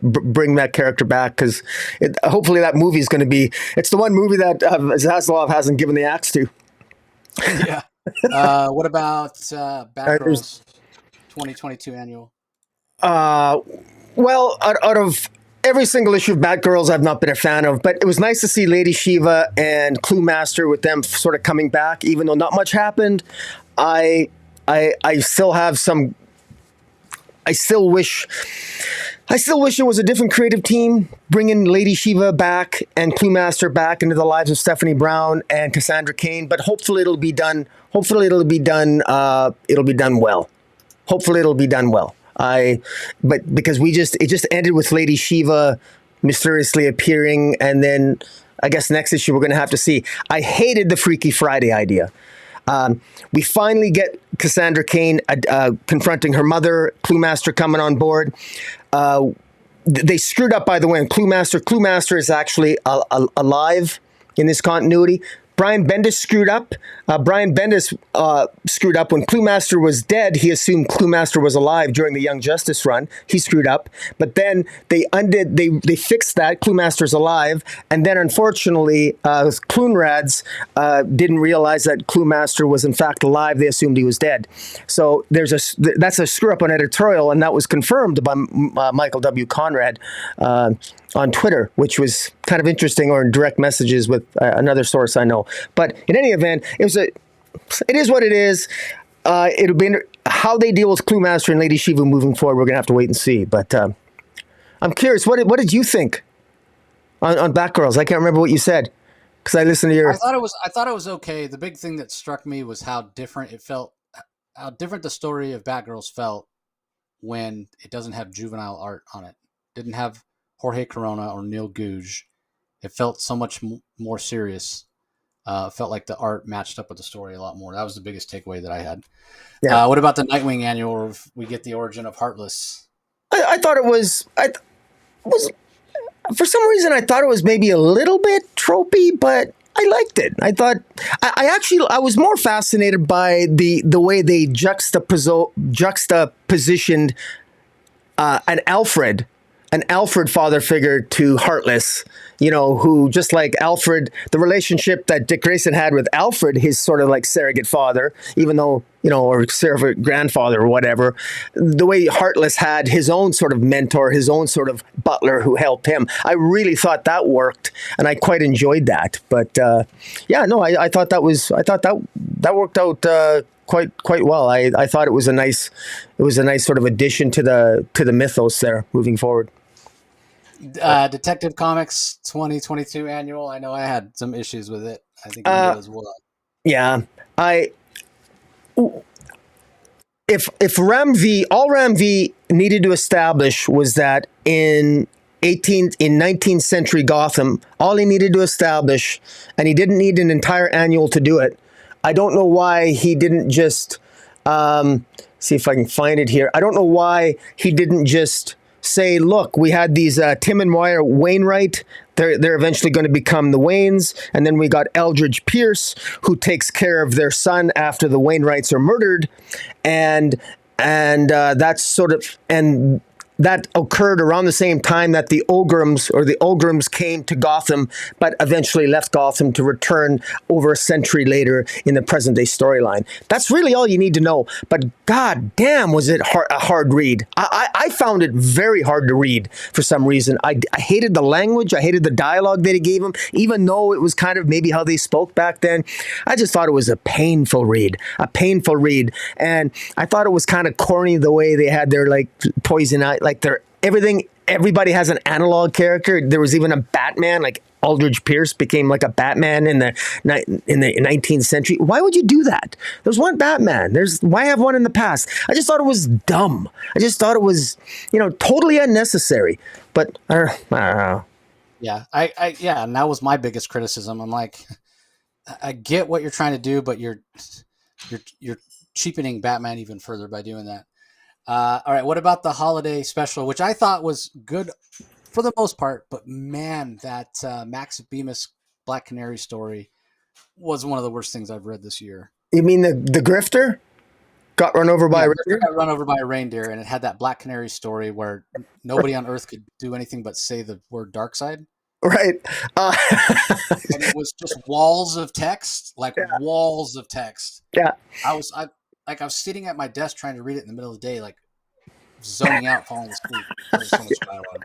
bring that character back, because hopefully that movie is going to be. It's the one movie that Zaslav hasn't given the axe to. Yeah. What about Batgirls 2022 annual? Well, out of every single issue of Batgirls, I've not been a fan of, but it was nice to see Lady Shiva and Cluemaster with them sort of coming back, even though not much happened. I still have some. I still wish it was a different creative team bringing Lady Shiva back and Cluemaster back into the lives of Stephanie Brown and Cassandra Cain. But hopefully it'll be done. It'll be done well. Hopefully it'll be done well. But because it just ended with Lady Shiva mysteriously appearing, and then I guess next issue we're going to have to see. I hated the Freaky Friday idea. We finally get Cassandra Cain confronting her mother, Cluemaster coming on board. They screwed up, by the way, on Cluemaster. Cluemaster is actually alive in this continuity. Brian Bendis screwed up. Brian Bendis screwed up when Cluemaster was dead. He assumed Cluemaster was alive during the Young Justice run. He screwed up, but then they fixed that. Cluemaster's alive, and then unfortunately, Clunrads didn't realize that Cluemaster was in fact alive. They assumed he was dead. So that's a screw up on editorial, and that was confirmed by Michael W. Conrad on Twitter, which was kind of interesting, or in direct messages with another source I know. But in any event, it is what it is. It'll be how they deal with Cluemaster and Lady Shiva moving forward. We're gonna have to wait and see. But I'm curious. What did you think on Batgirls? I can't remember what you said because I listened to your. I thought it was okay. The big thing that struck me was how different it felt. How different the story of Batgirls felt when it doesn't have juvenile art on it. Didn't have Jorge Corona or Neil Gouge. It felt so much more serious. Felt like the art matched up with the story a lot more. That was the biggest takeaway that I had. Yeah. What about the Nightwing Annual, where we get the origin of Heartless? I thought it was. For some reason, I thought it was maybe a little bit tropey, but I liked it. I thought I was more fascinated by the way they juxtapositioned an Alfred father figure to Heartless, who, just like Alfred, the relationship that Dick Grayson had with Alfred, his sort of like surrogate father, even though, or surrogate grandfather or whatever, the way Heartless had his own sort of mentor, his own sort of butler who helped him. I really thought that worked, and I quite enjoyed that. But I thought that worked out quite well. I thought it was a nice sort of addition to the mythos there moving forward. Detective Comics 2022 annual. I know I had some issues with it. I think you did as well. Yeah, if all Ram V needed to establish was that in 19th century Gotham, all he needed to establish, and he didn't need an entire annual to do it. I don't know why he didn't just see if I can find it here. I don't know why he didn't just say, look, we had these Tim and Moira Wainwright. They're eventually going to become the Waynes. And then we got Eldridge Pierce, who takes care of their son after the Wainwrights are murdered. And that's sort of, and that occurred around the same time that the Ograms came to Gotham, but eventually left Gotham to return over a century later in the present day storyline. That's really all you need to know. But god damn, was it a hard read. I found it very hard to read for some reason. I hated the language. I hated the dialogue that he gave him, even though it was kind of maybe how they spoke back then. I just thought it was a painful read. And I thought it was kind of corny the way they had their like poison eye, like their everything. Everybody has an analog character. There was even a Batman, like Aldrich Pierce became like a Batman in the 19th century. Why would you do that? There's one Batman. Why have one in the past? I just thought it was dumb. I just thought it was, totally unnecessary. But I don't know. Yeah, and that was my biggest criticism. I'm like, I get what you're trying to do, but you're cheapening Batman even further by doing that. All right, what about the holiday special, which I thought was good for the most part, but man, that Max Bemis Black Canary story was one of the worst things I've read this year. You mean the grifter got run over by a reindeer? Got run over by a reindeer, and it had that Black Canary story where nobody on Earth could do anything but say the word dark side. Right. And it was just walls of text, walls of text. Yeah. I was sitting at my desk trying to read it in the middle of the day, like zoning out, falling asleep. There's so much dialogue.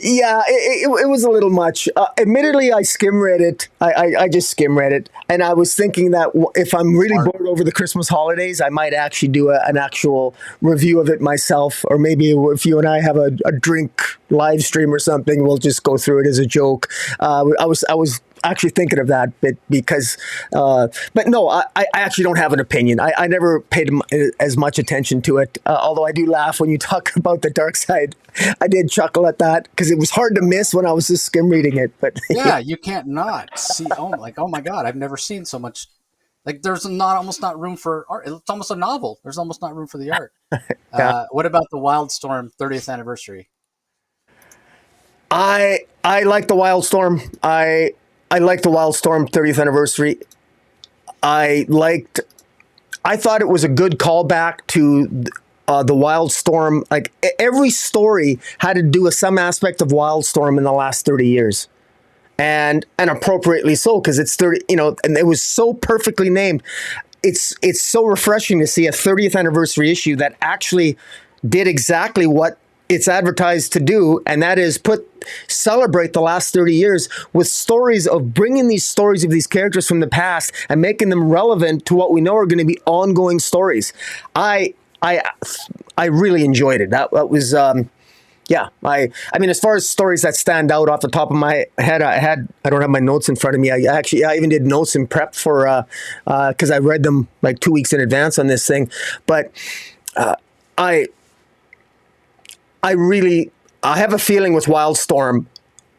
Yeah, it was a little much. Admittedly, I skim read it. I just skim read it, and I was thinking that if I'm really bored over the Christmas holidays, I might actually do an actual review of it myself, or maybe if you and I have a drink live stream or something, we'll just go through it as a joke. I was actually thinking of that bit because, but no, I actually don't have an opinion. I never paid as much attention to it, although I do laugh when you talk about the dark side. I did chuckle at that because it was hard to miss when I was just skim reading it. But yeah, you can't not see. Oh my god, I've never seen so much. Like there's almost not room for art. It's almost a novel. There's almost not room for the art. Yeah. What about the Wildstorm 30th anniversary? I like the Wildstorm. I liked the Wildstorm 30th anniversary. I thought it was a good callback to the Wildstorm. Like every story had to do with some aspect of Wildstorm in the last 30 years. And appropriately so, because it's 30, and it was so perfectly named. It's so refreshing to see a 30th anniversary issue that actually did exactly what it's advertised to do, and that is celebrate the last 30 years with stories of bringing these stories of these characters from the past and making them relevant to what we know are going to be ongoing stories. I really enjoyed it. That was yeah. I mean, as far as stories that stand out off the top of my head, I don't have my notes in front of me. I even did notes in prep for because I read them like 2 weeks in advance on this thing, but I have a feeling with Wildstorm.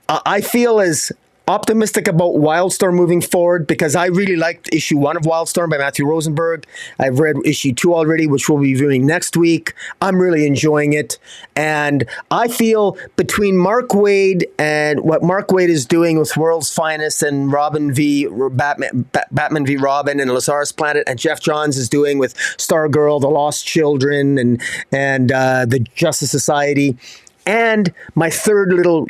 I feel as optimistic about Wildstorm moving forward because I really liked issue 1 of Wildstorm by Matthew Rosenberg. I've read issue 2 already, which we'll be viewing next week. I'm really enjoying it. And I feel between Mark Waid and what Mark Waid is doing with World's Finest and Batman v Robin and Lazarus Planet, and Jeff Johns is doing with Stargirl, The Lost Children, and the Justice Society, and my third little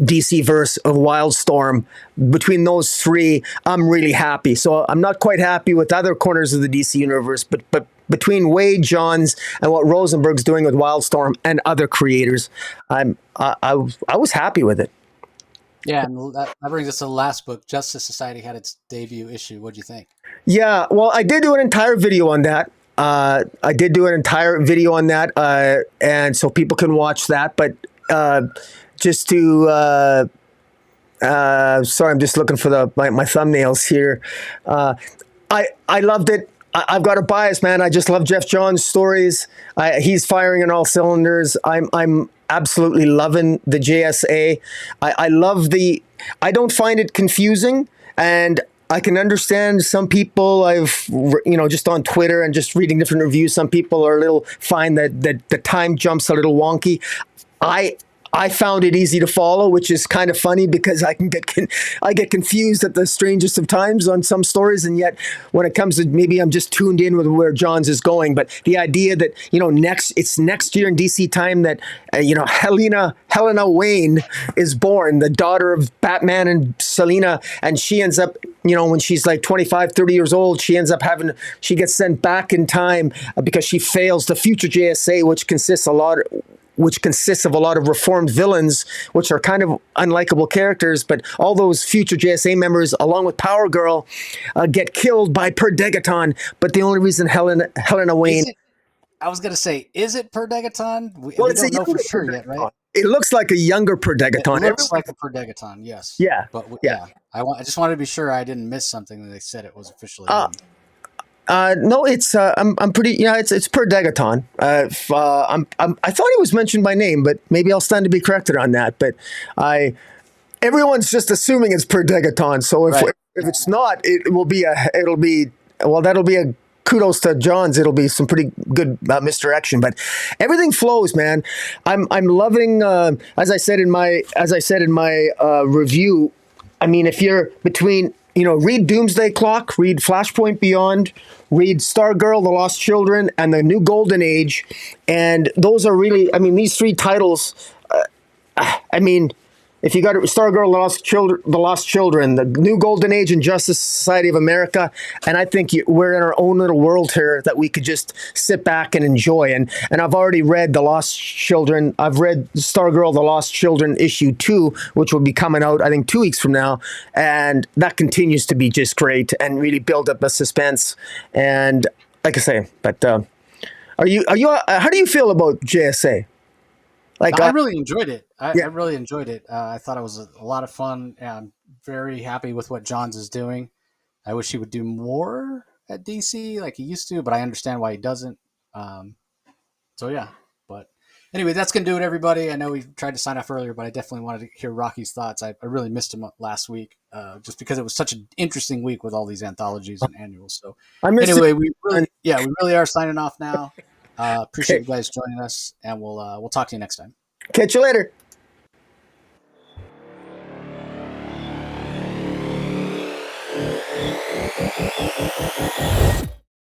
DC verse of Wildstorm. Between those three, I'm really happy. So I'm not quite happy with other corners of the DC universe, but between Wade, Johns, and what Rosenberg's doing with Wildstorm and other creators, I was happy with it. Yeah, and that brings us to the last book. Justice Society had its debut issue. What do you think? Yeah, well, I did do an entire video on that. And so people can watch that. But just to sorry, I'm just looking for my thumbnails here. I loved it. I've got a bias, man. I just love Jeff Johns' stories. He's firing on all cylinders. I'm absolutely loving the JSA. I don't find it confusing, and I can understand some people. Just on Twitter and just reading different reviews, some people are find that the time jumps a little wonky. I found it easy to follow, which is kind of funny because I get confused at the strangest of times on some stories, and yet when it comes to maybe I'm just tuned in with where Johns is going. But the idea that it's next year in DC time that Helena Wayne is born, the daughter of Batman and Selina, and she ends up when she's like 25, 30 years old, she gets sent back in time because she fails the future JSA, which consists of a lot of reformed villains, which are kind of unlikable characters. But all those future JSA members, along with Power Girl, get killed by Per Degaton. But the only reason Helena Wayne... I was going to say, is it Per Degaton? We Well, it's don't a know for younger sure Per yet, Degaton. right? It looks like a younger Per Degaton. It looks like a Per Degaton, yes. Yeah. But yeah. I just wanted to be sure I didn't miss something that they said it was officially. No, it's I'm pretty it's Per Degaton. I thought he was mentioned by name, but maybe I'll stand to be corrected on that. But everyone's just assuming it's Per Degaton. So if it's not, that'll be a kudos to Johns. It'll be some pretty good misdirection, but everything flows, man. I'm loving as I said in my review. I mean, if you're between read Doomsday Clock, read Flashpoint Beyond, read Stargirl, The Lost Children, and The New Golden Age. And those are really, these three titles, if you got Stargirl, The Lost Children, The New Golden Age, and Justice Society of America, and I think we're in our own little world here that we could just sit back and enjoy. And I've already read The Lost Children. I've read Stargirl, The Lost Children issue 2, which will be coming out, I think, 2 weeks from now. And that continues to be just great and really build up a suspense. And like I say, but how do you feel about JSA? I really enjoyed it. I really enjoyed it. I thought it was a lot of fun, and I'm very happy with what Johns is doing. I wish he would do more at DC like he used to, but I understand why he doesn't. So yeah, but anyway, that's going to do it, everybody. I know we tried to sign off earlier, but I definitely wanted to hear Rocky's thoughts. I really missed him last week just because it was such an interesting week with all these anthologies and annuals. So anyway, we really are signing off now. Appreciate you guys joining us, and we'll talk to you next time. Catch you later.